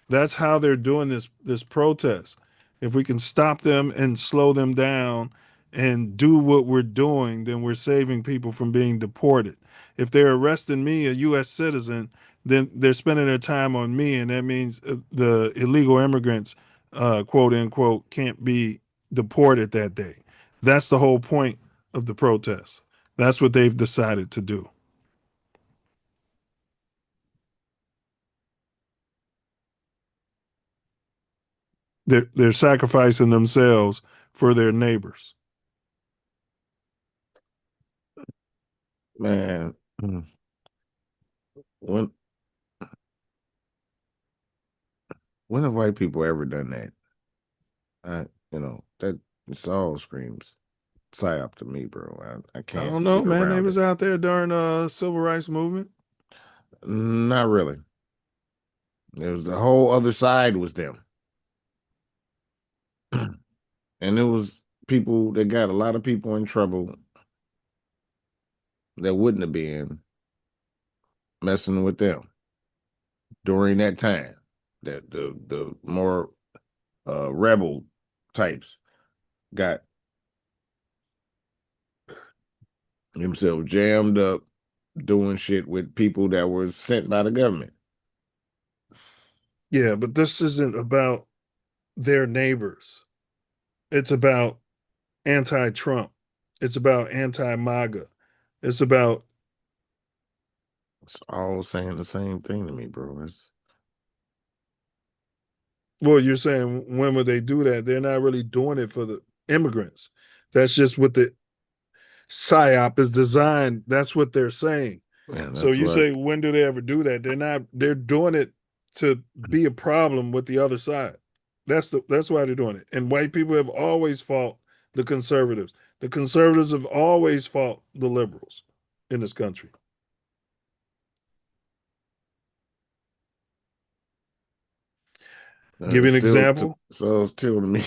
That's how they're doing this protest. If we can stop them and slow them down and do what we're doing, then we're saving people from being deported. If they're arresting me, a U.S. citizen, then they're spending their time on me, and that means the illegal immigrants, quote unquote, can't be deported that day. That's the whole point of the protest. That's what they've decided to do. They're sacrificing themselves for their neighbors. Man, when have white people ever done that? That it's all screams psyop to me, bro. I can't. I don't know, get man. They around was it. out there during civil rights movement. Not really. It was the whole other side was them. And it was people that got a lot of people in trouble that wouldn't have been messing with them during that time. That the more rebel types got themselves jammed up doing shit with people that were sent by the government. Yeah, but this isn't about their neighbors. It's about anti-Trump. It's about anti-MAGA. It's about... It's all saying the same thing to me, bro. Well, you're saying when would they do that? They're not really doing it for the immigrants. That's just what the PSYOP is designed. That's what they're saying. Yeah, so you say, when do they ever do that? They're doing it to be a problem with the other side. That's why they're doing it. And white people have always fought the conservatives. The conservatives have always fought the liberals in this country. Give you an example. So it's still to me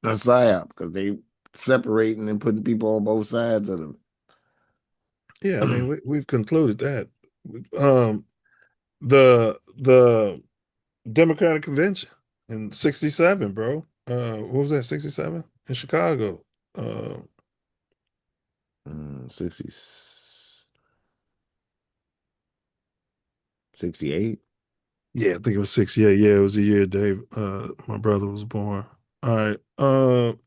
a psyop because they separating and putting people on both sides of them. Yeah, I mean we've concluded that. The Democratic Convention in '67, bro. What was that? '67 in Chicago. 68. Yeah, I think it was 68. Yeah, it was the year Dave, my brother was born. All right. Of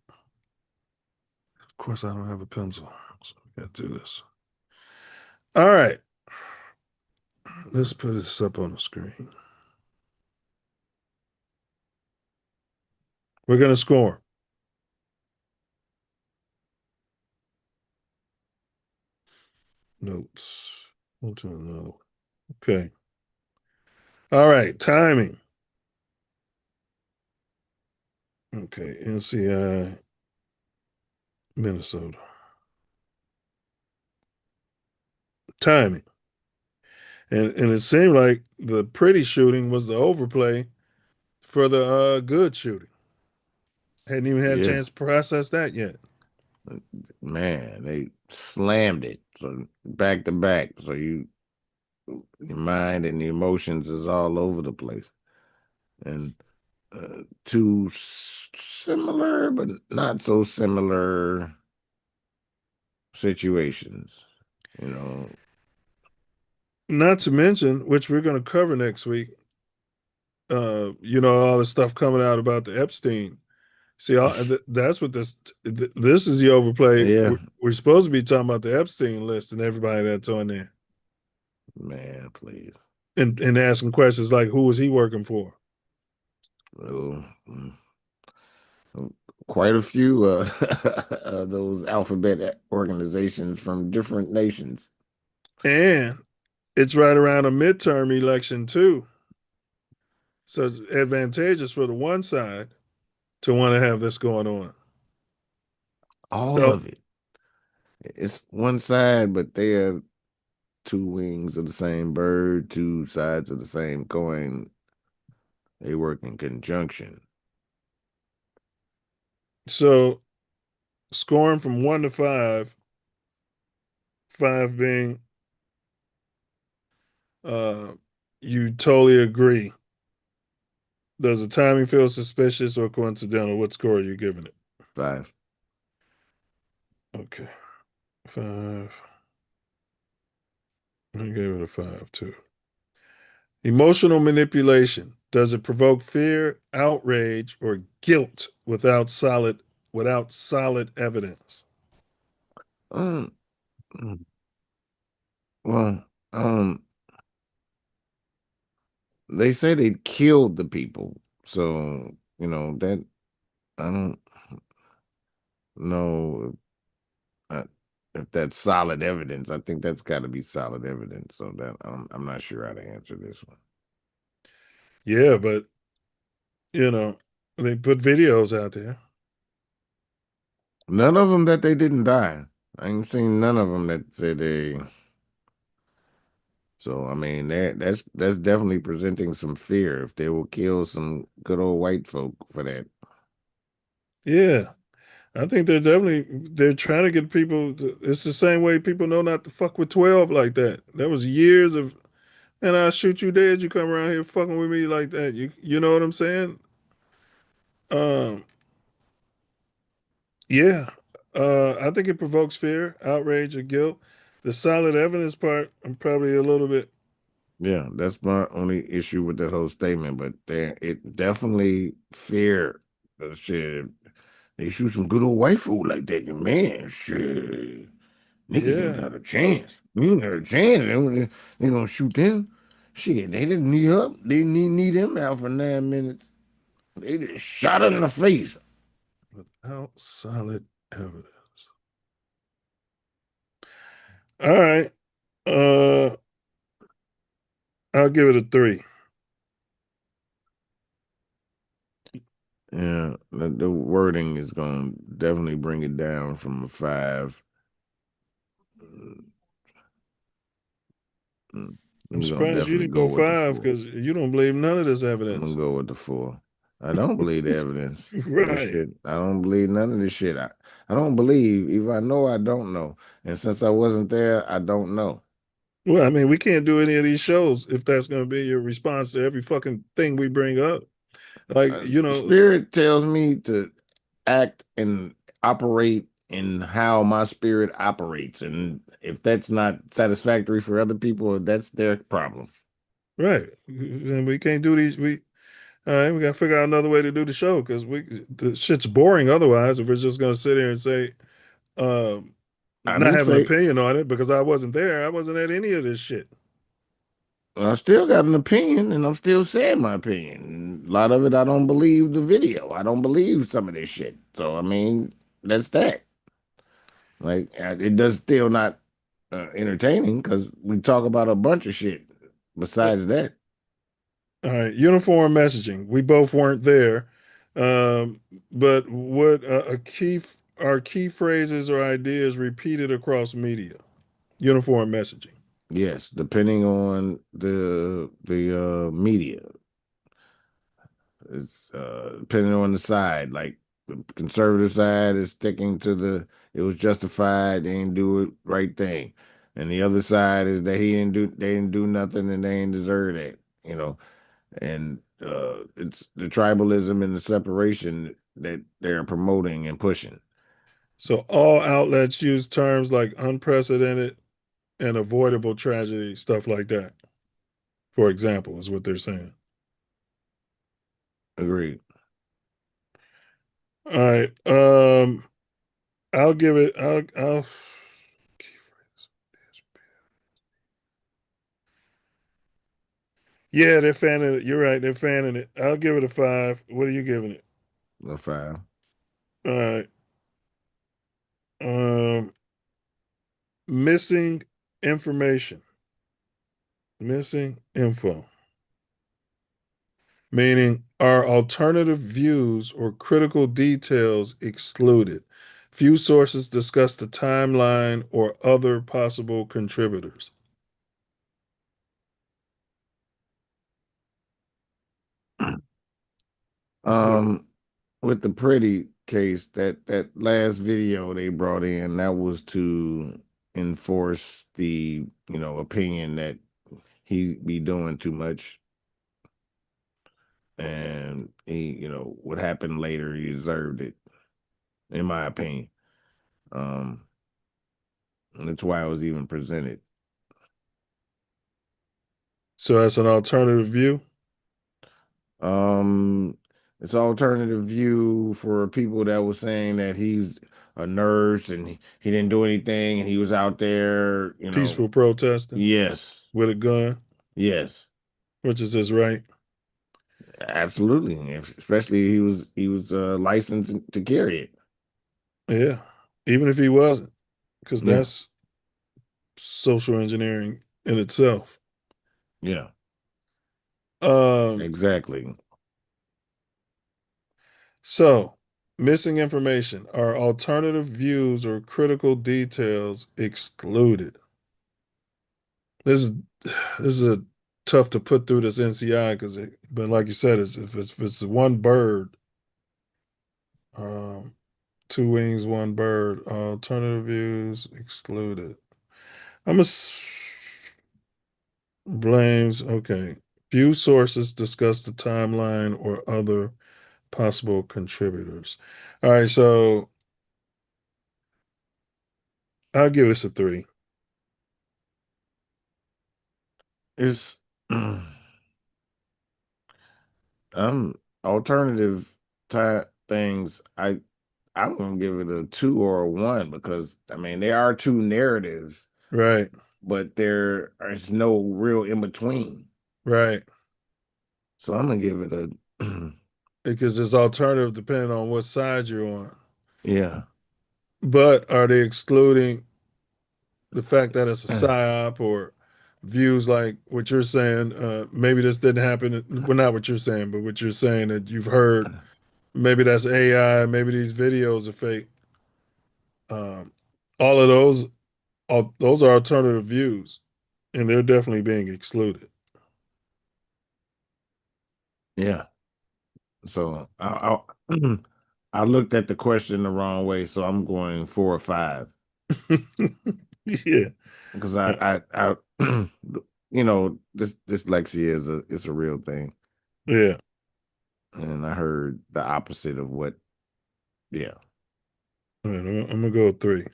course, I don't have a pencil, so I got to do this. All right. Let's put this up on the screen. We're going to score. Notes. Okay. All right. Timing. Okay. NCI, Minnesota. Timing. And it seemed like the Pretti shooting was the overplay for the Goode shooting. Hadn't even had a chance to process that yet. Man, they slammed it so back to back. So your mind and the emotions is all over the place. And two similar but not so similar situations, Not to mention, which we're going to cover next week, all the stuff coming out about the Epstein See, that's what this is the overplay. Yeah. We're supposed to be talking about the Epstein list and everybody that's on there, Man, please. and asking questions like, who was he working for? Oh, quite a few those alphabet organizations from different nations. And it's right around a midterm election too, so it's advantageous for the one side to want to have this going on. All So, of it. It's one side, but they are two wings of the same bird, two sides of the same coin. They work in conjunction. So scoring from 1 to 5, 5 being you totally agree. Does the timing feel suspicious or coincidental? What score are you giving it? 5. Okay. 5. I gave it a 5 too. Emotional manipulation. Does it provoke fear, outrage, or guilt without solid evidence? Um, well, they say they killed the people, so that I don't know if that's solid evidence. I think that's got to be solid evidence. So that I'm not sure how to answer this one. Yeah, but they put videos out there. None of them that they didn't die. I ain't seen none of them that said they. So I mean, that's definitely presenting some fear if they will kill some good old white folk for that. Yeah, I think they're trying to get people. It's the same way people know not to fuck with 12 like that. That was years of, and I shoot you dead. You come around here fucking with me like that. You know what I'm saying? Um, yeah. I think it provokes fear, outrage, or guilt. The solid evidence part, I'm probably a little bit. Yeah, that's my only issue with that whole statement. But it definitely fear. Shit, they shoot some good old white folk like that, man. Shit, niggas ain't Yeah. got a chance. We ain't got a chance. They gonna shoot them. Shit, they didn't need up. They didn't need them out for 9 minutes. They just shot her in the face. Without solid evidence. All right. I'll give it a 3. Yeah, the wording is going to definitely bring it down from a 5. I'm I'm going to surprised you definitely didn't go go with the 5 4. because you don't believe none of this I'm evidence. going to go with the 4. I don't believe the evidence. Right. This shit. I don't believe none of this shit. I don't believe. If I know, I don't know. And since I wasn't there, I don't know. Well, I mean, we can't do any of these shows if that's going to be your response to every fucking thing we bring up. Like, Spirit tells me to act and operate in how my spirit operates. And if that's not satisfactory for other people, that's their problem. Right. And we can't do these. All right, we got to figure out another way to do the show because the shit's boring otherwise if we're just going to sit here and say, I not didn't have an say opinion on it because I wasn't there. I wasn't at any of this shit. I still got an opinion, and I'm still saying my opinion. A lot of it, I don't believe the video. I don't believe some of this shit. So, I mean, that's that. Like, it does still not entertaining because we talk about a bunch of shit besides that. All right, uniform messaging. We both weren't there, but what are key phrases or ideas repeated across media? Uniform messaging. Yes, depending on the media. It's depending on the side. Like the conservative side is sticking to it was justified, they didn't do it right thing. And the other side is that they didn't do nothing and they didn't deserve that. And it's the tribalism and the separation that they're promoting and pushing. So all outlets use terms like unprecedented and avoidable tragedy, stuff like that. For example, is what they're saying. Agreed. All right. I'll give it. I'll. Yeah, they're fanning it. You're right. They're fanning it. I'll give it a 5. What are you giving it? A 5. All right. Um, missing information. Missing info. Meaning, are alternative views or critical details excluded? Few sources discuss the timeline or other possible contributors. With the Pretti case, that last video they brought in, that was to enforce the opinion that he be doing too much, and he what happened later, he deserved it, in my opinion. That's why it was even presented. So that's an alternative view. It's an alternative view for people that was saying that he's a nurse and he didn't do anything and he was out there, Peaceful protesting. Yes. With a gun. Yes. Which is his right. Absolutely. Especially he was licensed to carry it. Yeah. Even if he wasn't, because Yeah. that's social engineering in itself. Yeah. Um, Exactly. So, missing information. Are alternative views or critical details excluded? This is a tough to put through this NCI but like you said, if it's one bird, um, two wings, one bird. Alternative views excluded. I'm a blames. Okay. Few sources discuss the timeline or other possible contributors. All right, so I'll give this a 3. It's alternative type things. I'm gonna give it a 2 or a 1 because I mean they are two narratives, Right. but there is no real in between. Right. So I'm gonna give it a Because it's alternative depending on what side you're on. yeah. But are they excluding the fact that it's a psyop or views like what you're saying? Maybe this didn't happen. Well, not what you're saying, but what you're saying that you've heard. Maybe that's AI. Maybe these videos are fake. Um, all of those are alternative views, and they're definitely being excluded. Yeah. So I looked at the question the wrong way, so I'm going 4 or 5. Yeah. Because I this dyslexia is a real thing. Yeah. And I heard the opposite of what yeah. All right, I'm gonna go with 3.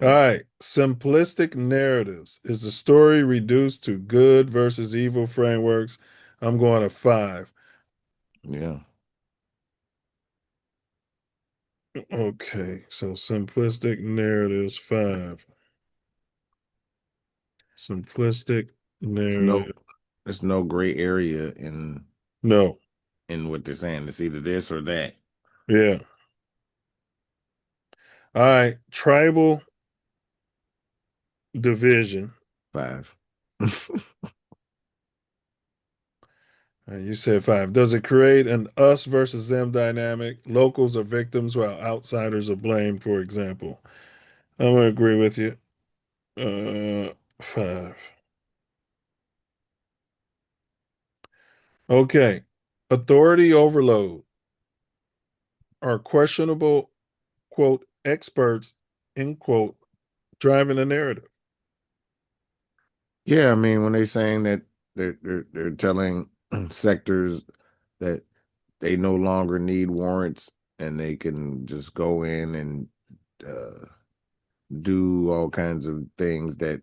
All right. Simplistic narratives. Is the story reduced to good versus evil frameworks? I'm going to 5. Yeah. Okay. So simplistic narratives, 5. Simplistic narrative. There's no gray area in No. what they're saying. It's either this or that. Yeah. All right. Tribal division. 5. You said 5. Does it create an us versus them dynamic? Locals are victims while outsiders are blamed, for example. I'm going to agree with you. 5. Okay. Authority overload. Are questionable, quote, experts, end quote, driving a narrative? Yeah, I mean, when they're saying that they're telling sectors that they no longer need warrants and they can just go in and do all kinds of things that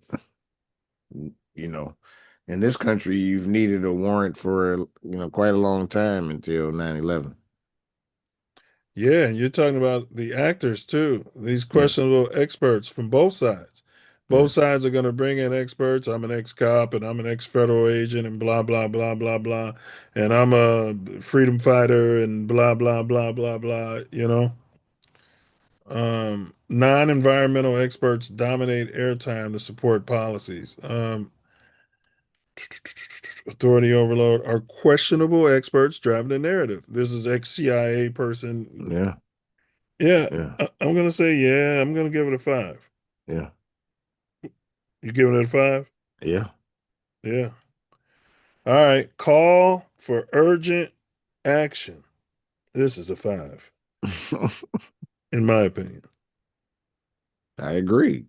in this country you've needed a warrant for quite a long time until 9/11. Yeah, and you're talking about the actors too. These Yeah. questionable experts from both sides. Yeah. Both sides are going to bring in experts. I'm an ex-cop and I'm an ex-federal agent and blah blah blah blah blah, and I'm a freedom fighter and blah blah blah blah blah. Non-environmental experts dominate airtime to support policies. Authority overload are questionable experts driving the narrative. This is ex-CIA person. Yeah. Yeah, Yeah. I'm gonna say yeah. I'm gonna give it a 5. Yeah. You giving it a 5? Yeah. Yeah. All right. Call for urgent action. This is a 5, in my opinion. I agree.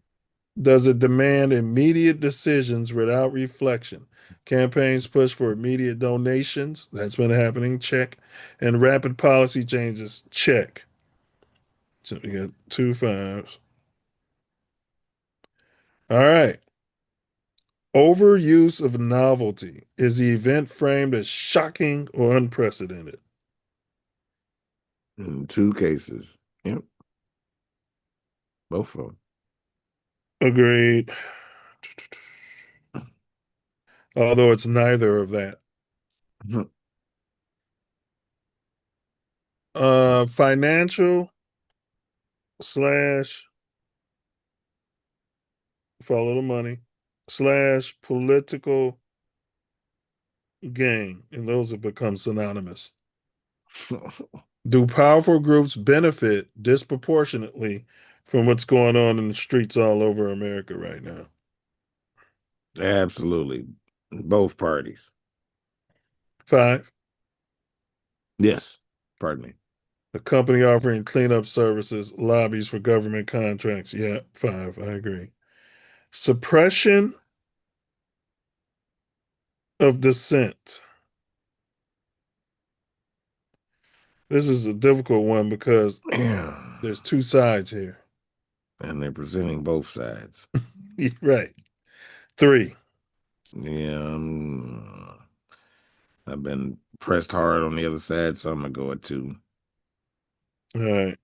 Does it demand immediate decisions without reflection? Campaigns push for immediate donations. That's been happening. Check. And rapid policy changes. Check. So we got 2 5s. All right. Overuse of novelty. Is the event framed as shocking or unprecedented? In 2 cases. Yep. Both of them. Agreed. Although it's neither of that. Financial slash follow the money slash political gain, and those have become synonymous. Do powerful groups benefit disproportionately from what's going on in the streets all over America right now? Absolutely. Both parties. 5. Yes. Pardon me. A company offering cleanup services lobbies for government contracts. Yeah, 5. I agree. Suppression of dissent. This is a difficult one because there's 2 sides here. And they're presenting both sides. Right. 3. Yeah. I've been pressed hard on the other side, so I'm going to go at 2. All right.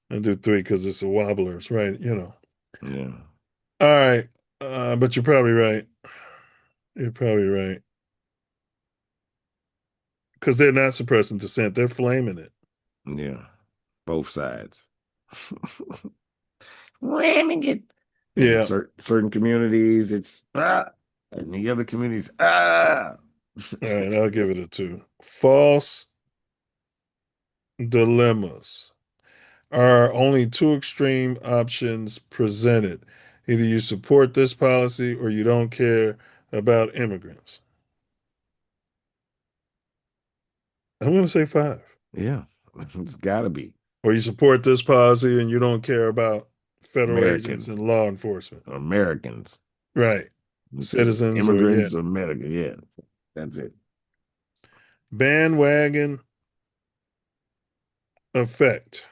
I do 3 because it's the wobblers, right? Yeah. All right. But you're probably right. You're probably right. Because they're not suppressing dissent, they're flaming it. Yeah. Both sides. Ramming it. In Yeah. certain communities, it's and the other communities, All right, I'll give it a 2. False dilemmas are only 2 extreme options presented. Either you support this policy or you don't care about immigrants. I'm going to say 5. Yeah, it's got to be. Or you support this policy and you don't care about federal agents Americans. and law enforcement. Americans. Right. Citizens or immigrants or Americans. Yeah, that's it. Bandwagon effect.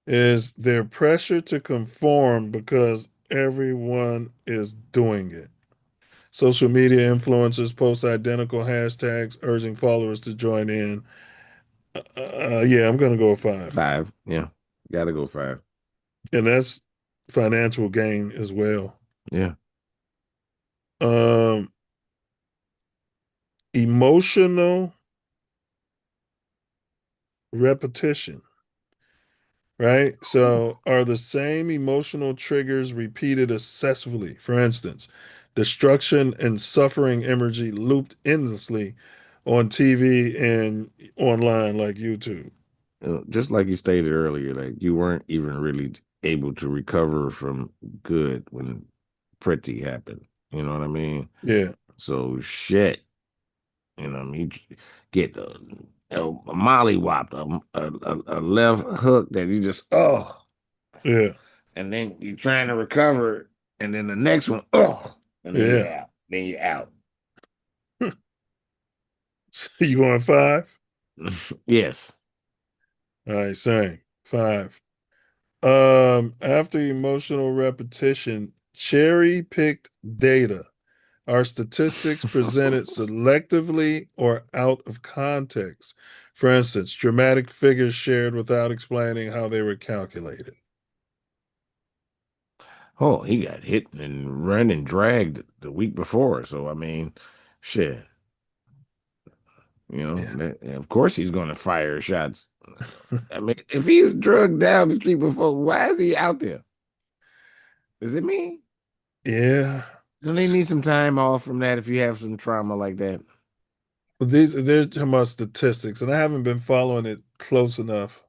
Is there pressure to conform because everyone is doing it? Social media influencers post identical hashtags urging followers to join in. Yeah, I'm going to go 5. 5. Yeah, got to go 5. And that's financial gain as well. Yeah. Emotional repetition. Right? So, are the same emotional triggers repeated excessively? For instance, destruction and suffering imagery looped endlessly on TV and online like YouTube. Just like you stated earlier, like you weren't even really able to recover from Goode when Pretti happened. You know what I mean? Yeah. So shit. You know what I mean? You get a mollywhopped, a left hook that you just Yeah. and then you're trying to recover, and then the next one and then you're out. Then you're out. You going 5? Yes. All right, same 5. After emotional repetition, cherry-picked data. Are statistics presented selectively or out of context? For instance, dramatic figures shared without explaining how they were calculated. Oh, he got hit and run and dragged the week before. So I mean, shit. You know, of course he's going to fire shots. I mean, if he was drugged down the street before, why is he out there? Is it me? Yeah. Don't they need some time off from that if you have some trauma like that? They're talking about statistics, and I haven't been following it close enough.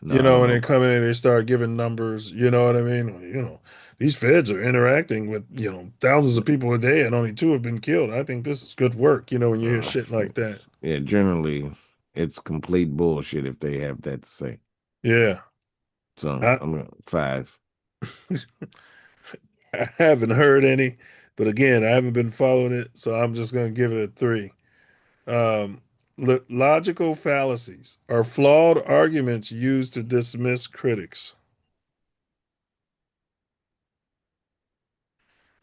No, I don't When know they about come in and they start giving numbers, you know what I mean? These feds are interacting with, thousands of people a day and only 2 have been killed. I think this is good work, when you hear shit like that. Yeah, generally it's complete bullshit if they have that to say. Yeah. So I, I'm gonna 5. I haven't heard any, but again, I haven't been following it, so I'm just going to give it a 3. Logical fallacies are flawed arguments used to dismiss critics.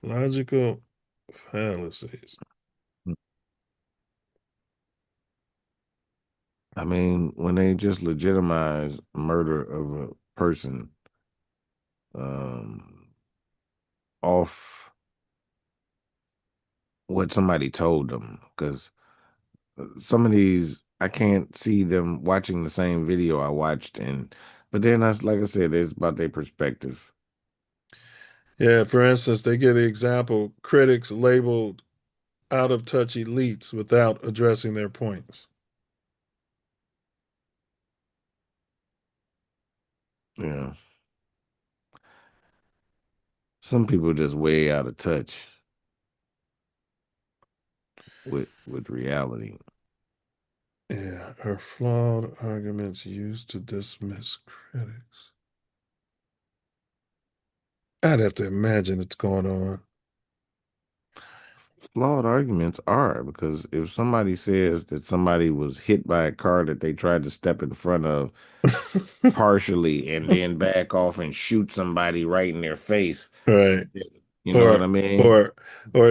Logical fallacies. I mean, when they just legitimize murder of a person off what somebody told them, because some of these I can't see them watching the same video I watched, but then that's like I said, it's about their perspective. Yeah, for instance, they give the example critics labeled out of touch elites without addressing their points. Yeah. Some people just way out of touch with reality. Yeah, are flawed arguments used to dismiss critics. I'd have to imagine it's going on. Flawed arguments are, because if somebody says that somebody was hit by a car that they tried to step in front of partially and then back off and shoot somebody right in their face, Right. you know what I mean? Or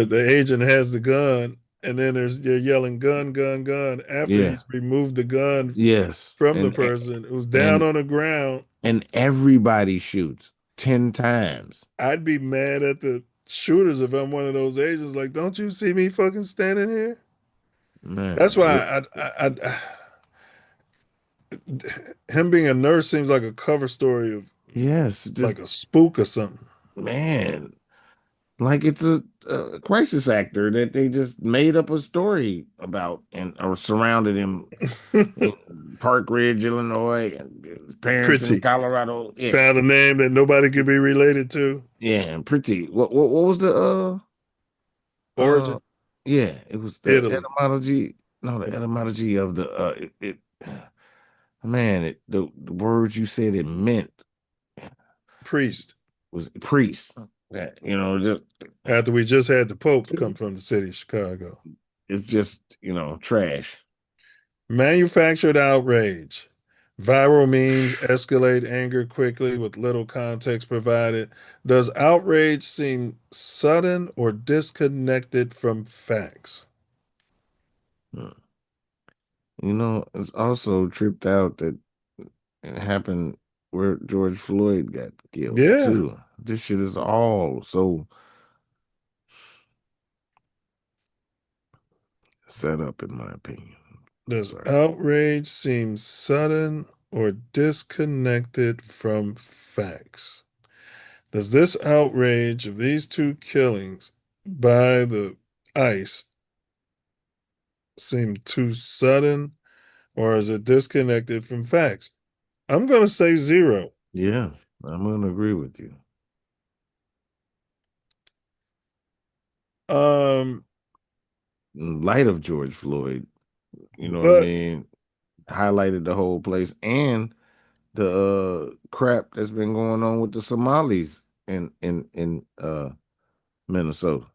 the agent has the gun and then they're yelling gun, gun, gun after Yeah. he's removed the gun Yes. from the person who's down on the ground. And everybody shoots 10 times. I'd be mad at the shooters if I'm one of those agents. Like, don't you see me fucking standing here? Man, That's why him being a nurse seems like a cover story of like a spook or something. Man, like it's a crisis actor that they just made up a story about and or surrounded him in Park Ridge, Illinois, and his parents in Pretti. Colorado. Yeah. Found a name that nobody could be related to. Yeah, and Pretti. What was the origin? Yeah, it was the Italy. etymology. No, the etymology of the the words you said it meant. Priest. Was priest. That, just after we just had the Pope come from the city of Chicago. It's just, trash. Manufactured outrage. Viral memes escalate anger quickly with little context provided. Does outrage seem sudden or disconnected from facts? It's also tripped out that it happened where George Floyd got killed, too. This shit is all so set up, in my opinion. Does outrage seem sudden or disconnected from facts? Does this outrage of these 2 killings by the ICE seem too sudden or is it disconnected from facts? I'm going to say 0. Yeah, I'm going to agree with you. In light of George Floyd, you know what I mean, highlighted the whole place and the crap that's been going on with the Somalis in Minnesota.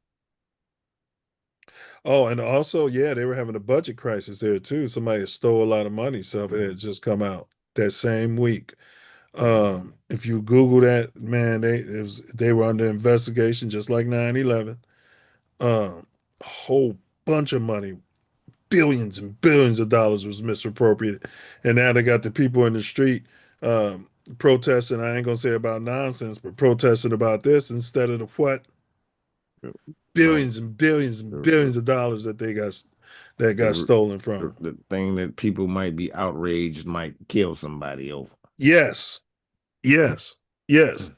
Oh, and also, they were having a budget crisis there too. Somebody stole a lot of money, so it had just come out that same week. If you Google that, man, they were under investigation just like 9/11. A whole bunch of money, billions and billions of dollars was misappropriated. And now they got the people in the street protesting. I ain't gonna say about nonsense, but protesting about this instead of the what? Billions and billions and billions of dollars that got stolen from them. The thing that people might be outraged might kill somebody over. Yes. Yes. Yes.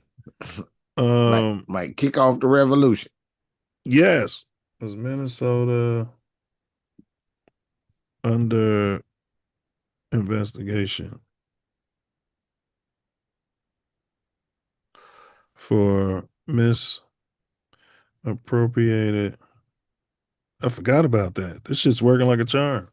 Might kick off the revolution. Yes. Was Minnesota under investigation for misappropriated? I forgot about that. This shit's working like a charm.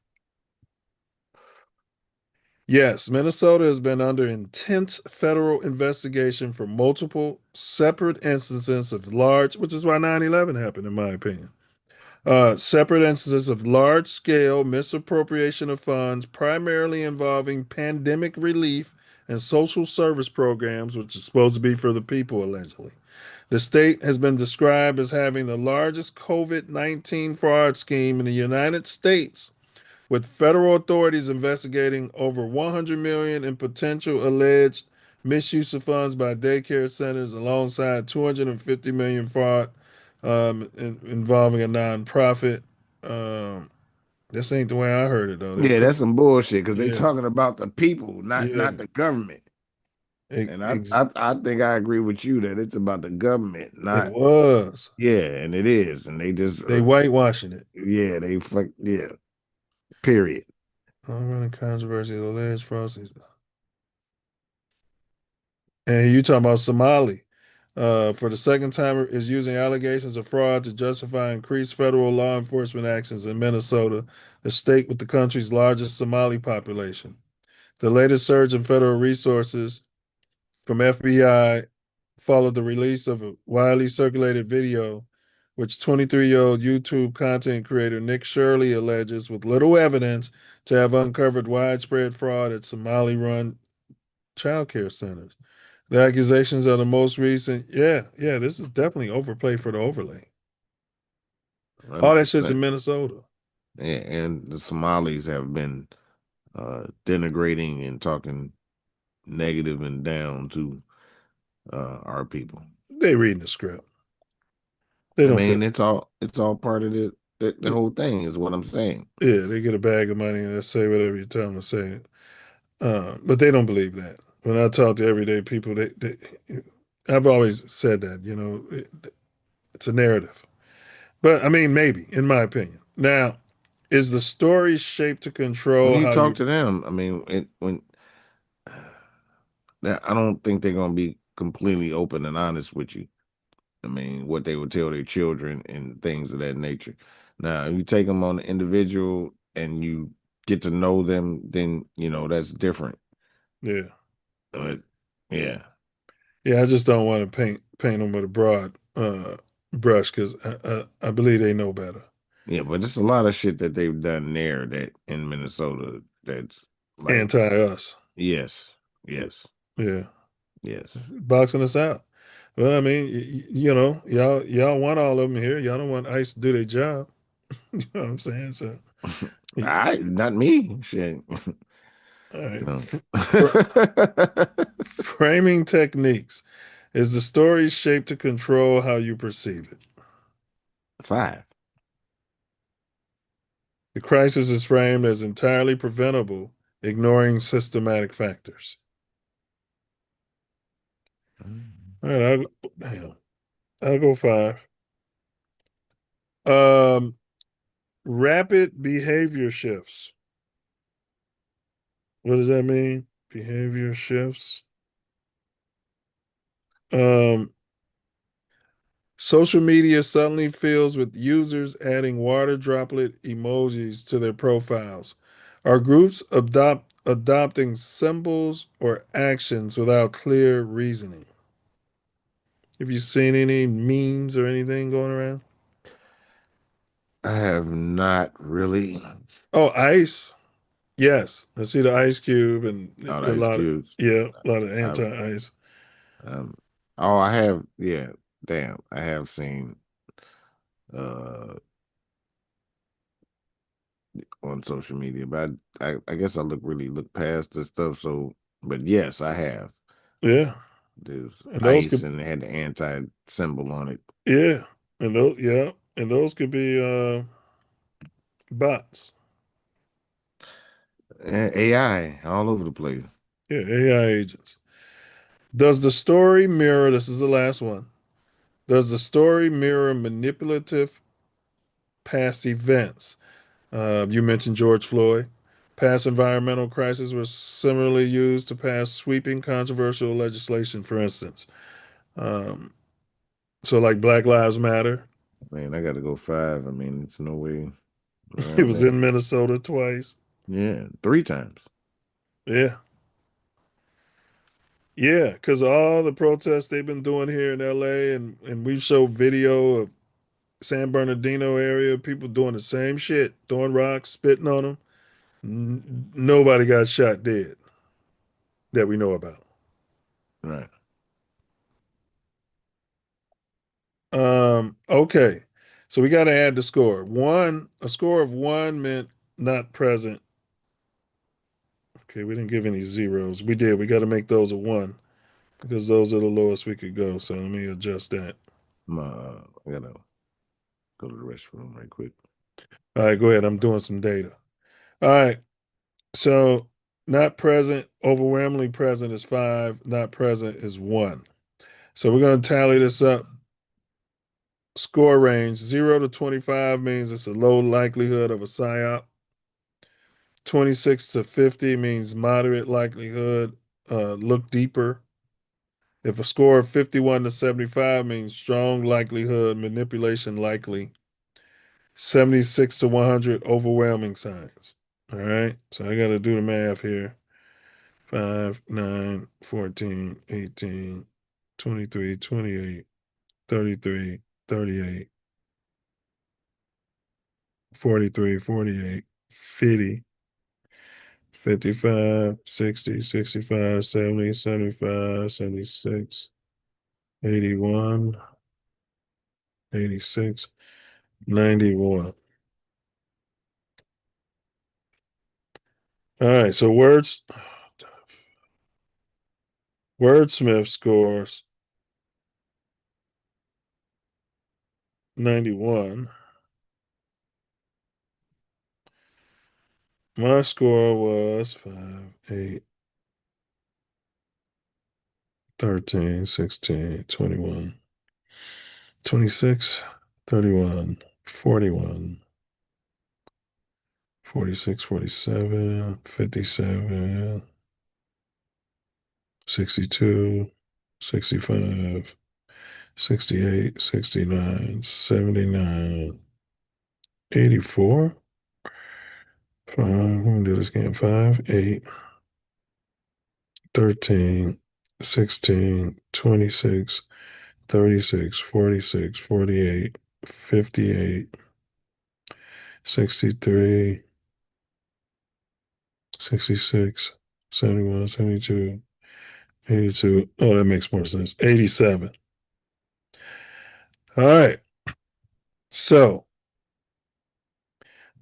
Yes, Minnesota has been under intense federal investigation for multiple separate instances of large, which is why 9/11 happened, in my opinion. Separate instances of large scale misappropriation of funds, primarily involving pandemic relief and social service programs, which is supposed to be for the people, allegedly. The state has been described as having the largest COVID-19 fraud scheme in the United States, with federal authorities investigating over 100 million in potential alleged misuse of funds by daycare centers, alongside 250 million fraud involving a nonprofit. This ain't the way I heard it though. Yeah, that's some bullshit because they Yeah. talking about the people, not Yeah. the government. And I think I agree with you that it's about the government, not It was. Yeah, and it is, and they just They whitewashing it. Yeah, they fuck yeah. Period. Ongoing controversy, alleged fraud. And you talking about Somali. For the second time, is using allegations of fraud to justify increased federal law enforcement actions in Minnesota, the state with the country's largest Somali population. The latest surge in federal resources from FBI followed the release of a widely circulated video, which 23-year-old YouTube content creator Nick Shirley alleges, with little evidence, to have uncovered widespread fraud at Somali-run child care centers. The accusations are the most recent. Yeah, this is definitely overplay for the overlay. All that shit's in Minnesota. Yeah, and the Somalis have been denigrating and talking negative and down to our people. They reading the script. They don't mean, it's all part of the whole thing, is what I'm saying. Yeah, they get a bag of money and they say whatever you tell them to say. But they don't believe that. When I talk to everyday people, I've always said that, it's a narrative. But I mean, maybe, in my opinion. Now, is the story shaped to control When you how talk to them, I mean, I don't think they're gonna be completely open and honest with you. I mean, what they would tell their children and things of that nature. Now, if you take them on the individual and you get to know them, then that's different. Yeah. But yeah. Yeah, I just don't want to paint them with a broad brush, because I believe they know better. Yeah, but it's a lot of shit that they've done there that in Minnesota that's like anti-us. Yes. Yeah. Yes. Boxing us out. Well, I mean, y'all want all of them here. Y'all don't want ICE to do their job. You know what I'm saying? So, not me. Shit. All right. Framing techniques. Is the story shaped to control how you perceive it? 5. The crisis is framed as entirely preventable, ignoring systematic factors. All right, I'll go 5. Rapid behavior shifts. What does that mean? Behavior shifts. Social media suddenly fills with users adding water droplet emojis to their profiles. Are groups adopting symbols or actions without clear reasoning? Have you seen any memes or anything going around? I have not really. Oh, ice. Yes, I see the ice cube and a Ice lot cubes. of a lot of anti-ice. I have. Yeah, damn, I have seen on social media, but I guess I look past the stuff. So, but yes, I have. Yeah. There's And those ice, could, and they had the anti symbol on it. yeah. And those could be bots. And AI all over the place. Yeah, AI agents. Does the story mirror, this is the last one. Does the story mirror manipulative past events? You mentioned George Floyd. Past environmental crises were similarly used to pass sweeping controversial legislation, for instance. Um, so, like Black Lives Matter. Man, I got to go 5. I mean, it's no way It around was that. in Minnesota twice. Yeah, 3 times. Yeah. Yeah, because all the protests they've been doing here in LA, and we've showed video of San Bernardino area, people doing the same shit, throwing rocks, spitting on them. Nobody got shot dead that we know about. Right. Okay. So we got to add the score. A score of 1 meant not present. Okay, we didn't give any zeros. We did. We got to make those a 1 because those are the lowest we could go. So let me adjust that. I gotta go to the restroom right quick. All right, go ahead. I'm doing some data. All right. So not present, overwhelmingly present is 5, not present is 1. So we're going to tally this up. Score range 0 to 25 means it's a low likelihood of a PSYOP. 26 to 50 means moderate likelihood, look deeper. If a score of 51 to 75 means strong likelihood, manipulation likely. 76 to 100, overwhelming signs. All right, so I got to do the math here. 5, 9, 14, 18, 23, 28, 33, 38, 43, 48, 50, 55, 60, 65, 70, 75, 76, 81, 86, 91. All right, so Wordsmith scores 91. My score was 5, 8, 13, 16, 21, 26, 31, 41, 46, 47, 57, 62, 65, 68, 69, 79, 84. 5, let me do this again. 5, 8, 13, 16, 26, 36, 46, 48, 58, 63, 66, 71, 72, 82. Oh, that makes more sense. 87. All right. So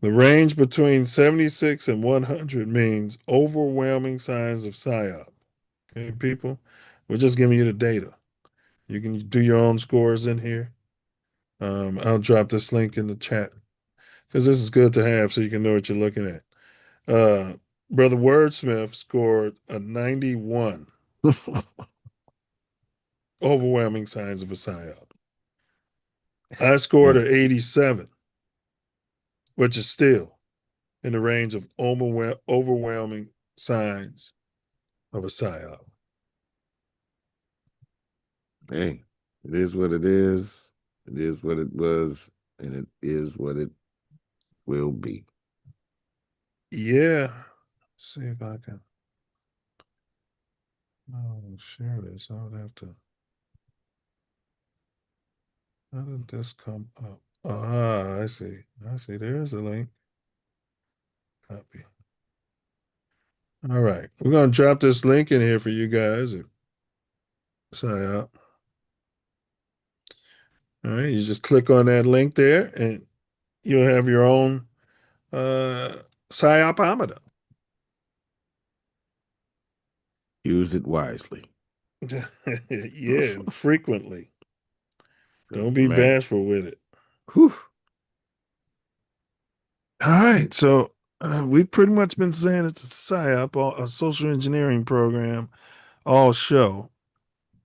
the range between 76 and 100 means overwhelming signs of PSYOP. Okay, people? We're just giving you the data. You can do your own scores in here. I'll drop this link in the chat because this is good to have so you can know what you're looking at. Brother Wordsmith scored a 91. Overwhelming signs of a PSYOP. I scored an 87, which is still in the range of overwhelming signs of a PSYOP. Hey, it is what it is. It is what it was, and it is what it will be. Yeah. See if I can. Share this. I would have to. How did this come up? Ah, I see. I see. There's a link. Copy. All right. We're going to drop this link in here for you guys. Sign up. All right. You just click on that link there and you'll have your own psyopometer. Use it wisely. Yeah, and frequently. Don't be Man. bashful with it. Whew. All right, so we've pretty much been saying it's a psyop, a social engineering program, all show.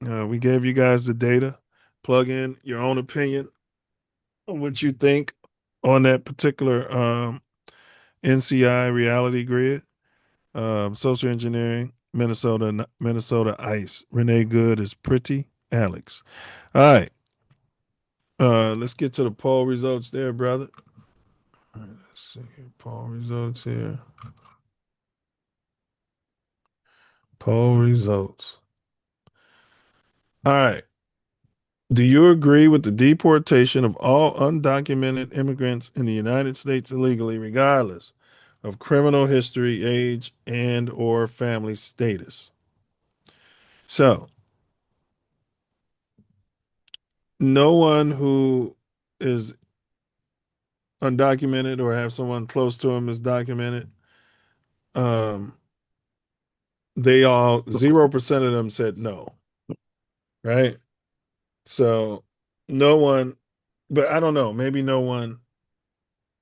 We gave you guys the data. Plug in your own opinion on what you think on that particular NCI reality grid. Social engineering, Minnesota ICE. Renee Goode is Pretti Alex. All right. Let's get to the poll results there, brother. All right, let's see. Poll results here. Poll results. All right. Do you agree with the deportation of all undocumented immigrants in the United States illegally, regardless of criminal history, age, and or family status? So, no one who is undocumented or have someone close to him is documented. They all 0% of them said no. Right? So no one, but I don't know, maybe no one.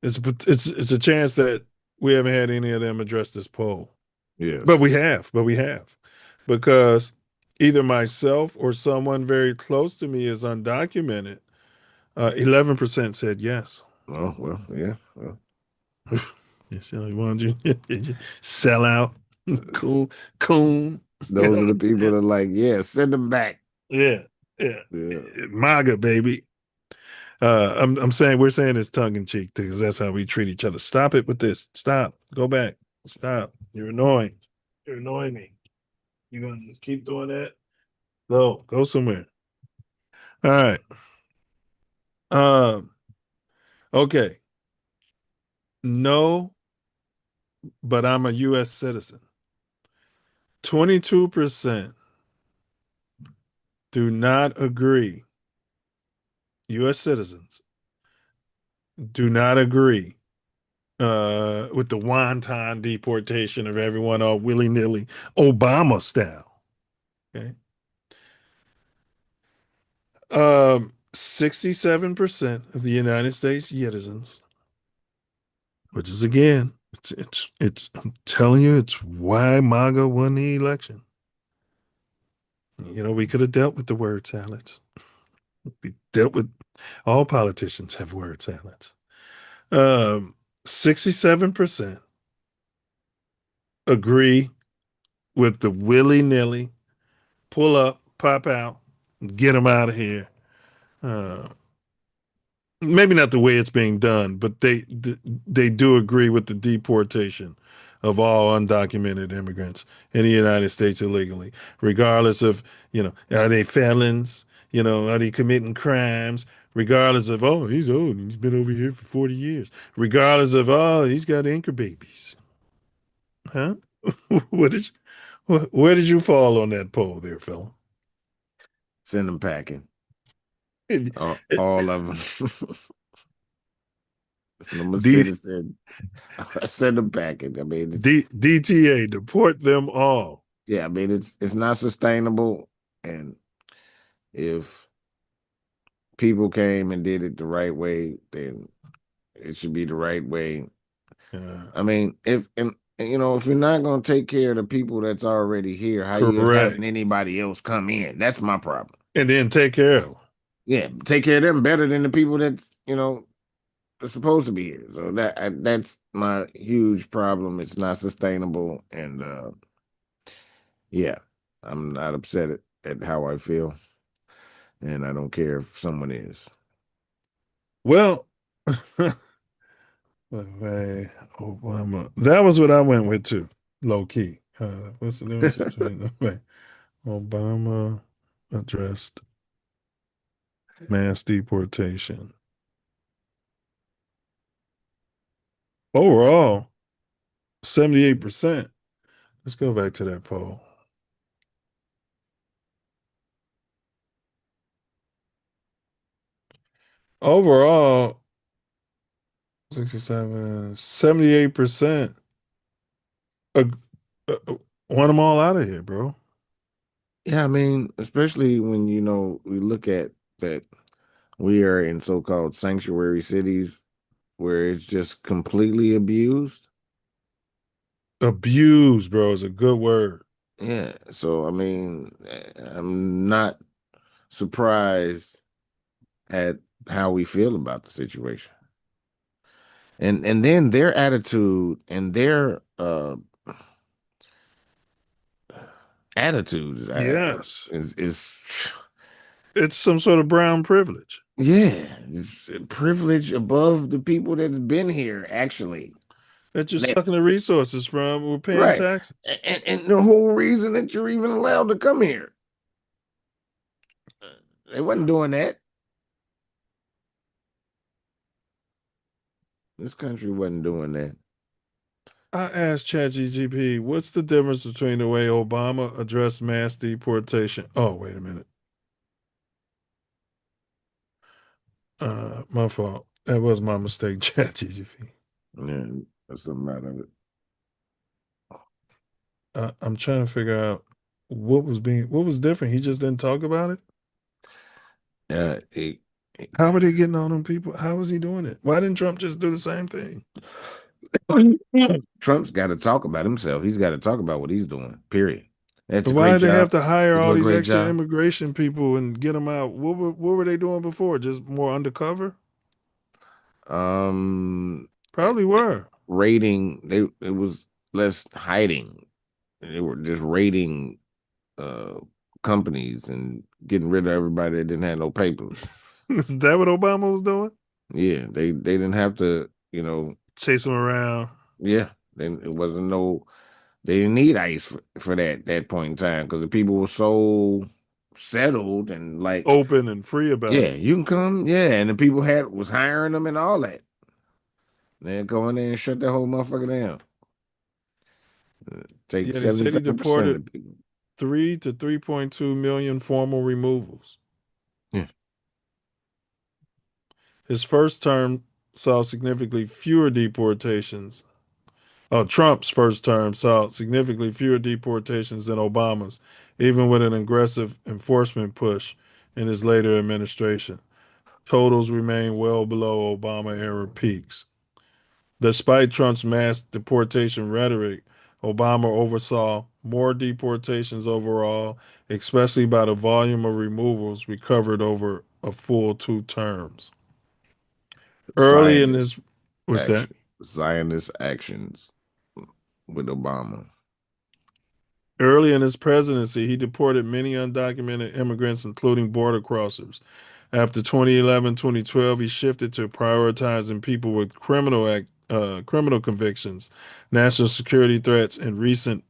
It's a chance that we haven't had any of them address this poll. Yes. But we have, because either myself or someone very close to me is undocumented. 11% said yes. Oh, well, yeah. Well. You silly ones, you sell out, coon. Those are the people that are like, yeah, send them back. Yeah. MAGA, baby. I'm saying we're saying this tongue in cheek because that's how we treat each other. Stop it with this. Stop. Go back. Stop. You're annoying. You're annoying me. You gonna keep doing that? Go somewhere. All right. Okay. No, but I'm a U.S. citizen. 22% do not agree. U.S. citizens do not agree with the wonton deportation of everyone all willy-nilly, Obama style. Okay. 67% of the United States citizens, which is again, it's I'm telling you, it's why MAGA won the election. You know, we could have dealt with the word salads. We dealt with all politicians have word salads. 67% agree with the willy-nilly pull up, pop out, get them out of here. Maybe not the way it's being done, but they do agree with the deportation of all undocumented immigrants in the United States illegally, regardless of, are they felons? Are they committing crimes? Regardless of, oh, he's old, he's been over here for 40 years. Regardless of, oh, he's got anchor babies. Huh? Where did you fall on that poll there, fella? Send them packing. All of them. I'm a citizen. I send them packing. I mean, DTA, deport them all. Yeah, I mean, it's not sustainable. And if people came and did it the right way, then it should be the right way. I mean, if you're not going to take care of the people that's already here, how you having anybody else come in? That's my problem. And then take care of them. Yeah, take care of them better than the people that's are supposed to be here. So that's my huge problem. It's not sustainable, and yeah, I'm not upset at how I feel, and I don't care if someone is. Well, Obama. That was what I went with too, low key. What's the difference between Obama addressed mass deportation? Overall, 78%. Let's go back to that poll. Overall, 67, 78%. Want them all out of here, bro. Yeah, I mean, especially when we look at that we are in so-called sanctuary cities where it's just completely abused. Abuse, bro, is a good word. Yeah, so I mean, I'm not surprised at how we feel about the situation. And then their attitude and their attitude Yes. is It's some sort of brown privilege. yeah, it's privilege above the people that's been here actually. That you're sucking the resources from. We're paying Right. taxes. And the whole reason that you're even allowed to come here. They wasn't doing that. This country wasn't doing that. I asked ChatGPT, what's the difference between the way Obama addressed mass deportation? Oh, wait a minute. My fault. That was my mistake, ChatGPT. Yeah, that's something out of it. I'm trying to figure out what was different. He just didn't talk about it. How were they getting on them people? How was he doing it? Why didn't Trump just do the same thing? Trump's got to talk about himself. He's got to talk about what he's doing. Period. That's But a why great did they job. have to hire all a these great extra job. immigration people and get them out? What were they doing before? Just more undercover? Probably were. Raiding. It was less hiding. They were just raiding companies and getting rid of everybody that didn't have no papers. Is that what Obama was doing? Yeah, they didn't have to, chase them around. Yeah, then it wasn't they didn't need ICE for that point in time because the people were so settled and like open and free about it. You can come, and the people was hiring them and all that. They'd go in there and shut that whole motherfucker down. Take They said he 75% deported of the people. 3 to 3.2 million formal removals. Yeah. His first term saw significantly fewer deportations. Trump's first term saw significantly fewer deportations than Obama's, even with an aggressive enforcement push in his later administration. Totals remain well below Obama-era peaks. Despite Trump's mass deportation rhetoric, Obama oversaw more deportations overall, especially by the volume of removals recovered over a full 2 terms. Early in his Zionist actions with Obama. Early in his presidency, he deported many undocumented immigrants, including border crossers. After 2011-2012, he shifted to prioritizing people with criminal convictions, national security threats, and recent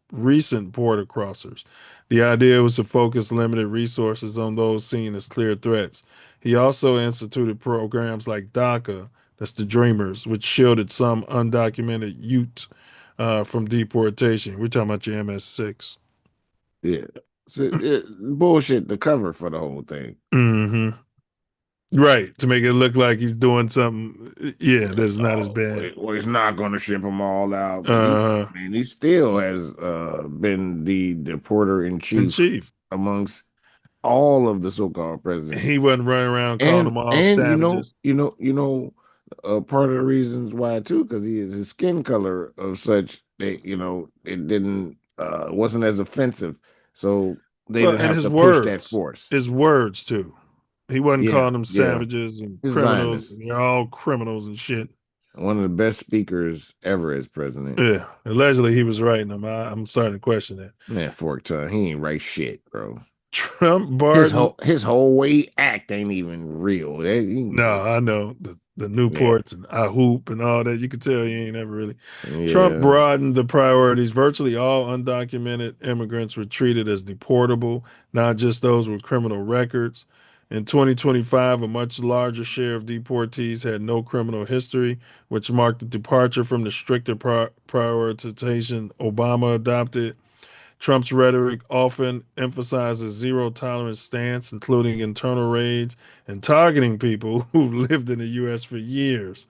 border crossers. The idea was to focus limited resources on those seen as clear threats. He also instituted programs like DACA, that's the Dreamers, which shielded some undocumented youth from deportation. We're talking about your MS-6. Yeah. So, bullshit the cover for the whole thing. Mm-hmm. Right, to make it look like he's doing something, that's not as bad. Well, he's not going to ship them all out. But he still has been the deporter in chief amongst all of the so-called presidents. He wasn't running around calling them all savages. Part of the reasons why too, because his skin color of such that it didn't wasn't as offensive, so they didn't have to push that force. His words too. He wasn't calling them savages and criminals. And they're all criminals and shit. One of the best speakers ever as president. Yeah, allegedly he was writing them. I'm starting to question that. Man, fork tongue. He ain't write shit, bro. Trump barred his whole way act ain't even real. No, I know the Newports and I hoop and all that. You can tell he ain't ever really. Yeah. Trump broadened the priorities. Virtually all undocumented immigrants were treated as deportable, not just those with criminal records. In 2025, a much larger share of deportees had no criminal history, which marked a departure from the stricter prioritization Obama adopted. Trump's rhetoric often emphasizes zero tolerance stance, including internal raids and targeting people who've lived in the U.S. for years.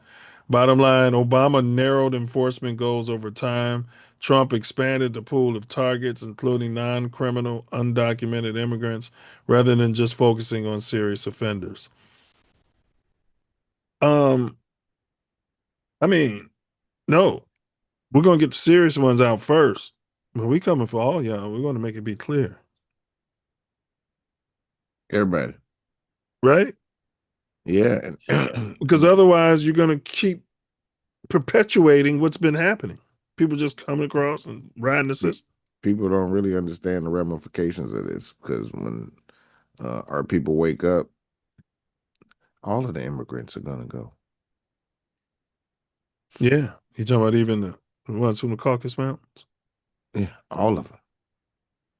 Bottom line, Obama narrowed enforcement goals over time. Trump expanded the pool of targets, including non-criminal, undocumented immigrants, rather than just focusing on serious offenders. I mean, no, we're gonna get the serious ones out first. But we coming for all y'all. We're gonna make it be clear. Everybody. Right? Yeah. Because otherwise you're gonna keep perpetuating what's been happening. People just coming across and riding the system. People don't really understand the ramifications of this, because when our people wake up, all of the immigrants are going to go. Yeah. You talking about even the ones from the Caucasus Mountains? Yeah, all of them.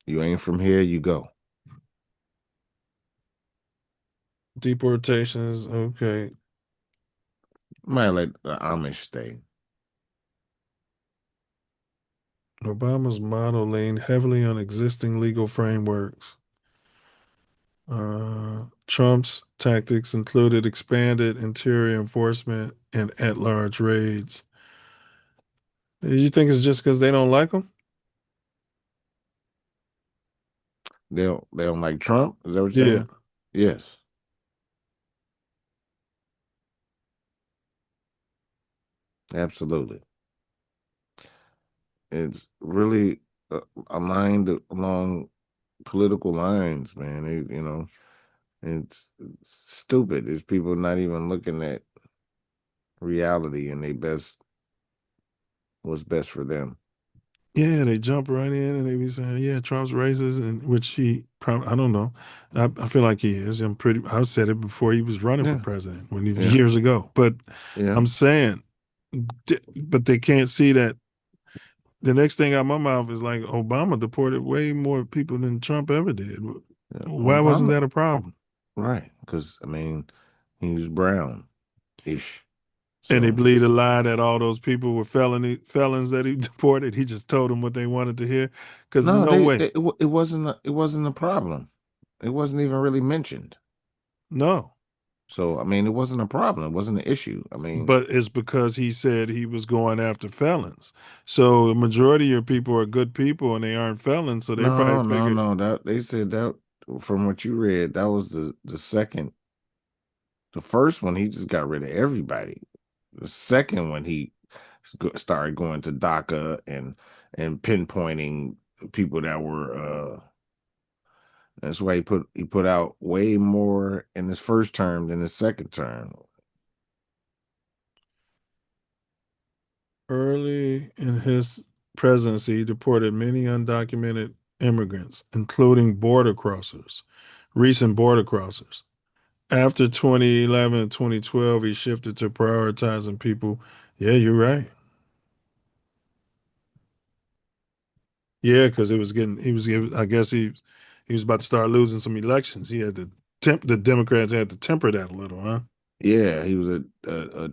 You ain't from here, you go. Deportations, okay. Might let the Amish stay. Obama's model leaned heavily on existing legal frameworks. Trump's tactics included expanded interior enforcement and at-large raids. You think it's just because they don't like him? They don't like Trump? Is that what you're saying? Yes. Absolutely. It's really aligned along political lines, man. It's stupid. It's people not even looking at reality and what's best for them. Yeah, they jump right in and they be saying, "Yeah, Trump's racist," and which he probably, I don't know. I feel like he is. I said it before he was running for president years ago. But I'm saying, but they can't see that. The next thing out of my mouth is like Obama deported way more people than Trump ever did. Why wasn't that a problem? Right, because I mean, he was brown-ish. And they believe the lie that all those people were felons that he deported. He just told them what they wanted to hear. Because no way. It wasn't a problem. It wasn't even really mentioned. No. So I mean, it wasn't a problem. It wasn't an issue. I mean, but it's because he said he was going after felons. So the majority of your people are good people and they aren't felons. So they probably figured. No. That they said that from what you read, that was the second. The first one, he just got rid of everybody. The second one, he started going to DACA and pinpointing people that were. That's why he put out way more in his first term than his second term. Early in his presidency, he deported many undocumented immigrants, including recent border crossers. After 2011 and 2012, he shifted to prioritizing people. Yeah, you're right. Yeah, because I guess he was about to start losing some elections. He had the Democrats had to temper that a little, huh? Yeah, he was a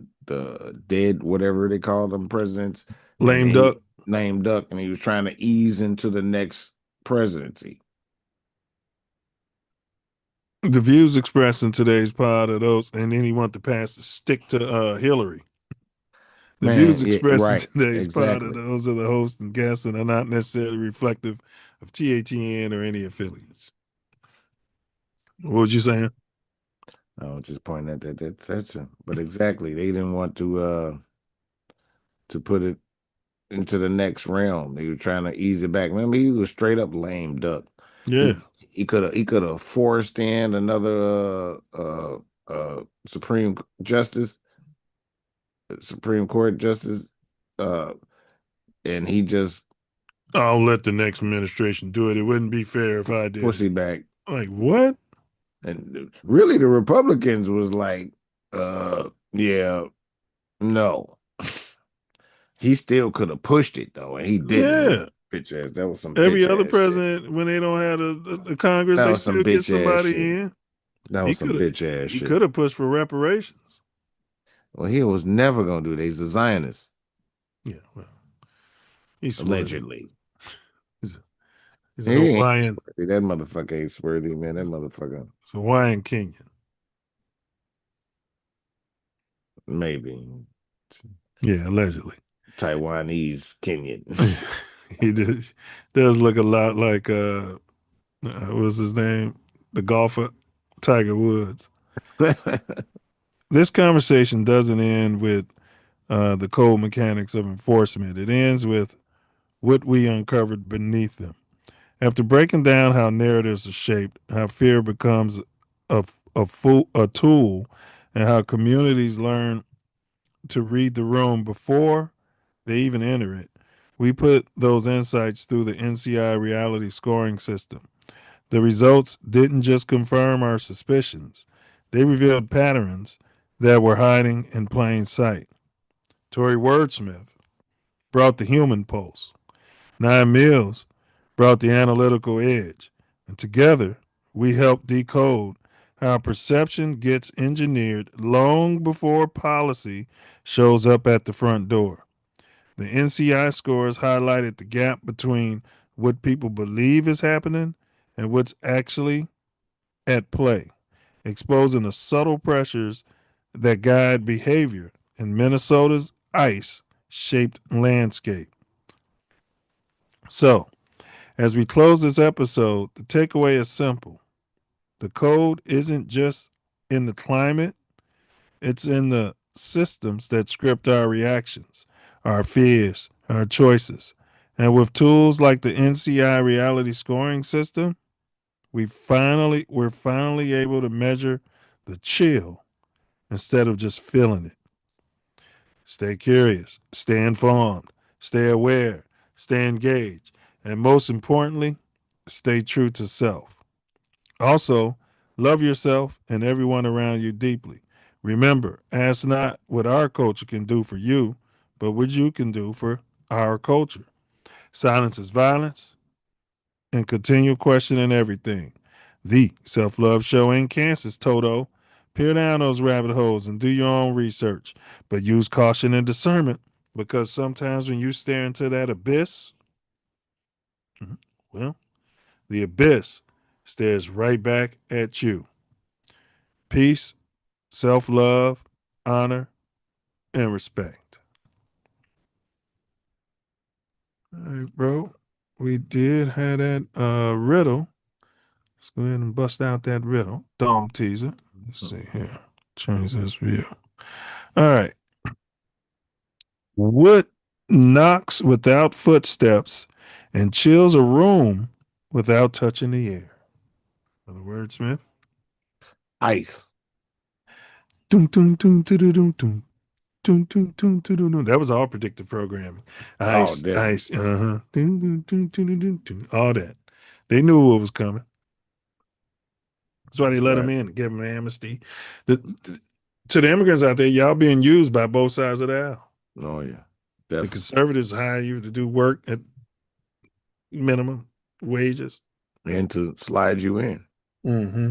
dead, whatever they call them, presidents. Lame duck. Lame duck, and he was trying to ease into the next presidency. The views expressed in today's pod are those, and then he wanted to pass the stick to Hillary. The views expressed in today's pod are those of the host and guests and are not necessarily reflective of TATN or any affiliates. What was you saying? I was just pointing at that's but exactly, they didn't want to put it into the next realm. They were trying to ease it back. Remember, he was straight up lame duck. Yeah, he could have forced in another Supreme Court justice, and he just. I'll let the next administration do it. It wouldn't be fair if I did. Pussy back. Like what? And really, the Republicans was like, yeah, no. He still could have pushed it though, and he didn't. Yeah, bitch ass. That was some every bitch other ass president shit. when they don't have the Congress, That they was some still get bitch somebody ass shit. in. That was some bitch ass shit. He could have pushed for reparations. Well, he was never gonna do that. He's a Zionist. Yeah, well, he's allegedly. He's an Hawaiian. That motherfucker ain't swarthy, man. That motherfucker. It's Hawaiian Kenyan. Maybe. Yeah, allegedly. Taiwanese Kenyan. He does look a lot like what was his name? The golfer Tiger Woods. This conversation doesn't end with the cold mechanics of enforcement. It ends with what we uncovered beneath them. After breaking down how narratives are shaped, how fear becomes a tool, and how communities learn to read the room before they even enter it, we put those insights through the NCI reality scoring system. The results didn't just confirm our suspicions, they revealed patterns that were hiding in plain sight. Tory Wordsmith brought the human pulse. Nine Mills brought the analytical edge. And together, we helped decode how perception gets engineered long before policy shows up at the front door. The NCI scores highlighted the gap between what people believe is happening and what's actually at play, exposing the subtle pressures that guide behavior in Minnesota's ice shaped landscape. So, as we close this episode, the takeaway is simple. The code isn't just in the climate, it's in the systems that script our reactions, our fears, our choices. And with tools like the NCI reality scoring system, we're finally able to measure the chill instead of just feeling it. Stay curious, stay informed, stay aware, stay engaged, and most importantly, stay true to self. Also, love yourself and everyone around you deeply. Remember, ask not what our culture can do for you, but what you can do for our culture. Silence is violence, and continue questioning everything. The Self Love Show in Kansas, Toto. Peer down those rabbit holes and do your own research, but use caution and discernment because sometimes when you stare into that abyss, well, the abyss stares right back at you. Peace, self love, honor, and respect. All right, bro. We did have that riddle. Let's go ahead and bust out that riddle. Dome teaser. Let's see here. Change this view. All right. What knocks without footsteps and chills a room without touching the air? Another wordsmith. Ice. Dum, dum, dum, dum, dum, dum. Dun, dun, dun, dun, dun, dun. That was all predictive programming. Ice, ice, dun, dun, dun, dun, dun, dun. All that. They knew what was coming. That's why they let them in and give them amnesty. To the immigrants out there, y'all being used by both sides of the aisle. Oh, yeah. Definitely. The conservatives hire you to do work at minimum wages. And to slide you in. Mm-hmm.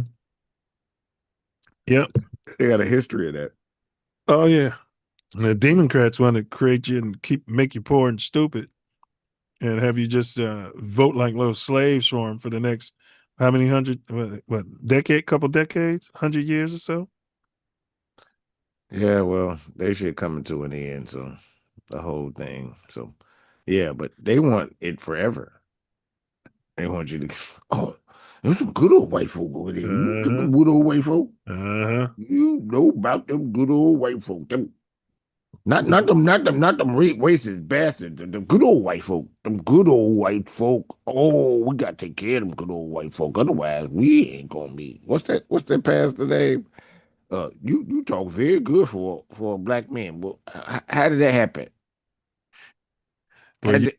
Yep. They got a history of that. Oh, yeah. And the Democrats want to create you and make you poor and stupid and have you just vote like little slaves for them for the next, how many couple decades, 100 years or so? Yeah, well, they should come to an end, so the whole thing. So, yeah, but they want it forever. They want you to, there's some good old white folk over there. You know them good old white folk? You know about them good old white folk. Them, not them racist bastards. The good old white folk. Them good old white folk. Oh, we got to take care of them good old white folk. Otherwise, we ain't gonna be. What's that pastor name? You talk very good for a black man. Well, how did that happen? How did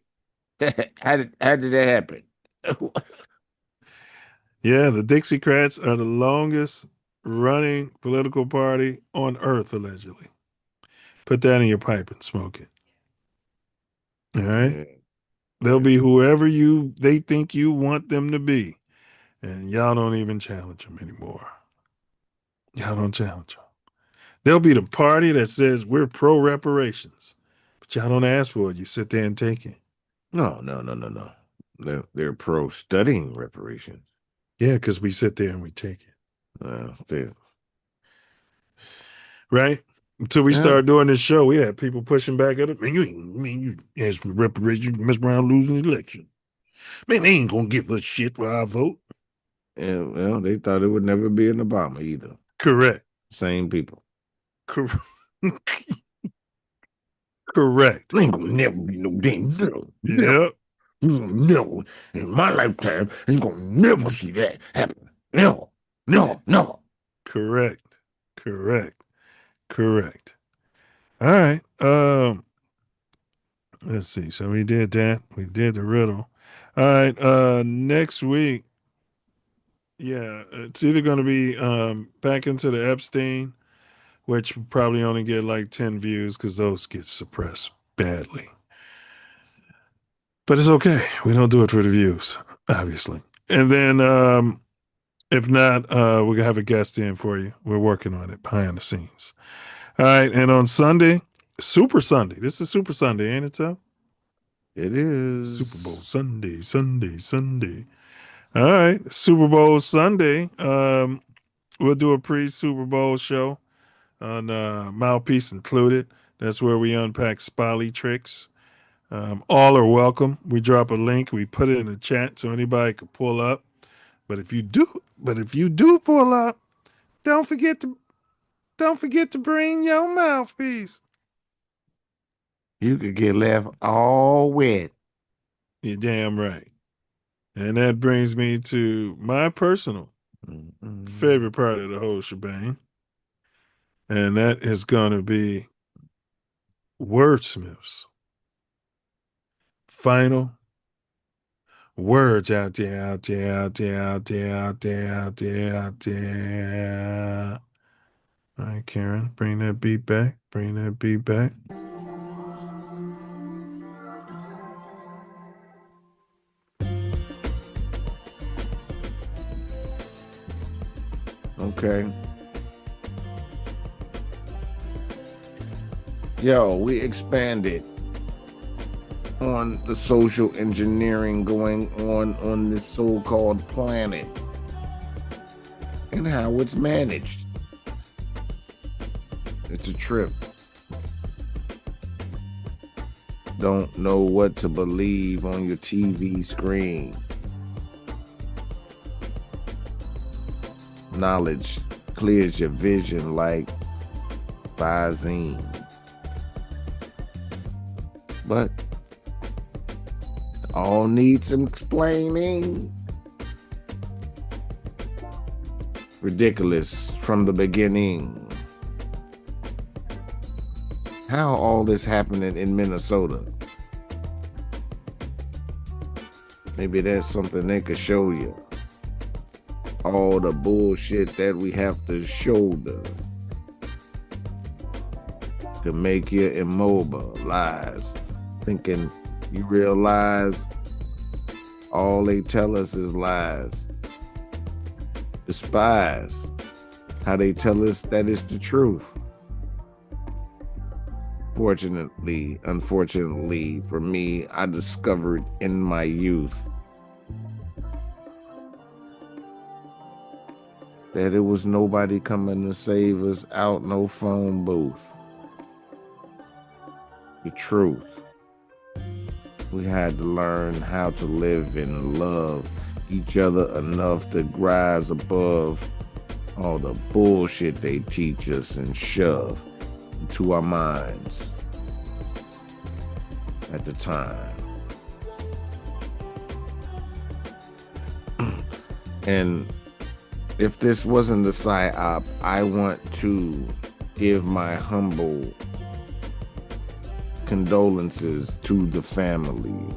that happen? Yeah, the Dixiecrats are the longest running political party on earth, allegedly. Put that in your pipe and smoke it. All right? Yeah. They'll be whoever they think you want them to be. And y'all don't even challenge them anymore. Y'all don't challenge them. They'll be the party that says we're pro reparations. But y'all don't ask for it. You sit there and take it. No. They're pro studying reparations. Yeah, because we sit there and we take it. They... Right? Until we Yeah. started doing this show, we had people pushing back at it. Man, you had some reparations, you mess around losing the election. Man, they ain't gonna give us shit for our vote. Yeah, well, they thought it would never be an Obama either. Correct. Same people. Correct. Ain't gonna never be no damn zero. Yep. Never. In my lifetime, ain't gonna never see that happen. No. Correct. All right. Let's see. So we did that. We did the riddle. All right. Next week. Yeah, it's either going to be back into the Epstein, which will probably only get like 10 views because those get suppressed badly. But it's okay. We don't do it for the views, obviously. And then if not, we're going to have a guest in for you. We're working on it behind the scenes. All right. And on Sunday, Super Sunday. This is Super Sunday, ain't it, so? It is. Super Bowl Sunday. All right. Super Bowl Sunday. We'll do a pre-Super Bowl show on Mouthpiece Included. That's where we unpack Spolly tricks. All are welcome. We drop a link. We put it in the chat so anybody can pull up. But if you do pull up, don't forget to bring your mouthpiece. You could get left all wet. You're damn right. And that brings me to my personal favorite part of the whole shebang. And that is going to be Wordsmith's final words out there. All right, Karen, bring that beat back. Okay. Yo, we expanded on the social engineering going on this so-called planet and how it's managed. It's a trip. Don't know what to believe on your TV screen. Knowledge clears your vision like Visine. But all needs some explaining. Ridiculous from the beginning. How all this happening in Minnesota? Maybe that's something they could show you. All the bullshit that we have to shoulder to make you immobilize, thinking you realize all they tell us is lies. Despise how they tell us that it's the truth. Unfortunately for me, I discovered in my youth that it was nobody coming to save us out no phone booth. The truth. We had to learn how to live and love each other enough to rise above all the bullshit they teach us and shove into our minds at the time. And if this wasn't a psyop, I want to give my humble condolences to the family.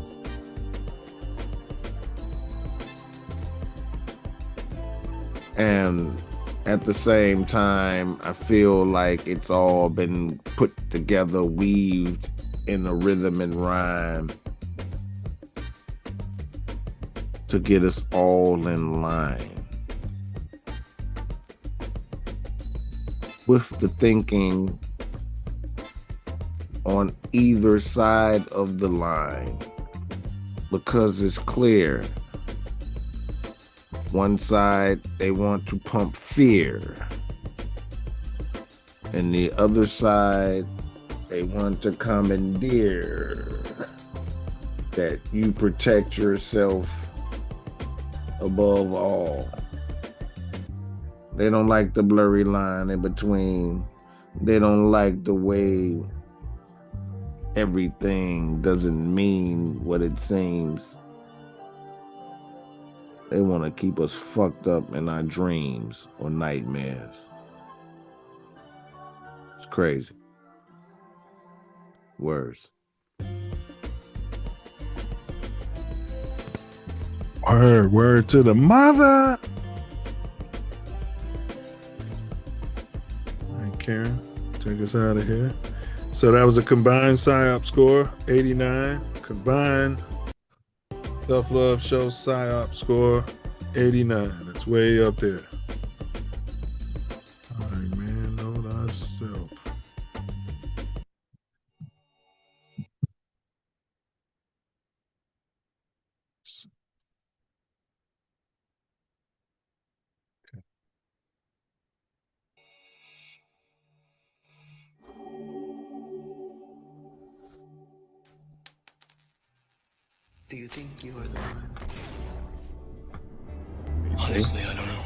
And at the same time, I feel like it's all been put together, weaved in a rhythm and rhyme to get us all in line. With the thinking on either side of the line, because it's clear. One side, they want to pump fear And the other side, they want to commandeer that you protect yourself above all. They don't like the blurry line in between. They don't like the way everything doesn't mean what it seems. They want to keep us fucked up in our dreams or nightmares. It's crazy. Words. Word to the mother. All right, Karen, take us out of here. So that was a combined PSYOP score, 89. Combined Self Love Show PSYOP score, 89. That's way up there. All right, man, know thyself. Do you think you are the one? Honestly, I don't know.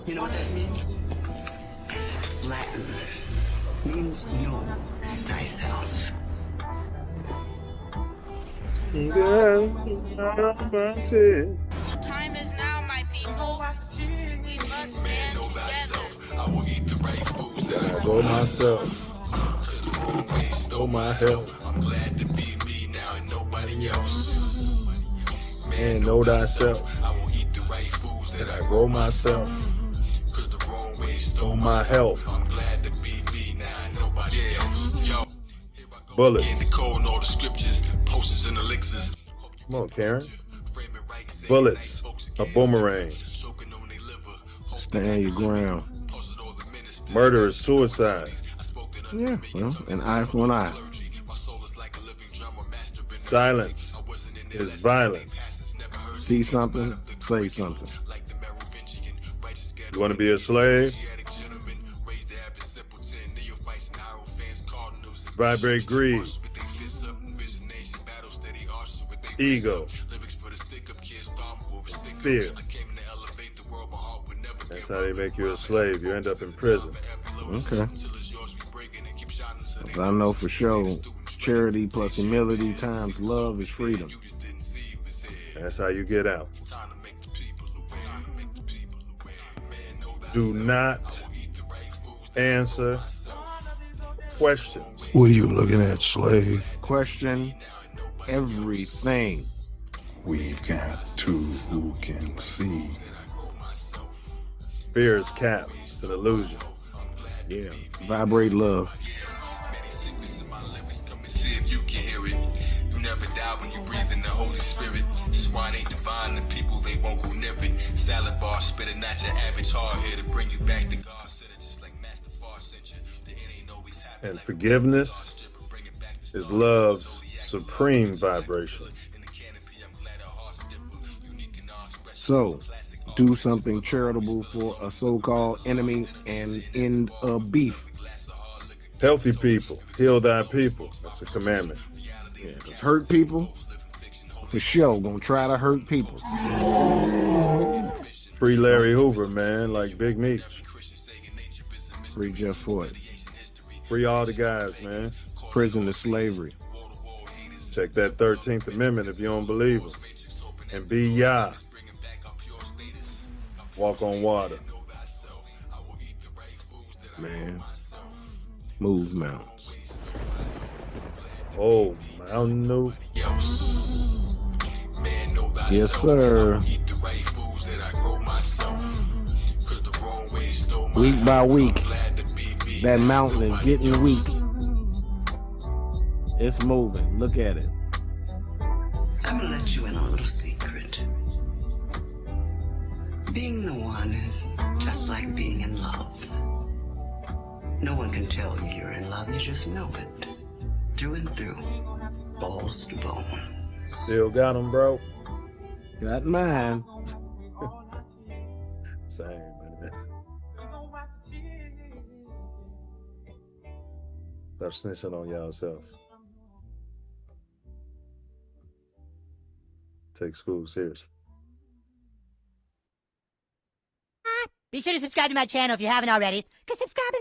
You know what that means? Latin means know thyself. Time is now, my people. We must Man, know thyself. I will eat the right foods that I grow myself. Cause the wrong way stole my health. I'm glad to be me now and nobody else. Man, know thyself. I will eat the right foods that I grow myself. Cause the wrong way stole my health. I'm glad to be me now and nobody else. Yo, Bullets. in the code and all the scriptures, potions and elixirs. Come on, Karen. Bullets, a boomerang. Stand your ground. Murder is suicide. Yeah, well, an eye for an eye. Silence is violence. See something, say something. You want to be a slave? Vibrate greed. Ego. Fear. That's how they make you a slave. You end up in prison. Okay. I know for sure, charity plus humility times love is freedom. That's how you get out. Do not answer questions. What are you looking at, slave? Question everything. We've got two who can see. Fear is cap. It's an illusion. Yeah. Vibrate love. See if you can hear it. You never die when you breathe in the Holy Spirit. Swine ain't divine, the people they won't go near it. Salad bar, spit it, not your average hard here to bring you back to God. Said it just like Master Far sent you. The end ain't always happy. And forgiveness is love's supreme vibration. So, do something charitable for a so-called enemy and end a beef. Healthy people, heal thy people. That's a commandment. Yeah, because hurt people, for sure, gonna try to hurt people. Free Larry Hoover, man, like Big Meech. Free Jeff Ford. Free all the guys, man. Prison to slavery. Check that 13th Amendment if you don't believe them. And be Yah. Walk on water. Man. Move mountains. Oh, Mountain Dew. Yes, sir. Week by week, that mountain is getting weak. It's moving. Look at it. I'm gonna let you in on a little secret. Being the one is just like being in love. No one can tell you you're in love, you just know it. Through and through. Balls to bones. Still got them, bro. Got mine. Same, man. Stop snitching on y'allself. Take school seriously. Be sure to subscribe to my channel if you haven't already, because subscribing